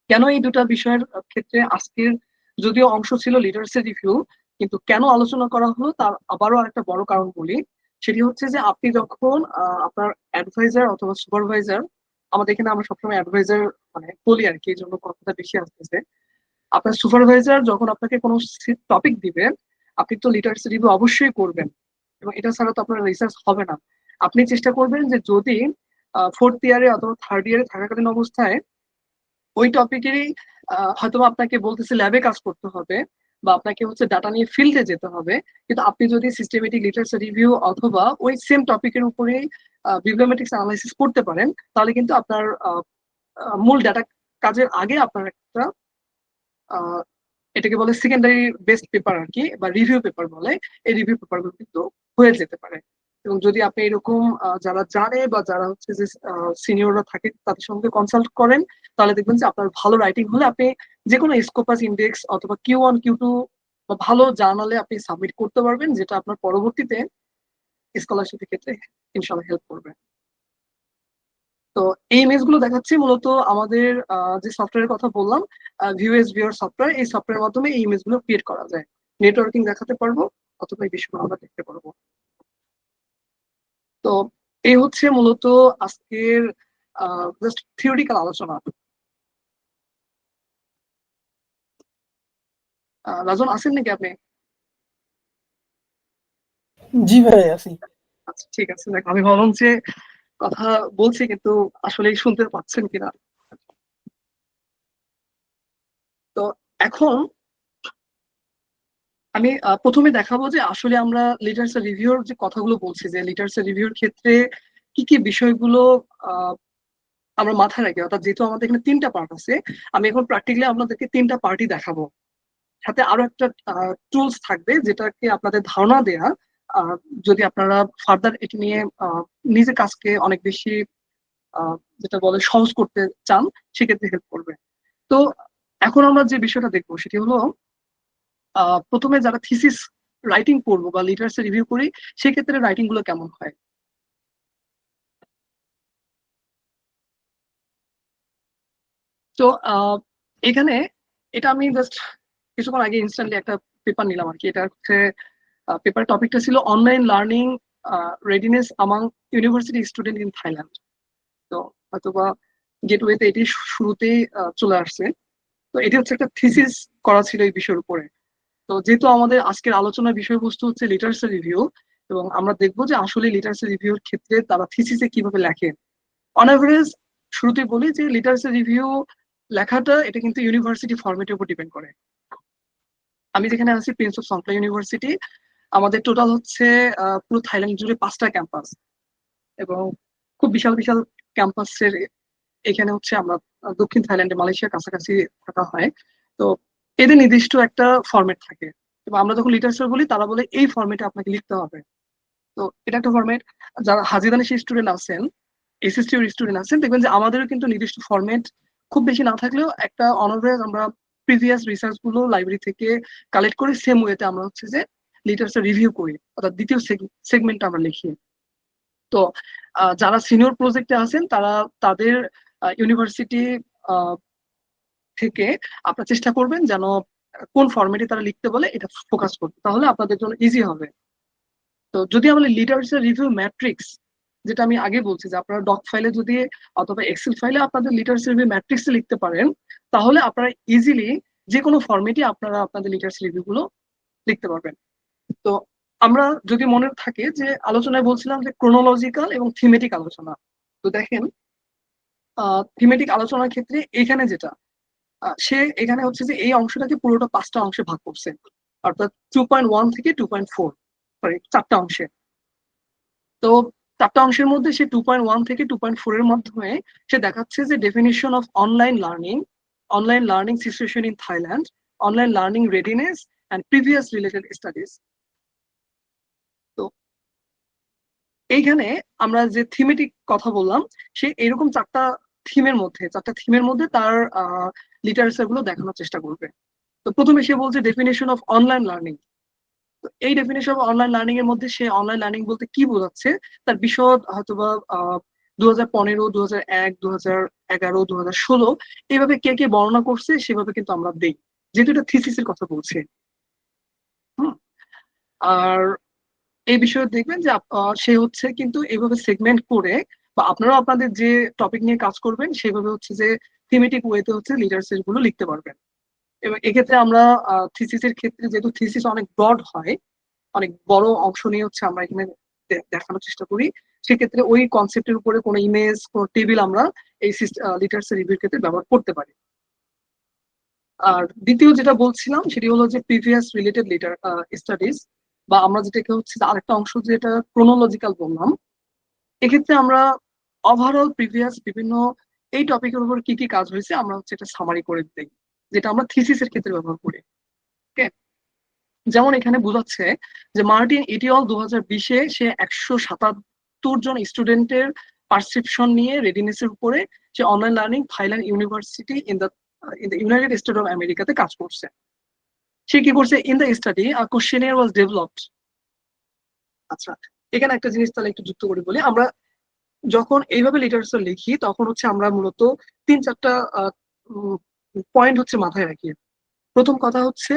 কেন এই দুটা বিষয়ের ক্ষেত্রে আজকের যদিও অংশ ছিল লিটারেচার রিভিউ, কিন্তু কেন আলোচনা করা হলো তার আবারও আরেকটা বড় কারণ বলি। সেটি হচ্ছে যে আপনি যখন আপনার অ্যাডভাইজার অথবা সুপারভাইজার, আমাদের এখানে আমরা সবসময় অ্যাডভাইজার মানে বলি আর কি, এই জন্য কথাটা বেশি আসতেছে। আপনার সুপারভাইজার যখন আপনাকে কোনো টপিক দিবে, আপনি তো লিটারেচার রিভিউ অবশ্যই করবেন, এবং এটা ছাড়া তো আপনার রিসার্চ হবে না। আপনি চেষ্টা করবেন যে যদি ফোর্থ ইয়ারে অথবা থার্ড ইয়ারে থাকাকালীন অবস্থায় ওই টপিকেরই হয়তো আপনাকে বলতেছে ল্যাবে কাজ করতে হবে, বা আপনাকে হচ্ছে ডাটা নিয়ে ফিল্ডে যেতে হবে, কিন্তু আপনি যদি সিস্টেমেটিক লিটারেচার রিভিউ অথবা ওই সেম টপিকের উপরেই বিবলিওমেট্রিক্স অ্যানালাইসিস করতে পারেন, তাহলে কিন্তু আপনার মূল ডাটা কাজের আগে আপনার একটা এটাকে বলে সেকেন্ডারি বেস্ট পেপার আর কি, বা রিভিউ পেপার বলে, এই রিভিউ পেপারগুলো কিন্তু হয়ে যেতে পারে। এবং যদি আপনি এরকম যারা জানে বা যারা হচ্ছে যে সিনিয়ররা থাকে তাদের সঙ্গে কনসাল্ট করেন, তাহলে দেখবেন যে আপনার ভালো রাইটিং হলে আপনি যে কোনো স্কোপাস ইন্ডেক্স অথবা Q1 Q2 বা ভালো জার্নালে আপনি সাবমিট করতে পারবেন, যেটা আপনার পরবর্তীতে স্কলারশিপের ক্ষেত্রে ইনশাল্লাহ হেল্প করবে। তো এই ইমেজগুলো দেখাচ্ছি মূলত আমাদের যে সফটওয়্যারের কথা বললাম, ভিউএস ভিউয়ার সফটওয়্যার, এই সফটওয়্যারের মাধ্যমে এই ইমেজগুলো ক্রিয়েট করা যায়। নেটওয়ার্কিং দেখাতে পারবো অথবা এই বিষয়গুলো আমরা দেখতে পারবো। তো এই হচ্ছে মূলত আজকের জাস্ট থিওরিটিক্যাল আলোচনা। রাজন আছেন নাকি আপনি? জি ভাই আছি। আচ্ছা ঠিক আছে, দেখ আমি ভাবলাম যে কথা বলছি কিন্তু আসলে শুনতে পাচ্ছেন কিনা। তো এখন আমি প্রথমে দেখাবো যে আসলে আমরা লিটারেচার রিভিউর যে কথাগুলো বলছি, যে লিটারেচার রিভিউর ক্ষেত্রে কি কি বিষয়গুলো আহ, আমরা মাথায় রাখি। অর্থাৎ যেহেতু আমাদের এখানে 3টা পার্ট আছে, আমি এখন প্র্যাকটিক্যালি আপনাদেরকে 3টা পার্টই দেখাবো। সাথে আরো একটা টুলস থাকবে যেটাকে আপনাদের ধারণা দেয়া, আহ, যদি আপনারা ফার্দার এটি নিয়ে নিজের কাজকে অনেক বেশি যেটা বলে সহজ করতে চান, সেক্ষেত্রে হেল্প করবে। তো এখন আমরা যে বিষয়টা দেখবো সেটি হলো প্রথমে যারা থিসিস রাইটিং করবো বা লিটারেচার রিভিউ করি, সেক্ষেত্রে রাইটিং গুলো কেমন হয়। তো এখানে এটা আমি জাস্ট কিছুক্ষণ আগে ইনস্ট্যান্টলি একটা পেপার নিলাম আর কি। এটা হচ্ছে পেপার টপিকটা ছিল online learning readiness among university student in Thailand. তো হয়তোবা গেটওয়েতে এটি শুরুতেই চলে আসছে। তো এটি হচ্ছে একটা থিসিস করা ছিল এই বিষয়ের উপরে। তো যেহেতু আমাদের আজকের আলোচনার বিষয়বস্তু হচ্ছে লিটারেচার রিভিউ, এবং আমরা দেখবো যে আসলে লিটারেচার রিভিউর ক্ষেত্রে তারা থিসিসে কিভাবে লেখে। অন এভারেজ শুরুতেই বলি যে লিটারেচার রিভিউ লেখাটা এটা কিন্তু ইউনিভার্সিটি ফরম্যাটের উপর ডিপেন্ড করে। আমি যেখানে আছি প্রিন্স অফ সঙ্কলা ইউনিভার্সিটি, আমাদের টোটাল হচ্ছে পুরো থাইল্যান্ড জুড়ে 5টা ক্যাম্পাস এবং খুব বিশাল বিশাল ক্যাম্পাসের এখানে হচ্ছে আমরা দক্ষিণ থাইল্যান্ডে মালয়েশিয়ার কাছাকাছি থাকা হয়। তো এদের নির্দিষ্ট একটা ফরম্যাট থাকে এবং আমরা যখন লিটারেচার বলি তারা বলে এই ফরম্যাটে আপনাকে লিখতে হবে। তো এটা একটা ফরম্যাট। যারা হাজিদানিশি স্টুডেন্ট আছেন, এসএসটির স্টুডেন্ট আছেন, দেখবেন যে আমাদেরও কিন্তু নির্দিষ্ট ফরম্যাট খুব বেশি না থাকলেও একটা অনএভারেজ আমরা প্রিভিয়াস রিসার্চ গুলো লাইব্রেরি থেকে কালেক্ট করে সেম ওয়েতে আমরা হচ্ছে যে লিটারেচার রিভিউ করি, অর্থাৎ দ্বিতীয় সেগমেন্ট আমরা লিখি। তো যারা সিনিয়র প্রজেক্টে আছেন তারা তাদের ইউনিভার্সিটি থেকে আপনার চেষ্টা করবেন যেন কোন ফরম্যাটে তারা লিখতে বলে এটা ফোকাস করবে, তাহলে আপনাদের জন্য ইজি হবে। তো যদি আমরা লিটারেচার রিভিউ ম্যাট্রিক্স, যেটা আমি আগে বলছি যে আপনারা ডক ফাইলে যদি অথবা এক্সেল ফাইলে আপনাদের লিটারেচার রিভিউ ম্যাট্রিক্স লিখতে পারেন, তাহলে আপনারা ইজিলি যে কোনো ফরম্যাটে আপনারা আপনাদের লিটারেচার রিভিউ গুলো লিখতে পারবেন। তো আমরা যদি মনে থাকে যে আলোচনায় বলছিলাম যে ক্রোনোলজিক্যাল এবং থিমেটিক আলোচনা, তো দেখেন থিমেটিক আলোচনার ক্ষেত্রে এখানে যেটা সে এখানে হচ্ছে যে এই অংশটাকে পুরোটা 5টা অংশে ভাগ করছে, অর্থাৎ 2.1 থেকে 2.4, সরি 4টা অংশে। তো 4টা অংশের মধ্যে সে 2.1 থেকে 2.4 এর মাধ্যমে সে দেখাচ্ছে যে definition of online learning situation in Thailand, online learning readiness and previous related studies. তো এইখানে আমরা যে থিমেটিক কথা বললাম, সে এরকম 4টা থিমের মধ্যে তার লিটারেচার গুলো দেখানোর চেষ্টা করবে। তো প্রথমে সে বলছে ডেফিনেশন অফ অনলাইন লার্নিং। তো এই ডেফিনেশন অফ অনলাইন লার্নিং এর মধ্যে সে অনলাইন লার্নিং বলতে কি বোঝাচ্ছে তার বিশদ হয়তোবা 2015, 2001, 2011, 2016 এইভাবে কে কে বর্ণনা করছে সেভাবে কিন্তু আমরা দেই, যেহেতু এটা থিসিসের কথা বলছে। আর এই বিষয়ে দেখবেন যে সে হচ্ছে কিন্তু এইভাবে সেগমেন্ট করে, বা আপনারাও আপনাদের যে টপিক নিয়ে কাজ করবেন সেভাবে হচ্ছে যে থিমেটিক ওয়েতে হচ্ছে লিটারেচার গুলো লিখতে পারবেন। এবং এক্ষেত্রে আমরা থিসিসের ক্ষেত্রে যেহেতু থিসিস অনেক ব্রড হয়, অনেক বড় অংশ নিয়ে হচ্ছে আমরা এখানে দেখানোর চেষ্টা করি, সেক্ষেত্রে ওই কনসেপ্টের উপরে কোনো ইমেজ, কোনো টেবিল আমরা এই লিটারেচার রিভিউর ক্ষেত্রে ব্যবহার করতে পারি। আর দ্বিতীয় যেটা বলছিলাম সেটি হলো যে প্রিভিয়াস রিলেটেড লিটার স্টাডিজ, বা আমরা যেটাকে হচ্ছে আরেকটা অংশ যেটা ক্রোনোলজিক্যাল বললাম, এক্ষেত্রে আমরা ওভারঅল প্রিভিয়াস বিভিন্ন এই টপিকের উপর কি কি কাজ হয়েছে আমরা হচ্ছে এটা সামারি করে দিই, যেটা আমরা থিসিসের ক্ষেত্রে ব্যবহার করি। ওকে, যেমন এখানে বোঝাচ্ছে যে মার্টিন ইটিওল 2020-এ সে 177 জন স্টুডেন্টের পারসেপশন নিয়ে রেডিনেসের উপরে সে online learning Thailand university in the United State of আমেরিকাতে কাজ করছে। সে কি করছে, in the study questionnaire was developed. আচ্ছা, এখানে একটা জিনিস তাহলে একটু যুক্ত করে বলি, আমরা যখন এইভাবে লিটারেচার লিখি তখন হচ্ছে আমরা মূলত 3-4টা পয়েন্ট হচ্ছে মাথায় রাখি। প্রথম কথা হচ্ছে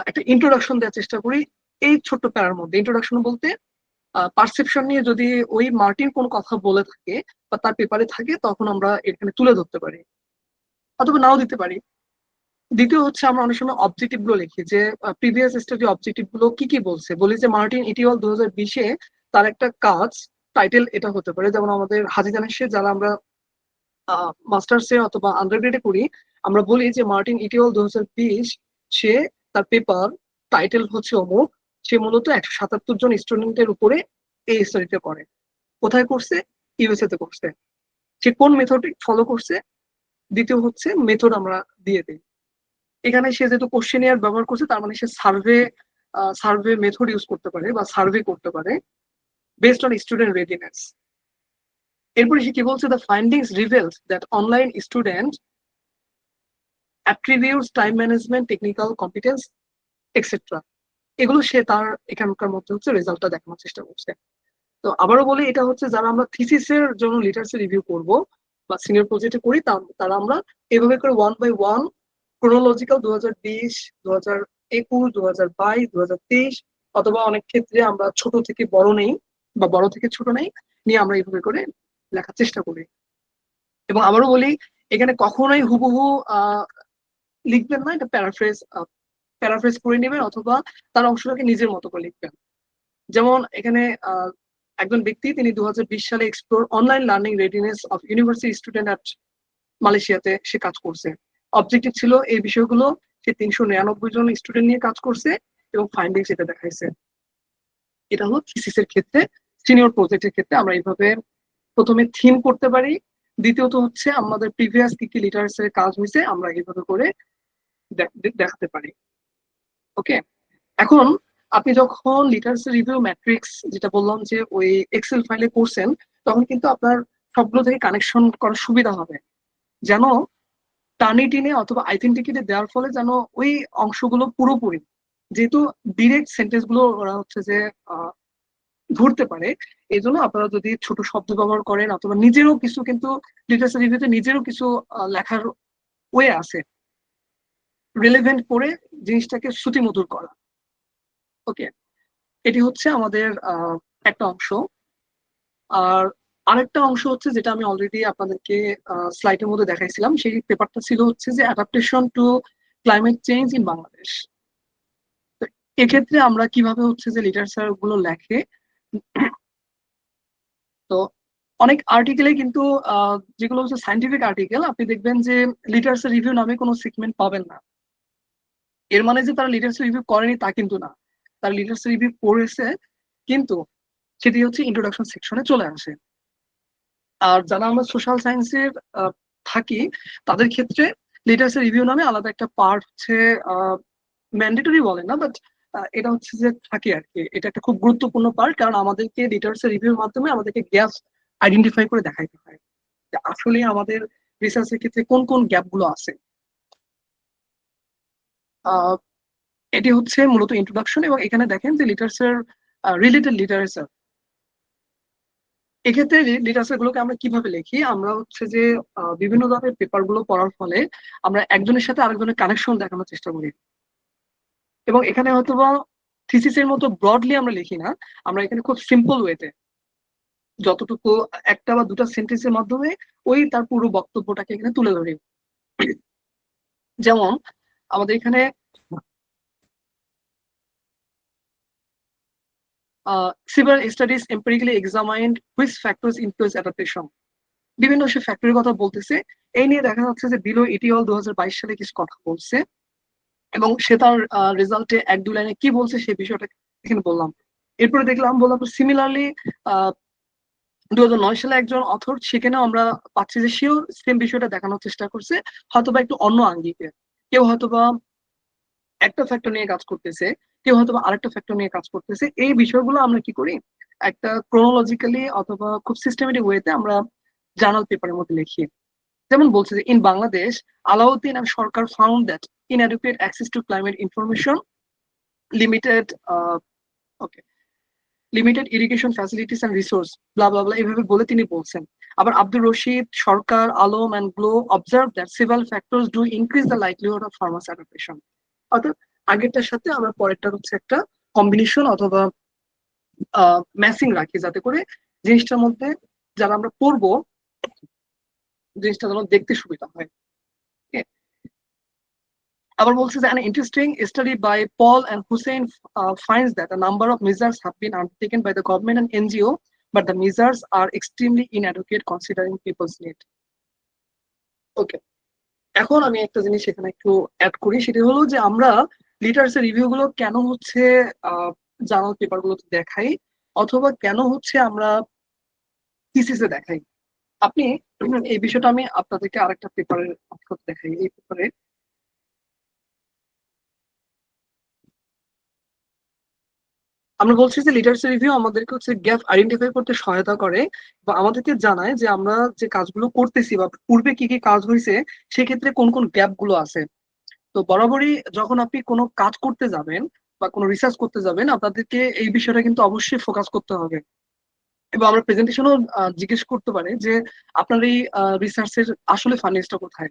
একটা ইন্ট্রোডাকশন দেওয়ার চেষ্টা করি এই ছোট্ট প্যারার মধ্যে। ইন্ট্রোডাকশন বলতে পারসেপশন নিয়ে যদি ওই মার্টিন কোনো কথা বলে থাকে বা তার পেপারে থাকে তখন আমরা এখানে তুলে ধরতে পারি, অথবা নাও দিতে পারি। দ্বিতীয় হচ্ছে আমরা অনেক সময় অবজেক্টিভ গুলো লিখি, যে প্রিভিয়াস স্টাডি অবজেক্টিভ গুলো কি কি বলছে, বলি যে মার্টিন ইটিওয়াল 2020-এ তার একটা কাজ টাইটেল এটা হতে পারে, যেমন আমাদের হাজি জানেশে যারা আমরা মাস্টার্সে অথবা আন্ডারগ্রেডে করি, আমরা বলি যে মার্টিন ইটিওয়াল 2020 সে তার পেপার টাইটেল হচ্ছে অমুক, সে মূলত 177 জন স্টুডেন্টের উপরে এই স্টাডিটা করে। কোথায় করছে? ইউএসএ তে করছে। সে কোন মেথড ফলো করছে, দ্বিতীয় হচ্ছে মেথড আমরা দিয়ে দিই। এখানে সে যেহেতু কোশ্চেনিয়ার ব্যবহার করছে তার মানে সে সার্ভে মেথড ইউজ করতে পারে বা সার্ভে করতে পারে বেসড অন স্টুডেন্ট রেডিনেস। এরপরে সে কি বলছে, the findings rebels that online student attributes time management, technical competence etcetera, এগুলো সে তার এখানকার মধ্যে হচ্ছে রেজাল্টটা দেখানোর চেষ্টা করছে। তো আবারও বলি, এটা হচ্ছে যারা আমরা থিসিসের জন্য লিটারেচার রিভিউ করব বা সিনিয়র প্রজেক্টে করি তারা আমরা এভাবে করে 1 বাই 1 ক্রোনোলজিক্যাল 2020, 2021, 2022, 2023, অথবা অনেক ক্ষেত্রে আমরা ছোট থেকে বড় নেই বা বড় থেকে ছোট নেই, নিয়ে আমরা এইভাবে করে লেখার চেষ্টা করি। এবং আবারও বলি, এখানে কখনোই হুবহু লিখবেন না, এটা প্যারাফ্রেজ করে নেবেন অথবা তার অংশটাকে নিজের মতো করে লিখবেন। যেমন এখানে একজন ব্যক্তি তিনি 2020 সালে explore online learning readiness of university student at মালয়েশিয়াতে সে কাজ করছে। অবজেক্টিভ ছিল এই বিষয়গুলো, সে 399 জন স্টুডেন্ট নিয়ে কাজ করছে এবং ফাইন্ডিংস এটা দেখাইছে। এটা হলো থিসিসের ক্ষেত্রে। সিনিয়র প্রজেক্টের ক্ষেত্রে আমরা এইভাবে প্রথমে থিম করতে পারি, দ্বিতীয়ত হচ্ছে আমাদের প্রিভিয়াস কি কি লিটারেচারের কাজ হয়েছে আমরা এইভাবে করে দেখাতে পারি। ওকে, এখন আপনি যখন লিটারেচার রিভিউ ম্যাট্রিক্স যেটা বললাম যে ওই এক্সেল ফাইলে করছেন, তখন কিন্তু আপনার সবগুলো থেকে কানেকশন করার সুবিধা হবে, যেন টার্নিটিনে অথবা আইডেন্টিটিতে দেওয়ার ফলে যেন ওই অংশগুলো পুরোপুরি, যেহেতু ডিরেক্ট সেন্টেন্স গুলো ওরা হচ্ছে যে ধরতে পারে, এই জন্য আপনারা যদি ছোট শব্দ ব্যবহার করেন অথবা নিজেরও কিছু, কিন্তু লিটারেচার রিভিউতে নিজেরও কিছু লেখার ওয়ে আছে রিলেভেন্ট করে জিনিসটাকে শ্রুতিমধুর করা। ওকে, এটি হচ্ছে আমাদের একটা অংশ। আর আরেকটা অংশ হচ্ছে যেটা আমি অলরেডি আপনাদেরকে স্লাইডের মধ্যে দেখাইছিলাম, সেই পেপারটা ছিল হচ্ছে যে adaptation to climate change in Bangladesh. তো এক্ষেত্রে আমরা কিভাবে হচ্ছে যে লিটারেচার গুলো লেখে, তো অনেক আর্টিকেলে কিন্তু যেগুলো হচ্ছে সাইন্টিফিক আর্টিকেল, আপনি দেখবেন যে লিটারেচার রিভিউ নামে কোনো সেগমেন্ট পাবেন না। এর মানে যে তারা লিটারেচার রিভিউ করেনি তা কিন্তু না, তারা লিটারেচার রিভিউ করেছে, কিন্তু সেটি হচ্ছে ইন্ট্রোডাকশন সেকশনে চলে আসে। আর যারা আমরা সোশ্যাল সায়েন্সের থাকি, তাদের ক্ষেত্রে লিটারেচার রিভিউ নামে আলাদা একটা পার্ট হচ্ছে, ম্যান্ডেটরি বলে না, বাট এটা হচ্ছে যে থাকে আর কি। এটা একটা খুব গুরুত্বপূর্ণ পার্ট, কারণ আমাদেরকে লিটারেচার রিভিউর মাধ্যমে আমাদেরকে গ্যাপ আইডেন্টিফাই করে দেখাইতে হয় যে আসলে আমাদের রিসার্চের ক্ষেত্রে কোন কোন গ্যাপ গুলো আছে। আহ, এটি হচ্ছে মূলত ইন্ট্রোডাকশন, এবং এখানে দেখেন যে লিটারেচার, রিলেটেড লিটারেচার, এক্ষেত্রে লিটারেচার গুলোকে আমরা কিভাবে লিখি, আমরা হচ্ছে যে বিভিন্ন ধরনের পেপার গুলো পড়ার ফলে আমরা একজনের সাথে আরেকজনের কানেকশন দেখানোর চেষ্টা করি, এবং এখানে হয়তোবা থিসিসের মতো ব্রডলি আমরা লিখি না, আমরা এখানে খুব সিম্পল ওয়েতে যতটুকু একটা বা দুটা সেন্টেন্সের মাধ্যমে ওই তার পুরো বক্তব্যটাকে এখানে তুলে ধরি। যেমন আমাদের এখানে several studies empirically examined which factors influence adaptation, বিভিন্ন সে ফ্যাক্টরের কথা বলতেছে। এই নিয়ে দেখা যাচ্ছে যে বিলো ইটিওল 2022 সালে কিছু কথা বলছে, এবং সে তার রেজাল্টে এক দু লাইনে কি বলছে সেই বিষয়টা এখানে বললাম। এরপরে বললাম সিমিলারলি 2009 সালে একজন অথর, সেখানেও আমরা পাচ্ছি যে সেও সেম বিষয়টা দেখানোর চেষ্টা করছে, হয়তোবা একটু অন্য আঙ্গিকে। কেউ হয়তোবা একটা ফ্যাক্টর নিয়ে কাজ করতেছে, কেউ হয়তো আরেকটা ফ্যাক্টর নিয়ে কাজ করতেছে। এই বিষয়গুলো আমরা কি করি, একটা ক্রোনোলজিক্যালি অথবা খুব সিস্টেমেটিক ওয়েতে আমরা জার্নাল পেপারের মধ্যে লিখি। যেমন বলছে যে in Bangladesh, Alauddin and Sarkar found that inadequate access to climate information, limited okay limited irrigation facilities and resource, bla blah bla, এভাবে বলে তিনি বলছেন। আবার আব্দুর রশিদ, সরকার, আলম অ্যান্ড গ্লো observe that several factors do increase the likelihood of farmers adaptation। অর্থাৎ আগেরটার সাথে আমরা পরেরটা হচ্ছে একটা কম্বিনেশন অথবা ম্যাচিং রাখি, যাতে করে জিনিসটার মধ্যে যারা আমরা পড়বো জিনিসটা যেন দেখতে সুবিধা হয়। Okay? আবার বলছে যে an interesting study by Paul and Hussein finds that a number of measures have been undertaken by the government and NGO, but the measures are extremely inadequate considering people's need. ওকে, এখন আমি একটা জিনিস এখানে একটু add করি, সেটা হলো যে আমরা লিটারেচার রিভিউ গুলো কেন হচ্ছে জার্নাল পেপার গুলোতে দেখাই, অথবা কেন হচ্ছে আমরা থিসিসে দেখাই। আপনি এই বিষয়টা আমি আপনাদেরকে আরেকটা পেপারের দেখাই। এই পেপারে আমরা বলছি যে লিটারেচার রিভিউ আমাদেরকে হচ্ছে গ্যাপ আইডেন্টিফাই করতে সহায়তা করে, বা আমাদেরকে জানায় যে আমরা যে কাজগুলো করতেছি বা পূর্বে কি কি কাজ হয়েছে, সেক্ষেত্রে কোন কোন গ্যাপ গুলো আছে। তো বরাবরই যখন আপনি কোনো কাজ করতে যাবেন বা কোনো রিসার্চ করতে যাবেন, আপনাদেরকে এই বিষয়টা কিন্তু অবশ্যই ফোকাস করতে হবে, এবং আমরা প্রেজেন্টেশনও জিজ্ঞেস করতে পারে যে আপনার এই রিসার্চের আসলে ফান্ডিংসটা কোথায়,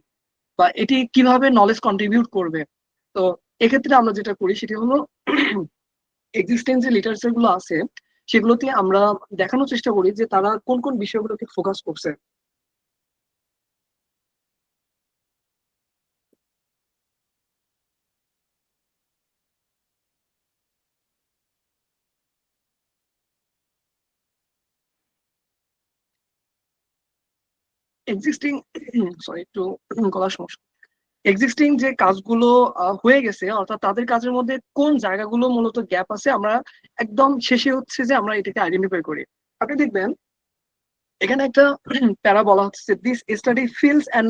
বা এটি কিভাবে নলেজ কন্ট্রিবিউট করবে। তো এক্ষেত্রে আমরা যেটা করি সেটি হলো এক্সিস্টেন্স যে লিটারেচার গুলো আছে সেগুলোতে আমরা দেখানোর চেষ্টা করি যে তারা কোন কোন বিষয়গুলোকে ফোকাস করছে। এক্সিস্টিং সরি একটু গলার সমস্যা। এক্সিস্টিং যে কাজগুলো হয়ে গেছে, অর্থাৎ তাদের কাজের মধ্যে কোন জায়গাগুলো মূলত গ্যাপ আছে, আমরা একদম শেষে হচ্ছে যে আমরা এটাকে আইডেন্টিফাই করি। আপনি দেখবেন এখানে একটা প্যারা বলা হচ্ছে যে this study feels an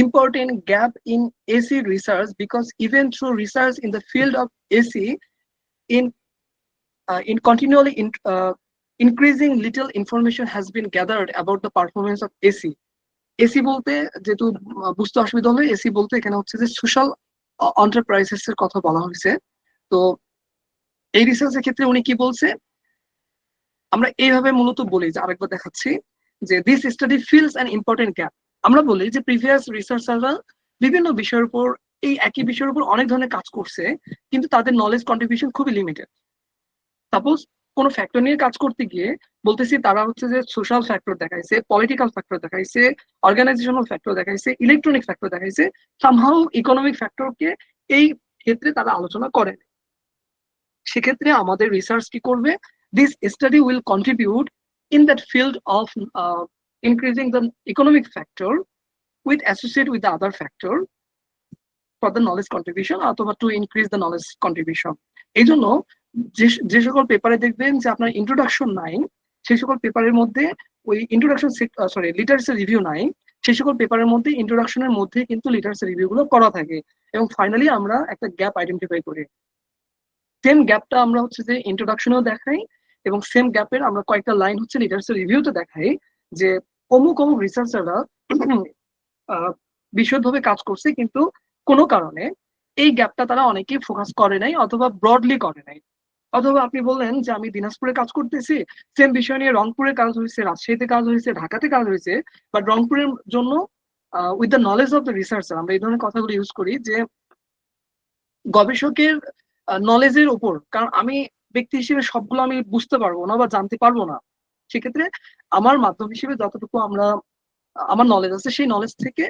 important gap in AC research because even through research in the field of AC in in continually increasing little information has been gathered about the performance of AC. AC বলতে যেহেতু বুঝতে অসুবিধা হলে AC বলতে এখানে হচ্ছে যে social enterprises এর কথা বলা হয়েছে। তো এই রিসার্চের ক্ষেত্রে উনি কি বলছে, আমরা এইভাবে মূলত বলি যে আরেকবার দেখাচ্ছি যে this study feels an important gap. আমরা বলি যে প্রিভিয়াস রিসার্চাররা বিভিন্ন বিষয়ের উপর, এই একই বিষয়ের উপর অনেক ধরনের কাজ করছে, কিন্তু তাদের নলেজ কন্ট্রিবিউশন খুবই লিমিটেড। সাপোজ কোনো ফ্যাক্টর নিয়ে কাজ করতে গিয়ে বলতেছি তারা হচ্ছে যে সোশ্যাল ফ্যাক্টর দেখাইছে, পলিটিক্যাল ফ্যাক্টর দেখাইছে, অর্গানাইজেশনাল ফ্যাক্টর দেখাইছে, ইলেকট্রনিক ফ্যাক্টর দেখাইছে, সামহাউ ইকোনমিক ফ্যাক্টরকে এই ক্ষেত্রে তারা আলোচনা করেন। সেক্ষেত্রে আমাদের রিসার্চ কি করবে, this study will contribute in that field of increasing the economic factor with associate with the other factor for the knowledge contribution অথবা to increase the knowledge contribution. এই জন্য যে সকল পেপারে দেখবেন যে আপনার ইন্ট্রোডাকশন নাই, সেই সকল পেপারের মধ্যে ওই ইন্ট্রোডাকশন লিটারেচার রিভিউ নাই, সেই সকল পেপারের মধ্যে ইন্ট্রোডাকশনের মধ্যে কিন্তু লিটারেচার রিভিউ গুলো করা থাকে, এবং ফাইনালি আমরা একটা গ্যাপ আইডেন্টিফাই করি। সেম গ্যাপটা আমরা হচ্ছে যে ইন্ট্রোডাকশনেও দেখাই, এবং সেম গ্যাপের আমরা কয়েকটা লাইন হচ্ছে লিটারেচার রিভিউতে দেখাই যে অমুক অমুক রিসার্চাররা বিশদভাবে কাজ করছে, কিন্তু কোনো কারণে এই গ্যাপটা তারা অনেকেই ফোকাস করে নাই অথবা ব্রডলি করে নাই। অথবা আপনি বললেন যে আমি দিনাজপুরে কাজ করতেছি, সেম বিষয় নিয়ে রংপুরে কাজ হয়েছে, রাজশাহীতে কাজ হয়েছে, ঢাকাতে কাজ হয়েছে, বাট রংপুরের জন্য with the knowledge of the researcher আমরা এই ধরনের কথাগুলো ইউজ করি যে গবেষকের নলেজের উপর, কারণ আমি ব্যক্তি হিসেবে সবগুলো আমি বুঝতে পারবো না বা জানতে পারবো না। সেক্ষেত্রে আমার মাধ্যম হিসেবে যতটুকু আমার নলেজ আছে সেই নলেজ থেকে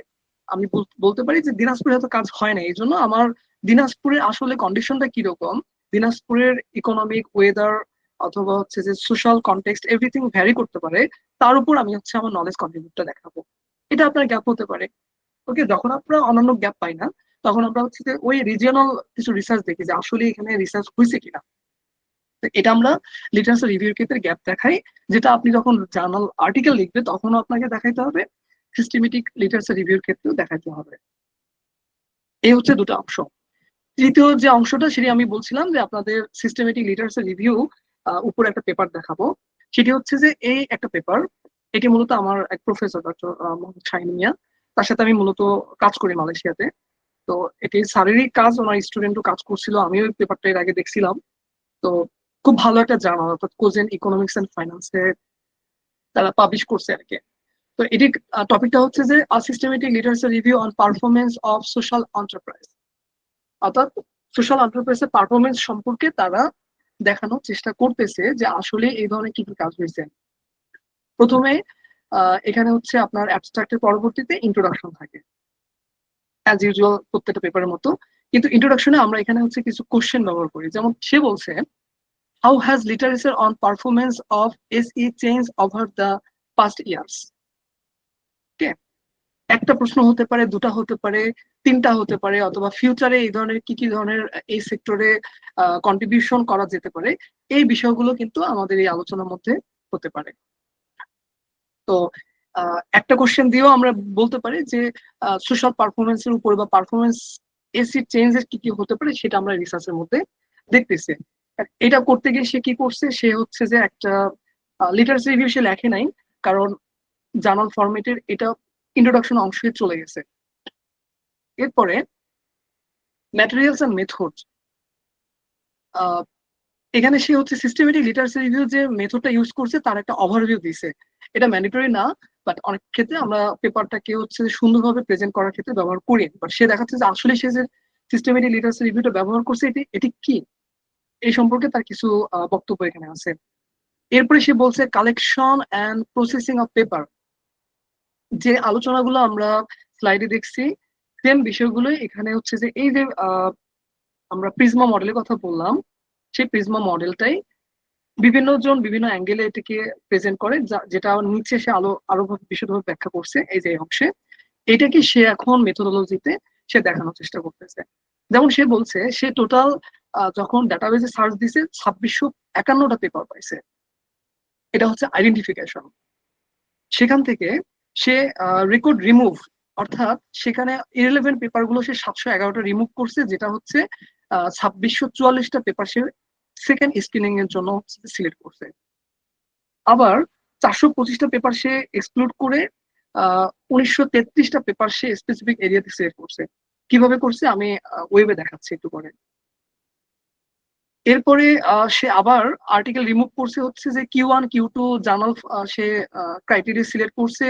আমি বলতে পারি যে দিনাজপুরে হয়তো কাজ হয় না, এই জন্য আমার দিনাজপুরের আসলে কন্ডিশনটা কিরকম, দিনাজপুরের ইকোনমিক ওয়েদার অথবা হচ্ছে যে সোশ্যাল কনটেক্সট এভরিথিং ভ্যারি করতে পারে, তার উপর আমি হচ্ছে আমার নলেজ কন্ট্রিবিউটটা দেখাবো। এটা আপনার গ্যাপ হতে পারে। ওকে, যখন আমরা অন্যান্য গ্যাপ পাই না, তখন আমরা হচ্ছে যে ওই রিজিয়নাল কিছু রিসার্চ দেখি যে আসলে এখানে রিসার্চ হয়েছে কিনা। এটা আমরা লিটারেচার রিভিউর ক্ষেত্রে গ্যাপ দেখাই, যেটা আপনি যখন জার্নাল আর্টিকেল লিখবে তখন আপনাকে দেখাইতে হবে, সিস্টেমেটিক লিটারেচার রিভিউর ক্ষেত্রেও দেখাইতে হবে। এই হচ্ছে দুটো অংশ। তৃতীয় যে অংশটা সেটি আমি বলছিলাম যে আপনাদের সিস্টেমেটিক লিটারেচার রিভিউ উপর একটা পেপার দেখাবো। সেটি হচ্ছে যে এই একটা পেপার, এটি মূলত আমার এক প্রফেসর ডক্টর মোহাম্মদ শাহিন মিয়া, তার সাথে আমি মূলত কাজ করি মালয়েশিয়াতে। তো এটি শারীরিক কাজ, ওনার স্টুডেন্টও কাজ করছিল, আমিও এই পেপারটা এর আগে দেখছিলাম। তো খুব ভালো একটা জার্নাল, অর্থাৎ কোজেন ইকোনমিক্স এন্ড ফাইন্যান্সে তারা পাবলিশ করছে আর কি। তো এটি টপিকটা হচ্ছে যে systematic literature review on performance of social enterprise, অর্থাৎ সোশ্যাল এন্টারপ্রাইজের পারফরমেন্স সম্পর্কে তারা দেখানোর চেষ্টা করতেছে যে আসলে এই ধরনের কি কি কাজ হয়েছে। প্রথমে এখানে হচ্ছে আপনার অ্যাবস্ট্রাক্টের পরবর্তীতে ইন্ট্রোডাকশন থাকে অ্যাজ ইউজুয়াল প্রত্যেকটা পেপারের মতো, কিন্তু ইন্ট্রোডাকশনে আমরা এখানে হচ্ছে কিছু কোশ্চেন ব্যবহার করি। যেমন সে বলছে, how has literature on performance of SE change over the past years. Okay, একটা প্রশ্ন হতে পারে, দুটা হতে পারে, তিনটা হতে পারে, অথবা ফিউচারে এই ধরনের কি কি ধরনের এই সেক্টরে কন্ট্রিবিউশন করা যেতে পারে, এই বিষয়গুলো কিন্তু আমাদের এই আলোচনার মধ্যে হতে পারে। তো একটা কোশ্চেন দিয়েও আমরা বলতে পারি যে সোশ্যাল পারফরমেন্সের উপর বা পারফরমেন্স এসি চেঞ্জের কি কি হতে পারে সেটা আমরা রিসার্চের মধ্যে দেখতেছি। এটা করতে গিয়ে সে কি করছে, সে হচ্ছে যে একটা লিটারেচার রিভিউ সে লেখে নাই, কারণ জার্নাল ফরম্যাটের এটা ইন্ট্রোডাকশন অংশে চলে গেছে। এরপরে ম্যাটেরিয়ালস এন্ড মেথড, এখানে সে হচ্ছে সিস্টেমেটিক লিটারেচার রিভিউ যে মেথডটা ইউজ করছে তার একটা ওভারভিউ দিছে। এটা ম্যান্ডেটরি না, বাট অনেক ক্ষেত্রে আমরা পেপারটাকে হচ্ছে সুন্দরভাবে প্রেজেন্ট করার ক্ষেত্রে ব্যবহার করি, বাট সে দেখাচ্ছে যে আসলে সে যে সিস্টেমেটিক লিটারেচার রিভিউটা ব্যবহার করছে এটি এটি কি, এই সম্পর্কে তার কিছু বক্তব্য এখানে আছে। এরপরে সে বলছে collection and processing of paper, যে আলোচনাগুলো আমরা স্লাইডে দেখছি সেম বিষয়গুলো এখানে হচ্ছে যে এই যে আমরা প্রিজমা মডেলের কথা বললাম, সেই প্রিজমা মডেলটাই বিভিন্ন জন বিভিন্ন অ্যাঙ্গেলে এটাকে প্রেজেন্ট করে, যেটা নিচে সে আরো বিশদভাবে ব্যাখ্যা করছে এই যে অংশে। এটাকে সে এখন মেথোডোলজিতে সে দেখানোর চেষ্টা করতেছে। যেমন সে বলছে সে টোটাল যখন ডাটাবেজে সার্চ দিছে 2651টা পেপার পাইছে। এটা হচ্ছে আইডেন্টিফিকেশন। সেখান থেকে সে রেকর্ড রিমুভ, অর্থাৎ সেখানে ইরেলেভেন্ট পেপার গুলো সে 711টা রিমুভ করছে, যেটা হচ্ছে 2644টা পেপার সে সেকেন্ড স্ক্রিনিং এর জন্য সিলেক্ট করছে। আবার 425টা পেপার সে এক্সক্লুড করে 1933টা পেপার সে স্পেসিফিক এরিয়াতে সিলেক্ট করছে। কিভাবে করছে আমি ওয়েবে দেখাচ্ছি একটু পরে। এরপরে সে আবার আর্টিকেল রিমুভ করছে হচ্ছে যে Q1 Q2 জার্নাল সে ক্রাইটেরিয়া সিলেক্ট করছে,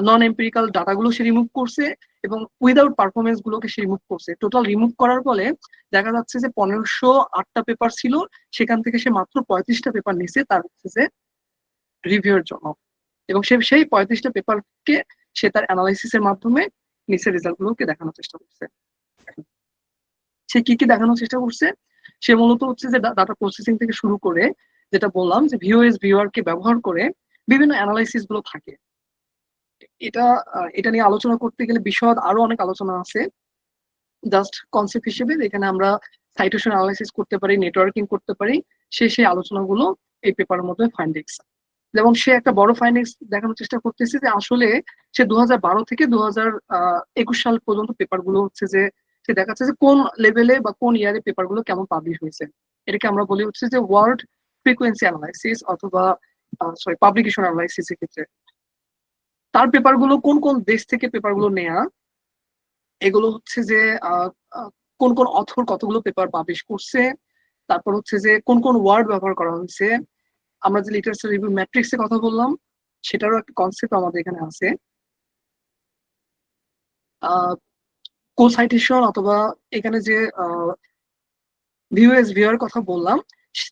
নন এম্পিরিক্যাল ডাটাগুলো সে রিমুভ করছে এবং উইদাউট পারফরমেন্স গুলোকে সে রিমুভ করছে। টোটাল রিমুভ করার ফলে দেখা যাচ্ছে যে 1508টা পেপার ছিল, সেখান থেকে সে মাত্র 35টা পেপার নিছে তার হচ্ছে যে রিভিউর জন্য, এবং সে সেই 35টা পেপারকে সে তার অ্যানালাইসিসের মাধ্যমে নিচের রেজাল্ট গুলোকে দেখানোর চেষ্টা করছে। সে কি কি দেখানোর চেষ্টা করছে? সে মূলত হচ্ছে যে ডাটা প্রসেসিং থেকে শুরু করে, যেটা বললাম যে ভিওএস ভিউআর কে ব্যবহার করে বিভিন্ন অ্যানালাইসিস গুলো থাকে। এটা এটা নিয়ে আলোচনা করতে গেলে বিশদ আরো অনেক আলোচনা আছে। জাস্ট কনসেপ্ট হিসেবে এখানে আমরা সাইটেশন অ্যানালাইসিস করতে পারি, নেটওয়ার্কিং করতে পারি, সেই আলোচনাগুলো এই পেপারের মধ্যে ফাইন্ডিংস। যেমন সে একটা বড় ফাইন্ডিংস দেখানোর চেষ্টা করতেছে যে আসলে সে 2012 থেকে 2021 সাল পর্যন্ত পেপার গুলো হচ্ছে যে সে দেখাচ্ছে যে কোন লেভেলে বা কোন ইয়ারে পেপার গুলো কেমন পাবলিশ হয়েছে। এটাকে আমরা বলি হচ্ছে যে ওয়ার্ল্ড ফ্রিকোয়েন্সি অ্যানালাইসিস অথবা সরি পাবলিকেশন অ্যানালাইসিস এর ক্ষেত্রে তার পেপার গুলো কোন কোন দেশ থেকে পেপার গুলো নেয়া, এগুলো হচ্ছে যে কোন কোন অথর কতগুলো পেপার পাবলিশ করছে, তারপর হচ্ছে যে কোন কোন ওয়ার্ড ব্যবহার করা হয়েছে। আমরা যে লিটারেচার রিভিউ ম্যাট্রিক্স এর কথা বললাম, সেটারও একটা কনসেপ্ট আমাদের এখানে আছে। কো সাইটেশন অথবা এখানে যে ভিউএস ভিউয়ার কথা বললাম,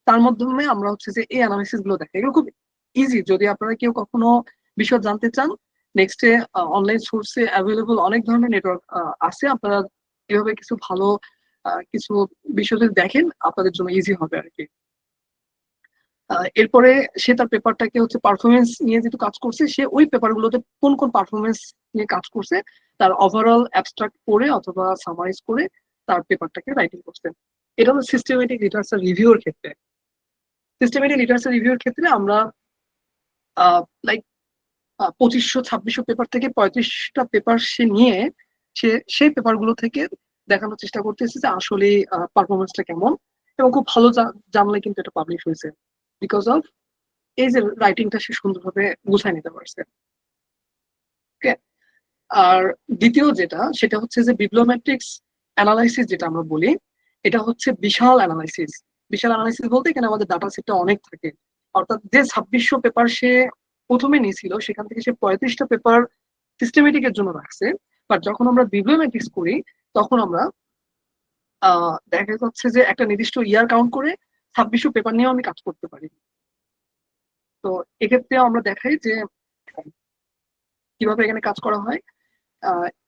তার মাধ্যমে আমরা হচ্ছে যে এই অ্যানালিসিস গুলো দেখি। এগুলো খুব ইজি, যদি আপনারা কেউ কখনো বিষয় জানতে চান, নেক্সটে অনলাইন সোর্সে অ্যাভেলেবল অনেক ধরনের নেটওয়ার্ক আছে। আপনারা এভাবে কিছু ভালো কিছু বিষয় যদি দেখেন আপনাদের জন্য ইজি হবে আর কি। এরপরে সে তার পেপারটাকে হচ্ছে পারফরমেন্স নিয়ে যেহেতু কাজ করছে, সে ওই পেপারগুলোতে কোন কোন পারফরমেন্স নিয়ে কাজ করছে তার ওভারঅল অ্যাবস্ট্রাক্ট করে অথবা সামারাইজ করে তার পেপারটাকে রাইটিং করছে। এটা হলো সিস্টেমেটিক লিটারেচার রিভিউর ক্ষেত্রে। সিস্টেমেটিক লিটারেচার রিভিউর ক্ষেত্রে আমরা লাইক 2500-2600 পেপার থেকে 35টা পেপার সে নিয়ে সে সেই পেপারগুলো থেকে দেখানোর চেষ্টা করতেছে যে আসলে পারফরমেন্সটা কেমন, এবং খুব ভালো জানলে কিন্তু এটা পাবলিশ হয়েছে বিকজ অফ এই যে রাইটিংটা সে সুন্দরভাবে গুছাই নিতে পারছে। ওকে। আর দ্বিতীয় যেটা সেটা হচ্ছে যে বিবলিওমেট্রিক্স অ্যানালাইসিস, যেটা আমরা বলি, এটা হচ্ছে বিশাল অ্যানালাইসিস। বিশাল অ্যানালাইসিস বলতে এখানে আমাদের ডাটা সেটটা অনেক থাকে। অর্থাৎ যে 2600 পেপার সে প্রথমে নিয়েছিল সেখান থেকে সে 35টা পেপার সিস্টেমেটিক এর জন্য রাখছে। বাট যখন আমরা বিবলিওমেট্রিক্স করি তখন আমরা দেখা যাচ্ছে যে একটা নির্দিষ্ট ইয়ার কাউন্ট করে 2600 পেপার নিয়েও আমি কাজ করতে পারি। তো এক্ষেত্রে আমরা দেখাই যে কিভাবে এখানে কাজ করা হয়।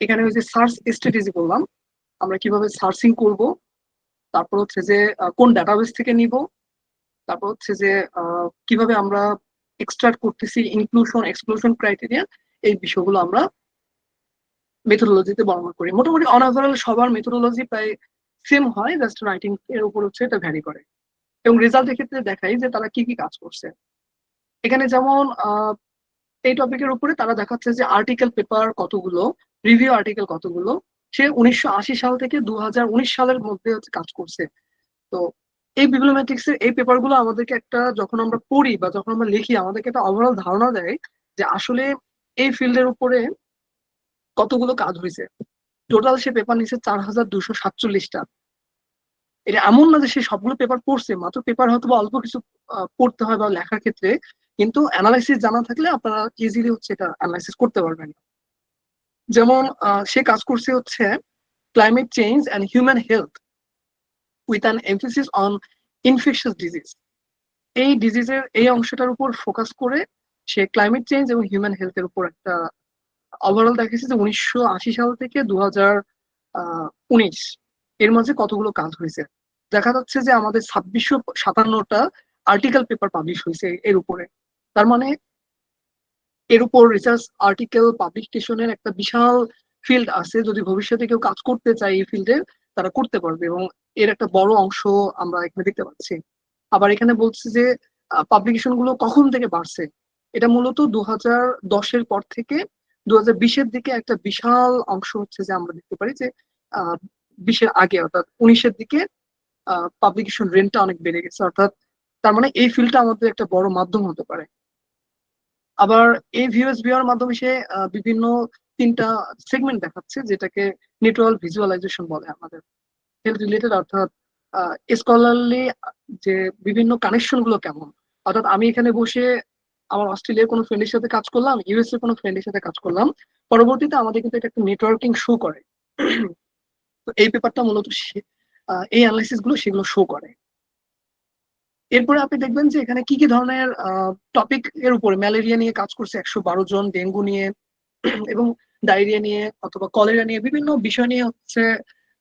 এখানে ওই যে সার্চ স্ট্র্যাটেজি বললাম, আমরা কিভাবে সার্চিং করব, তারপর হচ্ছে যে কোন ডাটাবেস থেকে নিব, তারপর হচ্ছে যে কিভাবে আমরা এক্সট্রাক্ট করতেছি, ইনক্লুশন এক্সক্লুশন ক্রাইটেরিয়া, এই বিষয়গুলো আমরা মেথোডোলজিতে বর্ণনা করি। মোটামুটি অন ওভারঅল সবার মেথোডোলজি প্রায় সেম হয়, জাস্ট রাইটিং এর উপর হচ্ছে এটা ভ্যারি করে। এবং রেজাল্টের ক্ষেত্রে দেখাই যে তারা কি কি কাজ করছে। এখানে যেমন এই টপিকের উপরে তারা দেখাচ্ছে যে আর্টিকেল পেপার কতগুলো, রিভিউ আর্টিকেল কতগুলো, সে 1980 সাল থেকে 2019 সালের মধ্যে হচ্ছে কাজ করছে। তো এই বিবলিওমেট্রিক্স এর এই পেপার গুলো আমাদেরকে একটা, যখন আমরা পড়ি বা যখন আমরা লিখি, আমাদেরকে একটা ওভারঅল ধারণা দেয় যে আসলে এই ফিল্ডের উপরে কতগুলো কাজ হয়েছে। টোটাল সে পেপার নিচ্ছে 4247টা। এটা এমন না যে সে সবগুলো পেপার পড়ছে, মাত্র পেপার হয়তো বা অল্প কিছু পড়তে হয় বা লেখার ক্ষেত্রে, কিন্তু অ্যানালাইসিস জানা থাকলে আপনারা ইজিলি হচ্ছে এটা অ্যানালাইসিস করতে পারবেন। যেমন সে কাজ করছে হচ্ছে climate change and human health with an emphasis on infectious disease. এই ডিজিজের এই অংশটার উপর ফোকাস করে সে ক্লাইমেট চেঞ্জ এবং হিউম্যান হেলথের উপর একটা ওভারঅল দেখেছে যে 1980 সাল থেকে 2019 এর মাঝে কতগুলো কাজ হয়েছে। দেখা যাচ্ছে যে আমাদের 2657টা আর্টিকেল পেপার পাবলিশ হয়েছে এর উপরে। তার মানে এর উপর রিসার্চ আর্টিকেল পাবলিকেশনের একটা বিশাল ফিল্ড আছে। যদি ভবিষ্যতে কেউ কাজ করতে চায় এই ফিল্ডে, তারা করতে পারবে, এবং এর একটা বড় অংশ আমরা এখানে দেখতে পাচ্ছি। আবার এখানে বলছে যে পাবলিকেশন গুলো কখন থেকে বাড়ছে, এটা মূলত 2010-এর পর থেকে 2020-এর দিকে একটা বিশাল অংশ হচ্ছে যে আমরা দেখতে পারি যে 20-এর আগে অর্থাৎ 19-এর দিকে পাবলিকেশন রেটটা অনেক বেড়ে গেছে। অর্থাৎ তার মানে এই ফিল্ডটা আমাদের একটা বড় মাধ্যম হতে পারে। আবার এই ভিওর মাধ্যমে সে বিভিন্ন 3টা সেগমেন্ট দেখাচ্ছে, যেটাকে নেটওয়ার্ক ভিজুয়ালাইজেশন বলে আমাদের হেলথ রিলেটেড। অর্থাৎ স্কলারলি যে বিভিন্ন কানেকশন গুলো কেমন। অর্থাৎ আমি এখানে বসে আমার অস্ট্রেলিয়ার কোনো ফ্রেন্ডের সাথে কাজ করলাম, ইউএস এর কোনো ফ্রেন্ডের সাথে কাজ করলাম, পরবর্তীতে আমাদের কিন্তু এটা একটা নেটওয়ার্কিং শো করে। তো এই পেপারটা মূলত এই অ্যানালাইসিস গুলো সেগুলো শো করে। এরপরে আপনি দেখবেন যে এখানে কি কি ধরনের টপিক এর উপরে ম্যালেরিয়া নিয়ে কাজ করছে 112 জন, ডেঙ্গু নিয়ে এবং ডায়রিয়া নিয়ে অথবা কলেরা নিয়ে বিভিন্ন বিষয় নিয়ে হচ্ছে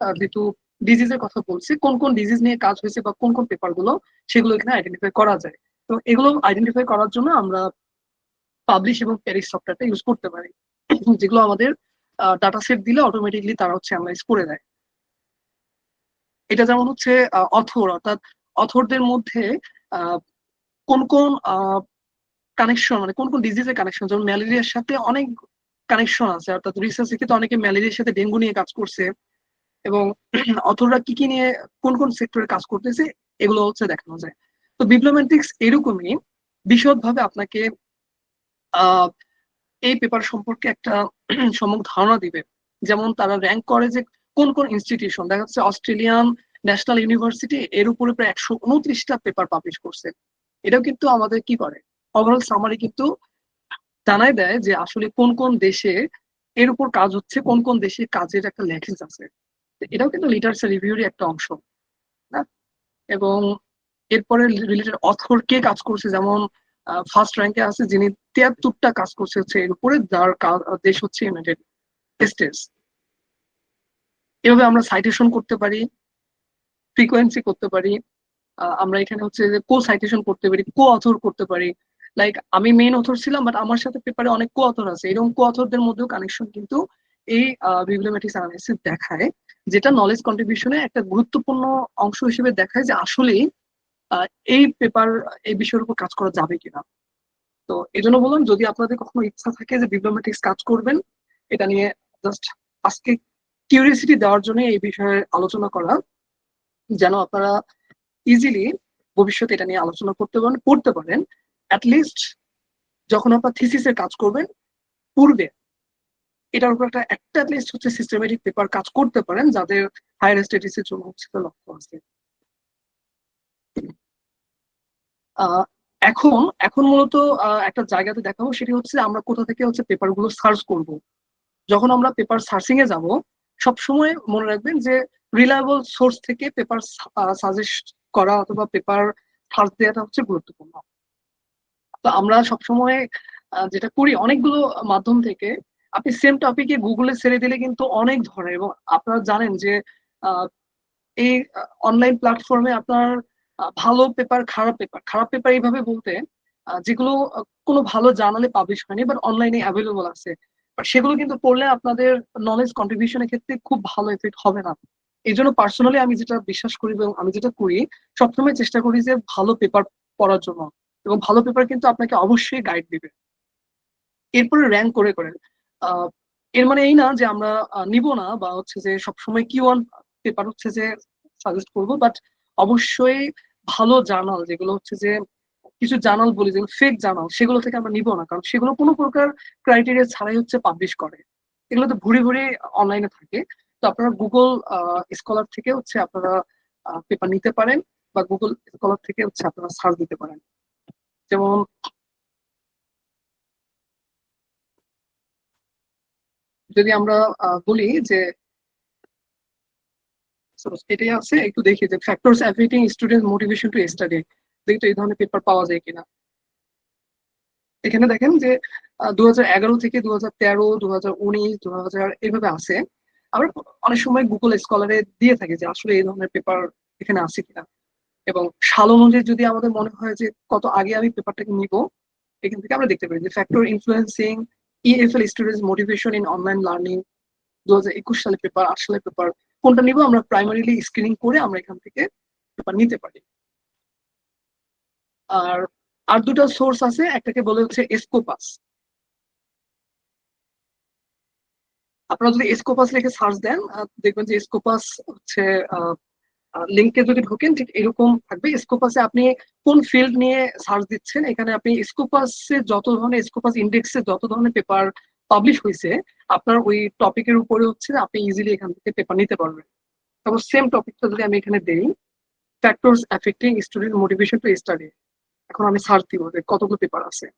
যেহেতু ডিজিজের কথা বলছি, কোন কোন ডিজিজ নিয়ে কাজ হয়েছে বা কোন কোন পেপার গুলো সেগুলো এখানে আইডেন্টিফাই করা যায়। তো এগুলো আইডেন্টিফাই করার জন্য আমরা পাবলিশ এবং প্যারিস সফটওয়্যারটা ইউজ করতে পারি, যেগুলো আমাদের ডাটা সেট দিলে অটোমেটিকলি তারা হচ্ছে অ্যানালাইজ করে দেয়। এটা যেমন হচ্ছে অথর, অর্থাৎ অথরদের মধ্যে আহ, কোন কোন কানেকশন, মানে কোন কোন ডিজিজের কানেকশন, যেমন ম্যালেরিয়ার সাথে অনেক কানেকশন আছে। অর্থাৎ রিসার্চে কিন্তু অনেকে ম্যালেরিয়ার সাথে ডেঙ্গু নিয়ে কাজ করছে, এবং অথররা কি কি নিয়ে কোন কোন সেক্টরে কাজ করতেছে এগুলো হচ্ছে দেখানো যায়। তো বিপ্লোমেটিক্স এরকমই বিশদ ভাবে আপনাকে আহ এই পেপার সম্পর্কে একটা সম্যক ধারণা দিবে। যেমন তারা র্যাঙ্ক করে যে কোন কোন ইনস্টিটিউশন, দেখা যাচ্ছে অস্ট্রেলিয়ান ন্যাশনাল ইউনিভার্সিটি এর উপরে প্রায় 129টা পেপার পাবলিশ করছে। এটাও কিন্তু আমাদের কি করে, ওভারঅল সামারি কিন্তু জানাই দেয় যে আসলে কোন কোন দেশে এর উপর কাজ হচ্ছে, কোন কোন দেশে কাজের একটা ল্যাকিংস আছে। তো এটাও কিন্তু লিটারেচার রিভিউরই একটা অংশ না। এবং এরপরে রিলেটেড অথর কে কাজ করছে, যেমন ফার্স্ট র্যাঙ্কে আছে যিনি 73টা কাজ করছে হচ্ছে এর উপরে, যার দেশ হচ্ছে ইউনাইটেড স্টেটস। এভাবে আমরা সাইটেশন করতে পারি, ফ্রিকোয়েন্সি করতে পারি, আমরা এখানে হচ্ছে যে কো সাইটেশন করতে পারি, কো অথর করতে পারি। লাইক আমি মেইন অথর ছিলাম, বাট আমার সাথে পেপারে অনেক কো অথর আছে, এরকম কো অথরদের মধ্যেও কানেকশন কিন্তু এই বিবলিওমেট্রিক্স অ্যানালাইসিস দেখায়, যেটা নলেজ কন্ট্রিবিউশনে একটা গুরুত্বপূর্ণ অংশ হিসেবে দেখায় যে আসলে আহ, এই পেপার এই বিষয়ের উপর কাজ করা যাবে কিনা। তো এই জন্য বললাম, যদি আপনাদের কখনো ইচ্ছা থাকে যে বিবলিওমেট্রিক্স কাজ করবেন এটা নিয়ে, জাস্ট আজকে কিউরিয়াসিটি দেওয়ার জন্য এই বিষয়ে আলোচনা করা, যেন আপনারা ইজিলি ভবিষ্যতে এটা নিয়ে আলোচনা করতে পারেন, পড়তে পারেন। অ্যাটলিস্ট যখন আপনার থিসিসের কাজ করবেন পূর্বে এটার উপর একটা একটা অ্যাটলিস্ট হচ্ছে সিস্টেমেটিক পেপার কাজ করতে পারেন, যাদের হায়ার স্টাডিজের জন্য হচ্ছে লক্ষ্য আছে। আহ, এখন এখন মূলত একটা জায়গাতে দেখাবো, সেটি হচ্ছে আমরা কোথা থেকে হচ্ছে পেপার গুলো সার্চ করব। যখন আমরা পেপার সার্চিং এ যাব, সবসময় মনে রাখবেন যে রিলায়েবল সোর্স থেকে পেপার সাজেস্ট করা অথবা পেপার সার্চ দেওয়াটা হচ্ছে গুরুত্বপূর্ণ। তো আমরা সবসময় যেটা করি, অনেকগুলো মাধ্যম থেকে আপনি সেম টপিকে গুগলে ছেড়ে দিলে কিন্তু অনেক ধরনের, এবং আপনারা জানেন যে আহ, এই অনলাইন প্ল্যাটফর্মে আপনার ভালো পেপার, খারাপ পেপার, খারাপ পেপার এইভাবে বলতে যেগুলো কোনো ভালো জার্নালে পাবলিশ হয়নি বাট অনলাইনে অ্যাভেলেবল আছে, বাট সেগুলো কিন্তু পড়লে আপনাদের নলেজ কন্ট্রিবিউশনের ক্ষেত্রে খুব ভালো এফেক্ট হবে না। এই জন্য পার্সোনালি আমি যেটা বিশ্বাস করি এবং আমি যেটা করি, সবসময় চেষ্টা করি যে ভালো পেপার পড়ার জন্য, এবং ভালো পেপার কিন্তু আপনাকে অবশ্যই গাইড দিবে। এরপরে র্যাঙ্ক করে করে আহ, এর মানে এই না যে আমরা নিব না বা হচ্ছে যে সবসময় কি ওয়ান পেপার হচ্ছে যে সাজেস্ট করবো, বাট অবশ্যই ভালো জার্নাল, যেগুলো হচ্ছে যে কিছু জার্নাল বলি যেগুলো ফেক জার্নাল, সেগুলো থেকে আমরা নিব না, কারণ সেগুলো কোনো প্রকার ক্রাইটেরিয়া ছাড়াই হচ্ছে পাবলিশ করে। এগুলো তো ভুরি ভুরি অনলাইনে থাকে। তো আপনারা গুগল স্কলার থেকে হচ্ছে আপনারা পেপার নিতে পারেন, বা গুগল স্কলার থেকে হচ্ছে আপনারা সার্চ দিতে পারেন। যেমন যদি আমরা বলি যে এটাই আছে, একটু দেখি যে factors affecting student motivation to study, দেখি তো এই ধরনের পেপার পাওয়া যায় কিনা। এখানে দেখেন যে 2011 থেকে 2013, 2019, 2000 এইভাবে আছে। আবার অনেক সময় গুগল স্কলারে দিয়ে থাকে যে আসলে এই ধরনের পেপার এখানে আছে কিনা। এবং সাল অনুযায়ী যদি আমাদের মনে হয় যে কত আগে আমি পেপারটাকে নিব, এখান থেকে আমরা দেখতে পারি যে factor influencing EFL students motivation in online learning 2021 সালে পেপার, 8 সালে পেপার, কোনটা নিব আমরা প্রাইমারিলি স্ক্রিনিং করে আমরা এখান থেকে পেপার নিতে পারি। আর আর দুটো সোর্স আছে, একটাকে বলে হচ্ছে স্কোপাস। আপনারা যদি স্কোপাস লিখে সার্চ দেন দেখবেন যে স্কোপাস হচ্ছে লিঙ্কে যদি ঢোকেন ঠিক এরকম থাকবে। স্কোপাসে আপনি কোন ফিল্ড নিয়ে সার্চ দিচ্ছেন, এখানে আপনি স্কোপাসে যত ধরনের, স্কোপাস ইন্ডেক্সে যত ধরনের পেপার পাবলিশ হয়েছে আপনার ওই টপিকের উপরে হচ্ছে আপনি ইজিলি এখান থেকে পেপার নিতে পারবেন। তারপর সেম টপিকটা যদি আমি এখানে দেই, factors affecting student motivation to study, এখন আমি সার্চ দিব যে কতগুলো পেপার আছে।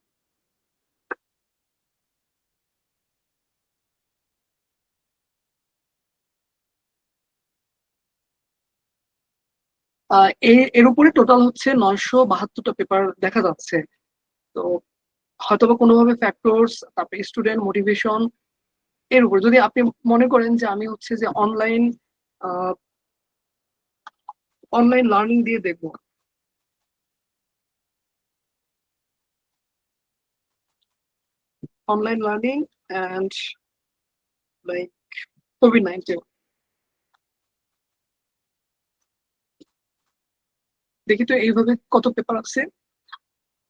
এর উপরে টোটাল হচ্ছে 972টা পেপার দেখা যাচ্ছে। তো হয়তোবা কোনোভাবে ফ্যাক্টরস, তারপরে স্টুডেন্ট মোটিভেশন, এর উপর যদি আপনি মনে করেন যে আমি হচ্ছে যে অনলাইন লার্নিং দিয়ে দেখবো, online learning and like COVID-19, দেখি তো এইভাবে কত পেপার আছে।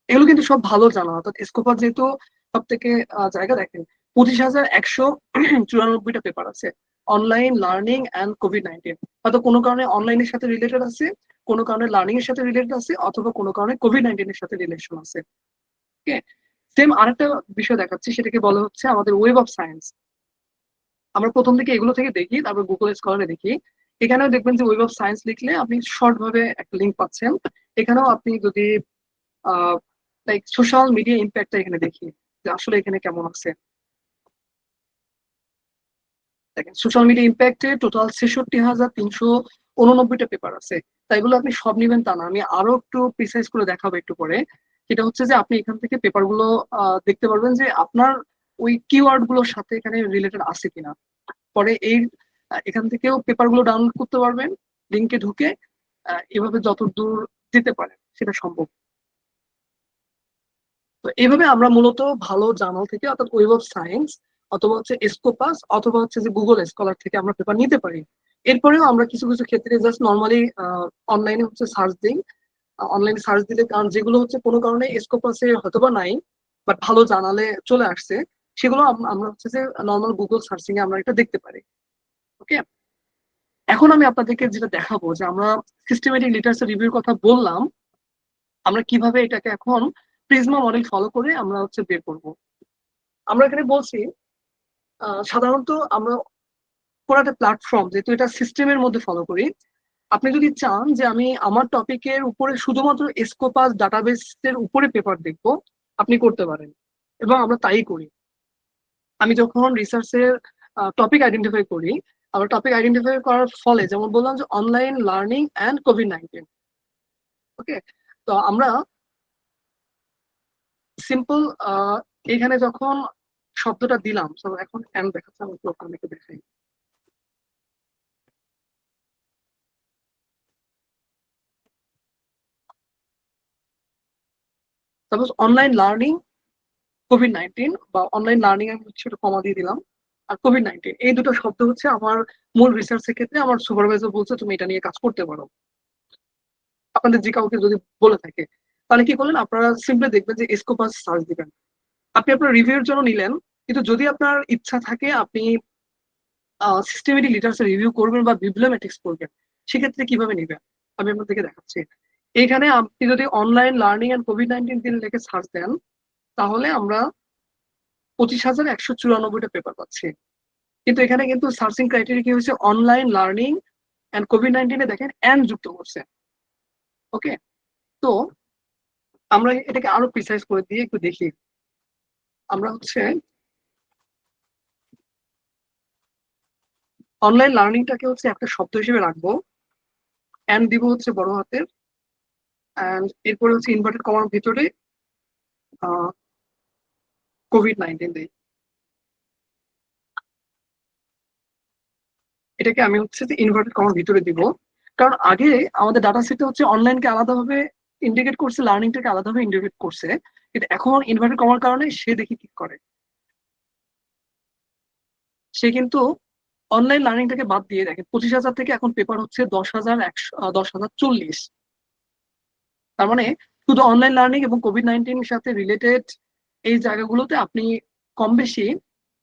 এগুলো কিন্তু সব ভালো জানা, অর্থাৎ স্কোপার যেহেতু সব থেকে জায়গা দেখেন 25,194টা পেপার আছে অনলাইন লার্নিং অ্যান্ড কোভিড-19। হয়তো কোনো কারণে অনলাইনের সাথে রিলেটেড আছে, কোনো কারণে লার্নিং এর সাথে রিলেটেড আছে, অথবা কোনো কারণে কোভিড-19 এর সাথে রিলেশন আছে। ওকে, সেম আরেকটা বিষয় দেখাচ্ছি, সেটাকে বলা হচ্ছে আমাদের ওয়েব অফ সায়েন্স। আমরা প্রথম দিকে এগুলো থেকে দেখি, তারপর গুগল স্কলারে দেখি। এখানেও দেখবেন যে ওয়েব অফ সায়েন্স লিখলে আপনি শর্ট ভাবে একটা লিঙ্ক পাচ্ছেন। এখানেও আপনি যদি লাইক সোশ্যাল মিডিয়া ইম্প্যাক্টটা এখানে দেখি যে আসলে এখানে কেমন আছে। দেখেন সোশ্যাল মিডিয়া ইম্প্যাক্টে টোটাল 66,389টা পেপার আছে। তাই এগুলো আপনি সব নিবেন তা না, আমি আরো একটু প্রিসাইজ করে দেখাবো একটু পরে। সেটা হচ্ছে যে আপনি এখান থেকে পেপার গুলো দেখতে পারবেন যে আপনার ওই কিওয়ার্ড গুলোর সাথে এখানে রিলেটেড আছে কিনা। পরে এই এখান থেকেও পেপার গুলো ডাউনলোড করতে পারবেন লিঙ্কে ঢুকে। এভাবে যত দূর যেতে পারে সেটা সম্ভব। তো এইভাবে আমরা মূলত ভালো জার্নাল থেকে, অর্থাৎ ওয়েব অফ সায়েন্স অথবা হচ্ছে স্কোপাস অথবা হচ্ছে যে গুগল স্কলার থেকে আমরা পেপার নিতে পারি। এরপরেও আমরা কিছু কিছু ক্ষেত্রে জাস্ট নর্মালি অনলাইনে হচ্ছে সার্চ দিই। অনলাইনে সার্চ দিলে, কারণ যেগুলো হচ্ছে কোনো কারণে স্কোপাসে হয়তোবা নাই বাট ভালো জানালে চলে আসছে, সেগুলো আমরা হচ্ছে যে নর্মাল গুগল সার্চিং এ আমরা এটা দেখতে পারি। ওকে, এখন আমি আপনাদেরকে যেটা দেখাবো যে আমরা সিস্টেমেটিক লিটারেচার রিভিউর কথা বললাম, আমরা কিভাবে এটাকে এখন প্রিজমা মডেল ফলো করে আমরা হচ্ছে বের করব। আমরা এখানে বলছি সাধারণত আমরা কোন একটা প্ল্যাটফর্ম, যেহেতু এটা সিস্টেমের মধ্যে ফলো করি, আপনি যদি চান যে আমি আমার টপিকের উপরে শুধুমাত্র স্কোপাস ডাটাবেসের উপরে পেপার দেখবো, আপনি করতে পারেন, এবং আমরা তাই করি। আমি যখন রিসার্চের টপিক আইডেন্টিফাই করি, আমরা টপিক আইডেন্টিফাই করার ফলে, যেমন বললাম যে অনলাইন লার্নিং অ্যান্ড কোভিড-19, ওকে, তো আমরা সিম্পল এখানে যখন শব্দটা দিলাম, এখন এন্ড দেখাচ্ছে, আমি আপনাদেরকে দেখাই। সাপোজ অনলাইন লার্নিং কোভিড-19 বা অনলাইন লার্নিং, আমি হচ্ছে কমা দিয়ে দিলাম, আর কোভিড-19, এই দুটো শব্দ হচ্ছে আমার মূল রিসার্চের ক্ষেত্রে আমার সুপারভাইজার বলছে তুমি এটা নিয়ে কাজ করতে পারো। আপনাদের যে কাউকে যদি বলে থাকে, তাহলে কি করলেন, আপনারা সিম্পলি দেখবেন যে স্কোপাস সার্চ দিবেন। আপনি আপনার রিভিউর জন্য নিলেন, কিন্তু যদি আপনার ইচ্ছা থাকে আপনি সিস্টেমেটিক লিটারেচার রিভিউ করবেন বা বিবলিওমেট্রিক্স করবেন, সেক্ষেত্রে কিভাবে নিবেন আমি আপনাদেরকে দেখাচ্ছি। এখানে আপনি যদি অনলাইন লার্নিং এন্ড কোভিড-19 দিন লিখে সার্চ দেন, তাহলে আমরা 25,194টা পেপার পাচ্ছি। কিন্তু এখানে কিন্তু সার্চিং ক্রাইটেরিয়া কি হয়েছে, অনলাইন লার্নিং এন্ড কোভিড-19 দেখেন এন্ড যুক্ত করছে। ওকে, তো আমরা এটাকে আরো প্রিসাইজ করে দিয়ে একটু দেখি। আমরা হচ্ছে অনলাইন লার্নিংটাকে হচ্ছে একটা শব্দ হিসেবে রাখবো, এন্ড দিব হচ্ছে বড় হাতের, এন্ড এরপরে হচ্ছে ইনভার্টেড কমার ভিতরে কোভিড-19 দিই। এটাকে আমি হচ্ছে যে ইনভার্টেড কমার ভিতরে দিব। কারণ আগে আমাদের ডাটা সেটটা হচ্ছে অনলাইনকে আলাদাভাবে ইন্টিগ্রেট করছে, লার্নিংটাকে আলাদাভাবে ইন্টিগ্রেট করছে, কিন্তু এখন ইনভার্টেড কমার কারণে সে দেখি কি করে, সে কিন্তু অনলাইন লার্নিংটাকে বাদ দিয়ে দেখেন 25,000 থেকে এখন পেপার হচ্ছে 10,100, 10,040। তার মানে শুধু অনলাইন লার্নিং এবং কোভিড-19 সাথে রিলেটেড এই জায়গাগুলোতে আপনি কম বেশি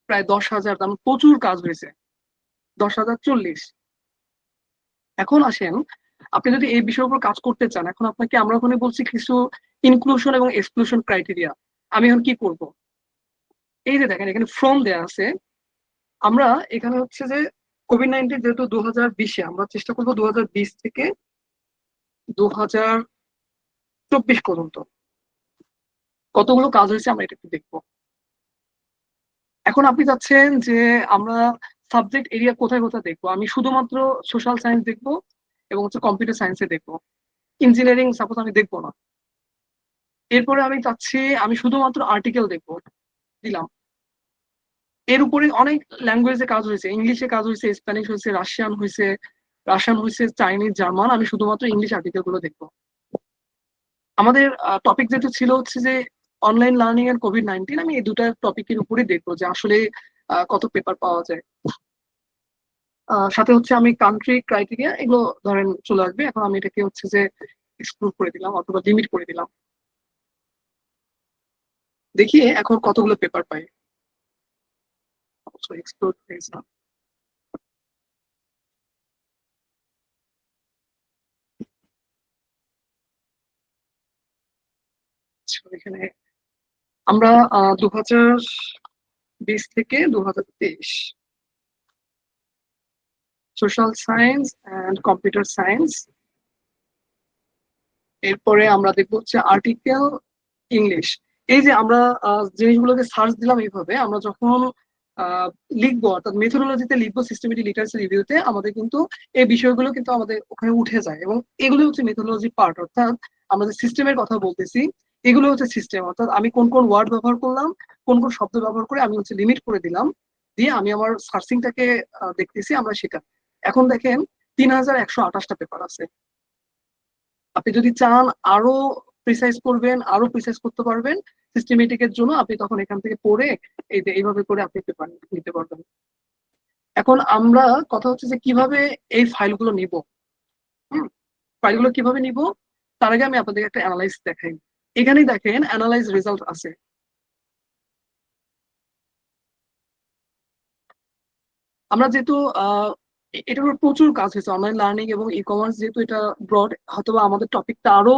প্রায় 10,000, তার মানে প্রচুর কাজ হয়েছে, 10,040। এখন আসেন, আপনি যদি এই বিষয়ের উপর কাজ করতে চান, এখন আপনাকে আমরা ওখানে বলছি কিছু ইনক্লুশন এবং এক্সক্লুশন ক্রাইটেরিয়া। আমি এখন কি করব? এই যে দেখেন এখানে ফ্রম দেয়া আছে, আমরা এখানে হচ্ছে যে কোভিড-19 যেহেতু 2020-এ, আমরা চেষ্টা করবো 2020 থেকে 2024 পর্যন্ত কতগুলো কাজ হয়েছে আমরা এটা একটু দেখবো। এখন আপনি চাচ্ছেন যে আমরা সাবজেক্ট এরিয়া কোথায় কোথায় দেখবো, আমি শুধুমাত্র সোশ্যাল সায়েন্স দেখবো এবং হচ্ছে কম্পিউটার সায়েন্সে দেখবো, ইঞ্জিনিয়ারিং সাপোজ আমি দেখবো না। এরপরে আমি চাচ্ছি আমি শুধুমাত্র আর্টিকেল দেখবো, দিলাম। এর উপরে অনেক ল্যাঙ্গুয়েজে কাজ হয়েছে, ইংলিশে কাজ হয়েছে, স্প্যানিশ হয়েছে, রাশিয়ান হয়েছে, চাইনিজ, জার্মান, আমি শুধুমাত্র ইংলিশ আর্টিকেল গুলো দেখবো। আমাদের টপিক যেটা ছিল হচ্ছে যে অনলাইন লার্নিং এন্ড কোভিড-19, আমি এই দুটা টপিকের উপরেই দেখবো যে আসলে কত পেপার পাওয়া যায়। সাথে হচ্ছে আমি কান্ট্রি ক্রাইটেরিয়া এগুলো ধরেন চলে আসবে। এখন আমি এটাকে হচ্ছে যে এক্সক্লুড করে দিলাম অথবা লিমিট করে দিলাম, দেখি এখন কতগুলো পেপার পাই। এক্সক্লুড না, এখানে আমরা 2020 থেকে 2023 social science and computer science, এরপরে আমরা দেখবো হচ্ছে আর্টিকেল ইংলিশ। এই যে আমরা জিনিসগুলোকে সার্চ দিলাম এইভাবে, আমরা যখন লিখবো অর্থাৎ মেথোডোলজিতে লিখবো, সিস্টেমেটিক লিটারেসি রিভিউতে আমাদের কিন্তু এই বিষয়গুলো কিন্তু আমাদের ওখানে উঠে যায়, এবং এগুলো হচ্ছে মেথোডোলজি পার্ট। অর্থাৎ আমরা যে সিস্টেমের কথা বলতেছি এগুলো হচ্ছে সিস্টেম, অর্থাৎ আমি কোন কোন ওয়ার্ড ব্যবহার করলাম, কোন কোন শব্দ ব্যবহার করে আমি হচ্ছে লিমিট করে দিলাম, দিয়ে আমি আমার সার্চিংটাকে দেখতেছি আমরা সেটা। এখন দেখেন 3,128টা পেপার আছে। আপনি যদি চান আরো প্রিসাইজ করবেন, আরো প্রিসাইজ করতে পারবেন সিস্টেমেটিকের জন্য, আপনি তখন এখান থেকে পড়ে এই যে এইভাবে করে আপনি পেপার নিতে পারবেন। এখন আমরা কথা হচ্ছে যে কিভাবে এই ফাইলগুলো নিব। ফাইলগুলো কিভাবে নিব তার আগে আমি আপনাদের একটা অ্যানালাইজ দেখাই। এখানেই দেখেন অ্যানালাইজ রেজাল্ট আছে। আমরা যেহেতু এটার উপর প্রচুর কাজ হয়েছে, অনলাইন লার্নিং এবং ই কমার্স যেহেতু এটা ব্রড, হয়তো আমাদের টপিকটা আরো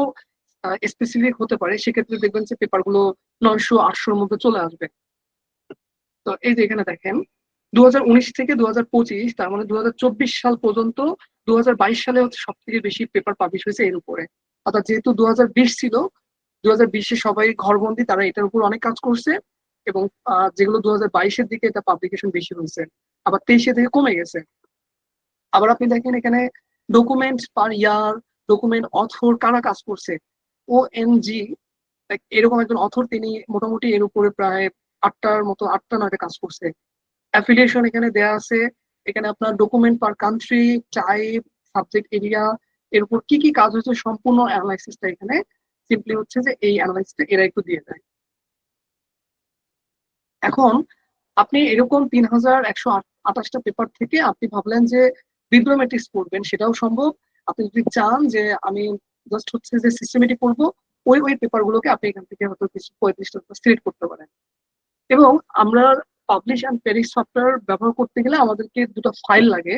স্পেসিফিক হতে পারে, সেক্ষেত্রে দেখবেন যে পেপার গুলো 900-800-র মধ্যে চলে আসবে। তো এই যে এখানে দেখেন 2019 থেকে 2025, তার মানে 2024 সাল পর্যন্ত 2022 সালে হচ্ছে সব থেকে বেশি পেপার পাবলিশ হয়েছে এর উপরে। অর্থাৎ যেহেতু 2020 ছিল, 2020-এ সবাই ঘরবন্দি, তারা এটার উপর অনেক কাজ করছে, এবং যেগুলো 2022-এর দিকে এটা পাবলিকেশন বেশি হয়েছে, আবার 23-এ থেকে কমে গেছে। আবার আপনি দেখেন এখানে ডকুমেন্ট পার ইয়ার, ডকুমেন্ট অথর কারা কাজ করছে, ও এন জি, এরকম একজন অথর, তিনি মোটামুটি এর উপরে প্রায় 8টা 9টা কাজ করছে। অ্যাফিলিয়েশন এখানে দেয়া আছে, এখানে আপনার ডকুমেন্ট পার কান্ট্রি, টাইপ, সাবজেক্ট এরিয়া, এর উপর কি কি কাজ হয়েছে সম্পূর্ণ অ্যানালাইসিসটা এখানে সিম্পলি হচ্ছে যে এই অ্যানালাইসিসটা এরা একটু দিয়ে দেয়। এখন আপনি এরকম 3,128টা পেপার থেকে আপনি ভাবলেন যে বিব্লোমেট্রিক্স পড়বেন, সেটাও সম্ভব। আপনি যদি চান যে আমি জাস্ট হচ্ছে যে সিস্টেমেটিক পড়বো, ওই পেপার গুলোকে আপনি এখান থেকে হয়তো কিছু 35টা সিলেক্ট করতে পারেন। এবং আমরা পাবলিশ অ্যান্ড পেরিশ সফটওয়্যার ব্যবহার করতে গেলে আমাদেরকে দুটো ফাইল লাগে,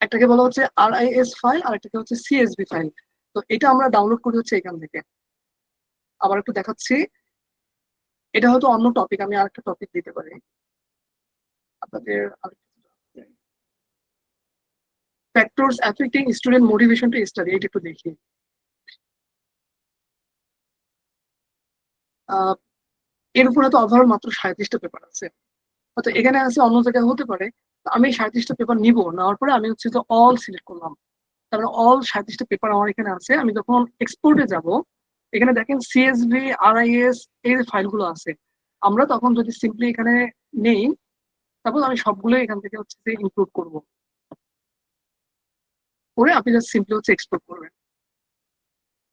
একটাকে বলা হচ্ছে RIS ফাইল আর একটাকে হচ্ছে CSV ফাইল। তো এটা আমরা ডাউনলোড করি হচ্ছে এখান থেকে। আবার একটু দেখাচ্ছি, এটা হয়তো অন্য টপিক, আমি আরেকটা টপিক দিতে পারি আপনাদের। Factors affecting student motivation to study, এটা একটু দেখি। এর উপরে তো ওভারঅল মাত্র 37টা পেপার আছে, হয়তো এখানে আছে অন্য জায়গায় হতে পারে। আমি 37টা পেপার নিব, নেওয়ার পরে আমি হচ্ছে যে অল সিলেক্ট করলাম, তারপরে অল 37টা পেপার আমার এখানে আছে। আমি যখন এক্সপোর্টে যাব, এখানে দেখেন CSV, RIS এই যে ফাইলগুলো আছে, আমরা তখন যদি সিম্পলি এখানে নেই, তারপর আমি সবগুলো এখান থেকে হচ্ছে যে ইনক্লুড করবো, করে আপনি জাস্ট সিম্পলি হচ্ছে এক্সপোর্ট করবেন।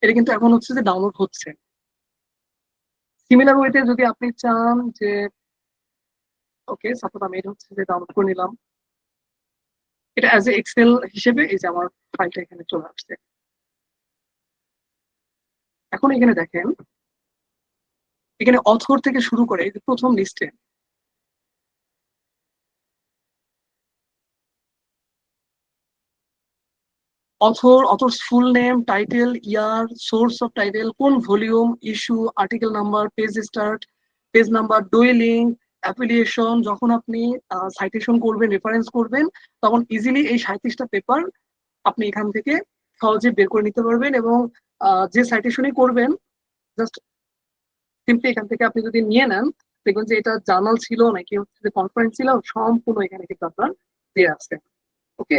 এটা কিন্তু এখন হচ্ছে যে ডাউনলোড হচ্ছে। সিমিলার ওয়েতে যদি আপনি চান যে ওকে সাপোজ আমি এটা হচ্ছে যে ডাউনলোড করে নিলাম, এটা অ্যাজ এ এক্সেল হিসেবে এই যে আমার ফাইলটা এখানে চলে আসছে। এখন এখানে দেখেন, এখানে অথর থেকে শুরু করে এই যে প্রথম লিস্টে author full name, title, year, source of title, কোন volume, issue, article number, page start, page number, DOI link, affiliation. যখন আপনি সাইটেশন করবেন, রেফারেন্স করবেন, তখন ইজিলি এই 37টা পেপার আপনি এখান থেকে সহজে বের করে নিতে পারবেন। এবং যে সাইটেশনই করবেন জাস্ট সিম্পলি এখান থেকে আপনি যদি নিয়ে নেন, দেখবেন যে এটা জার্নাল ছিল নাকি হচ্ছে যে কনফারেন্স ছিল, সম্পূর্ণ এখানে কিন্তু আপনার দেওয়া আছে। ওকে,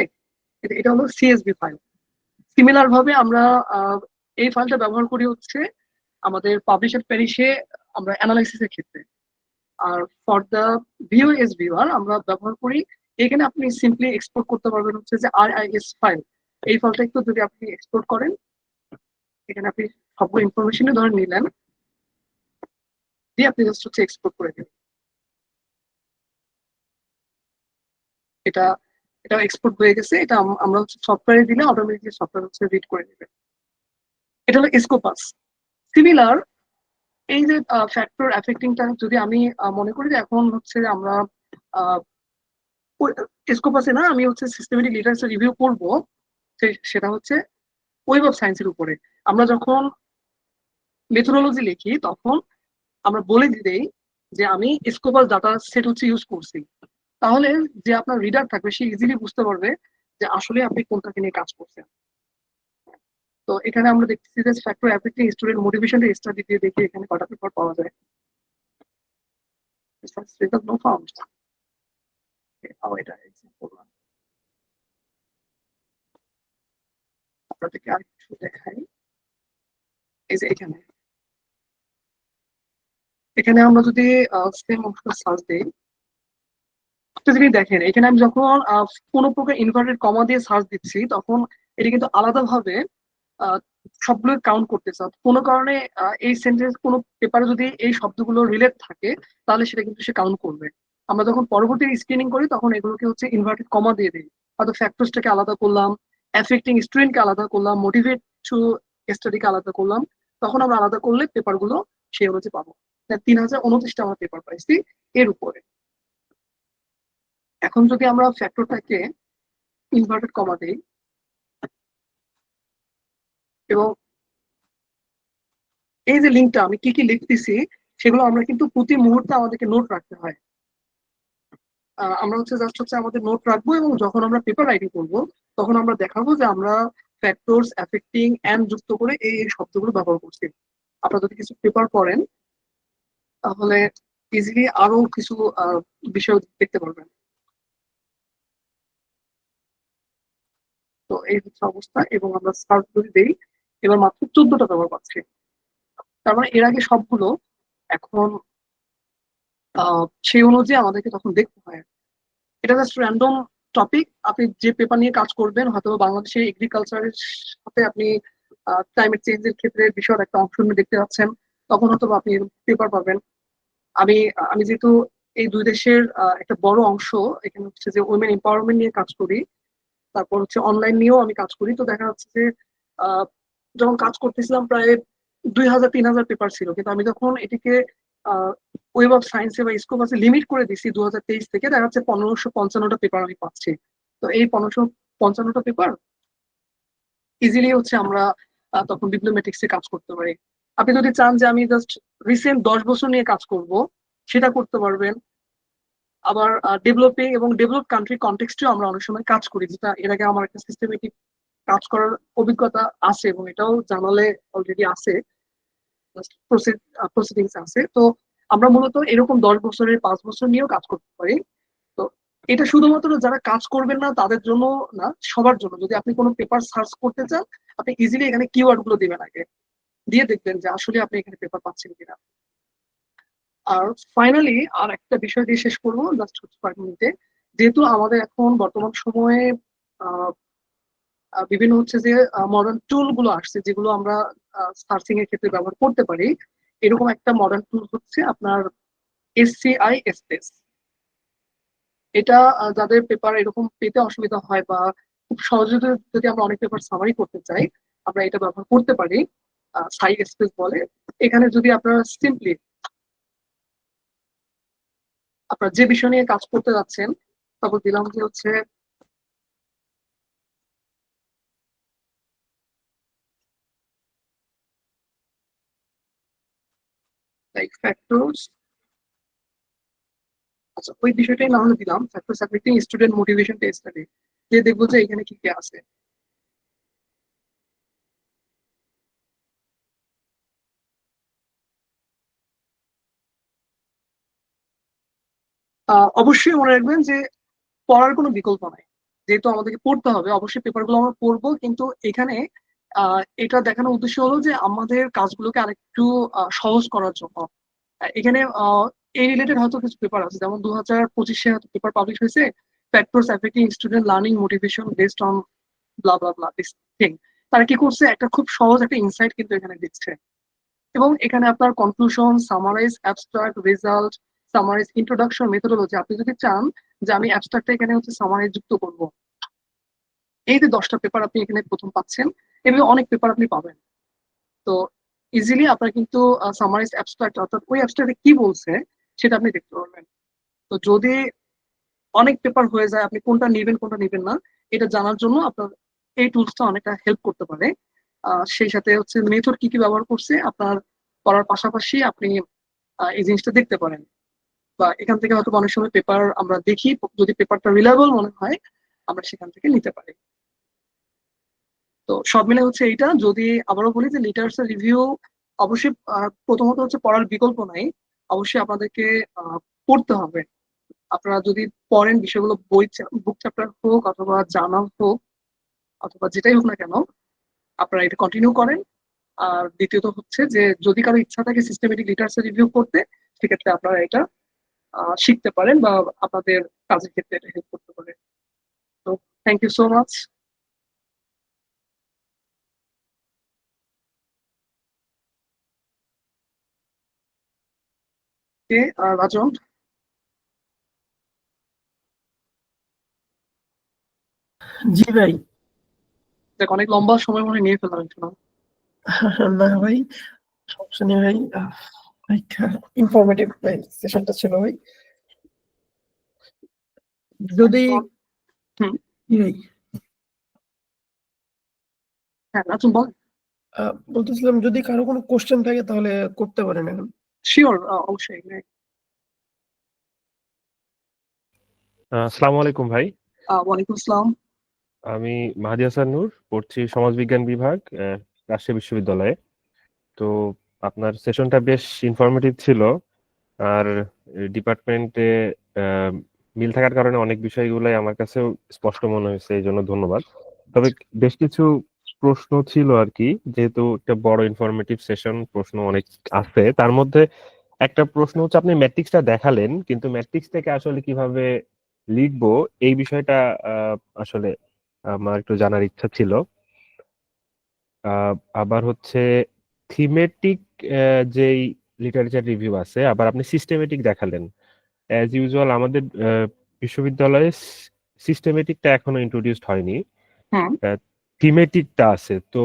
এটা হলো সিএসভি ফাইল। সিমিলার ভাবে আমরা এই ফাইলটা ব্যবহার করি হচ্ছে আমাদের পাবলিশার প্যারিশে আমরা অ্যানালাইসিসের ক্ষেত্রে। আর ফর দ্য ভিউএস ভিউয়ার আমরা ব্যবহার করি, এখানে আপনি সিম্পলি এক্সপোর্ট করতে পারবেন হচ্ছে যে আরআইএস ফাইল। এই ফাইলটা একটু যদি আপনি এক্সপোর্ট করেন, এখানে আপনি সবগুলো ইনফরমেশন ধরে নিলেন, দিয়ে আপনি জাস্ট হচ্ছে এক্সপোর্ট করে দেবেন। এটা এটা এক্সপোর্ট হয়ে গেছে। এটা আমরা হচ্ছে সফটওয়্যারে দিলে অটোমেটিকলি সফটওয়্যার হচ্ছে রিড করে নেবে। এটা হলো স্কোপাস। সিমিলার এই যে ফ্যাক্টর অ্যাফেক্টিংটা যদি আমি মনে করি যে এখন হচ্ছে আমরা স্কোপাসে না, আমি হচ্ছে সিস্টেমেটিক লিটারেচার রিভিউ করবো, সেটা হচ্ছে ওয়েব অফ সায়েন্সের উপরে। আমরা যখন মেথোডোলজি লিখি তখন আমরা বলে দিই যে আমি স্কোপাস ডাটা সেট হচ্ছে ইউজ করছি, তাহলে যে আপনার রিডার থাকবে সে ইজিলি বুঝতে পারবে যে আসলে আপনি কোনটাকে নিয়ে কাজ করছেন। তো এখানে আমরা দেখতেছি যে factor affecting student motivation study দিয়ে দেখি এখানে কটা পেপার পাওয়া যায়। No found. এটা এক্সাম্পল না, আপনাদেরকে আরেকটু দেখাই। এই যে এখানে এখানে আমরা যদি সেম অংশটা সার্চ দিই, একটা জিনিস দেখেন, এখানে আমি যখন কোনো প্রকার ইনভার্টেড কমা দিয়ে সার্চ দিচ্ছি তখন এটা কিন্তু আলাদাভাবে আহ, সবগুলো কাউন্ট করতেছে। কোনো কারণে এই সেন্টেন্স কোনো পেপারে যদি এই শব্দগুলো রিলেট থাকে তাহলে সেটা কিন্তু সে কাউন্ট করবে। আমরা যখন পরবর্তী স্ক্রিনিং করি তখন এগুলোকে হচ্ছে ইনভার্টেড কমা দিয়ে দিই, হয়তো ফ্যাক্টরসটাকে আলাদা করলাম, এফেক্টিং স্টুডেন্টকে আলাদা করলাম, মোটিভেট টু স্টাডিকে আলাদা করলাম, তখন আমরা আলাদা করলে পেপারগুলো সে অনুযায়ী পাবো। 3029টা আমরা পেপার পাইছি এর উপরে। এখন যদি আমরা ফ্যাক্টরটাকে ইনভার্টেড কমা দিই এবং এই যে লিঙ্কটা আমি কি কি লিখতেছি সেগুলো আমরা কিন্তু প্রতি মুহূর্তে আমাদেরকে নোট রাখতে হয়। আমরা হচ্ছে জাস্ট হচ্ছে আমাদের নোট রাখবো এবং যখন আমরা পেপার রাইটিং করবো তখন আমরা দেখাবো যে আমরা ফ্যাক্টরস অ্যাফেক্টিং এন্ড যুক্ত করে এই শব্দগুলো ব্যবহার করছি। আপনারা যদি কিছু পেপার পড়েন তাহলে ইজিলি আরো কিছু বিষয় দেখতে পারবেন। তো এই হচ্ছে অবস্থা, এবং আমরা সার্চ যদি দিই এবার মাত্র 14টা পেপার পাচ্ছি। তার মানে এর আগে সবগুলো, এখন সেই অনুযায়ী আমাদেরকে তখন দেখতে হয়। এটা জাস্ট র্যান্ডম টপিক। আপনি যে পেপার নিয়ে কাজ করবেন, হয়তো বাংলাদেশের এগ্রিকালচারের সাথে আপনি ক্লাইমেট চেঞ্জের ক্ষেত্রে বিষয়ের একটা অংশ নিয়ে দেখতে পাচ্ছেন, তখন হয়তো আপনি পেপার পাবেন। আমি আমি যেহেতু এই দুই দেশের একটা বড় অংশ এখানে হচ্ছে যে উইমেন এম্পাওয়ারমেন্ট নিয়ে কাজ করি, তারপর হচ্ছে অনলাইন নিয়েও আমি কাজ করি, তো দেখা যাচ্ছে যে আহ, যখন কাজ করতেছিলাম প্রায় 2000-3000 পেপার ছিল, কিন্তু আমি যখন এটিকে ওয়েব অফ সায়েন্সে বা স্কোপাসে লিমিট করে দিচ্ছি 2023 থেকে, দেখা যাচ্ছে 1555টা পেপার আমি পাচ্ছি। তো এই 1555টা পেপার ইজিলি হচ্ছে আমরা তখন ডিপ্লোমেটিক্সে কাজ করতে পারি। আপনি যদি চান যে আমি জাস্ট রিসেন্ট 10 বছর নিয়ে কাজ করব, সেটা করতে পারবেন। আবার ডেভেলপিং এবং ডেভেলপ কান্ট্রি কনটেক্সটেও আমরা অনেক সময় কাজ করি, যেটা এর আগে আমার একটা সিস্টেমেটিক কাজ করার অভিজ্ঞতা আছে এবং এটাও জানালে অলরেডি আছে, প্রসিডিংস আছে। তো আমরা মূলত এরকম 10 বছরের 5 বছর নিয়েও কাজ করতে পারি। তো এটা শুধুমাত্র যারা কাজ করবেন না তাদের জন্য না, সবার জন্য। যদি আপনি কোনো পেপার সার্চ করতে চান, আপনি ইজিলি এখানে কিওয়ার্ড গুলো দিবেন, আগে দিয়ে দেখবেন যে আসলে আপনি এখানে পেপার পাচ্ছেন কিনা। আর ফাইনালি আর একটা বিষয় দিয়ে শেষ করবো জাস্ট হচ্ছে 5 মিনিটে। যেহেতু আমাদের এখন বর্তমান সময়ে আহ, বিভিন্ন হচ্ছে যে মডার্ন টুল গুলো আসছে যেগুলো আমরা সার্চিং এর ক্ষেত্রে ব্যবহার করতে পারি, এরকম একটা মডার্ন টুল হচ্ছে আপনার এসসিআই স্পেস। এটা যাদের পেপার এরকম পেতে অসুবিধা হয় বা খুব সহজে যদি আমরা অনেক পেপার সামারি করতে চাই, আমরা এটা ব্যবহার করতে পারি। সাই স্পেস বলে। এখানে যদি আপনারা সিম্পলি আপনার যে বিষয় নিয়ে কাজ করতে যাচ্ছেন, তারপর দিলাম যে হচ্ছে লাইক ফ্যাক্টরস, আচ্ছা ওই বিষয়টাই না হলে দিলাম factors affecting student motivation test study, যে দেখবো যে এখানে কি কি আছে। অবশ্যই মনে রাখবেন যে পড়ার কোনো বিকল্প নাই। যেহেতু আমাদেরকে পড়তে হবে, অবশ্যই পেপারগুলো আমরা পড়বো, কিন্তু এখানে এটা দেখানোর উদ্দেশ্য হলো যে আমাদের কাজগুলোকে আরেকটু সহজ করার জন্য। এখানে এই রিলেটেড হয়তো কিছু পেপার আছে, যেমন 2025-এ হয়তো পেপার পাবলিশ হয়েছে, factors affecting student learning motivation based on blah blah blah this thing. তারা কি করছে, একটা খুব সহজ একটা ইনসাইট কিন্তু এখানে দিচ্ছে। এবং এখানে আপনার conclusion, summarise, abstract, result, summarise, introduction, methodology, আপনি যদি চান যে আমি অ্যাবস্ট্রাক্টটা এখানে হচ্ছে সামারাইজ যুক্ত করব, এই যে 10টা পেপার আপনি এখানে প্রথম পাচ্ছেন, এভাবে অনেক পেপার আপনি পাবেন। তো ইজিলি আপনার কিন্তু সামারাইজ অ্যাবস্ট্রাক্ট, অর্থাৎ ওই অ্যাবস্ট্রাক্টে কি বলছে সেটা আপনি দেখতে পারবেন। তো যদি অনেক পেপার হয়ে যায়, আপনি কোনটা নেবেন কোনটা নেবেন না এটা জানার জন্য আপনার এই টুলসটা অনেকটা হেল্প করতে পারে। সেই সাথে হচ্ছে মেথড কি কি ব্যবহার করছে আপনার পড়ার পাশাপাশি আপনি এই জিনিসটা দেখতে পারেন। বা এখান থেকে হয়তো অনেক সময় পেপার আমরা দেখি, যদি পেপারটা রিলায়েবল মনে হয় আমরা সেখান থেকে নিতে পারি। তো সব মিলে হচ্ছে এইটা। যদি আবারও বলি যে লিটারেচার রিভিউ অবশ্যই প্রথমত হচ্ছে পড়ার বিকল্প নাই, অবশ্যই আপনাদেরকে আহ, পড়তে হবে। আপনারা যদি পড়েন বিষয়গুলো, বই বুক চ্যাপ্টার হোক অথবা জার্নাল হোক অথবা যেটাই হোক না কেন, আপনারা এটা কন্টিনিউ করেন। আর দ্বিতীয়ত হচ্ছে যে যদি কারো ইচ্ছা থাকে সিস্টেমেটিক লিটারেচার রিভিউ করতে, সেক্ষেত্রে আপনারা এটা শিখতে পারেন বা আপনাদের কাজের ক্ষেত্রে এটা হেল্প করতে পারে। তো থ্যাংক ইউ সো মাচ। কে রাজন? জি ভাই। দেখ অনেক লম্বা সময় মনে হয় নিয়ে ফেললাম একটু না? না ভাই, সমস্যা নেই ভাই। ইনফরমেটিভ ভাই সেশনটা ছিল ভাই। যদি হুম। জি ভাই, হ্যাঁ রাজন বল। বলতেছিলাম যদি কারো কোনো কোশ্চেন থাকে তাহলে করতে পারেন এখন। শিওর, অবশ্যই। আসসালামু আলাইকুম ভাই। ওয়ালাইকুম আসসালাম। আমি মাহাদি হাসান নূর, পড়ছি সমাজবিজ্ঞান বিভাগ, রাজশাহী বিশ্ববিদ্যালয়ে। তো আপনার সেশনটা বেশ ইনফরমেটিভ ছিল। আর ডিপার্টমেন্টে মিল থাকার কারণে অনেক বিষয়গুলাই আমার কাছেও স্পষ্ট মনে হয়েছে, এই জন্য ধন্যবাদ। তবে বেশ কিছু প্রশ্ন ছিল আর কি, যেহেতু একটা বড় ইনফরমেটিভ সেশন, প্রশ্ন অনেক আছে। তার মধ্যে একটা প্রশ্ন হচ্ছে, আপনি ম্যাট্রিক্সটা দেখালেন কিন্তু ম্যাট্রিক্স থেকে আসলে কিভাবে লিখবো এই বিষয়টা আসলে আমার একটু জানার ইচ্ছা ছিল। আবার হচ্ছে থিমেটিক যেই লিটারেচার রিভিউ আছে, আবার আপনি সিস্টেমেটিক দেখালেন। অ্যাজ ইউজুয়াল আমাদের বিশ্ববিদ্যালয়ে সিস্টেমেটিকটা এখনো ইন্ট্রোডিউসড হয়নি, হুম। থিমেটিকটা আছে। তো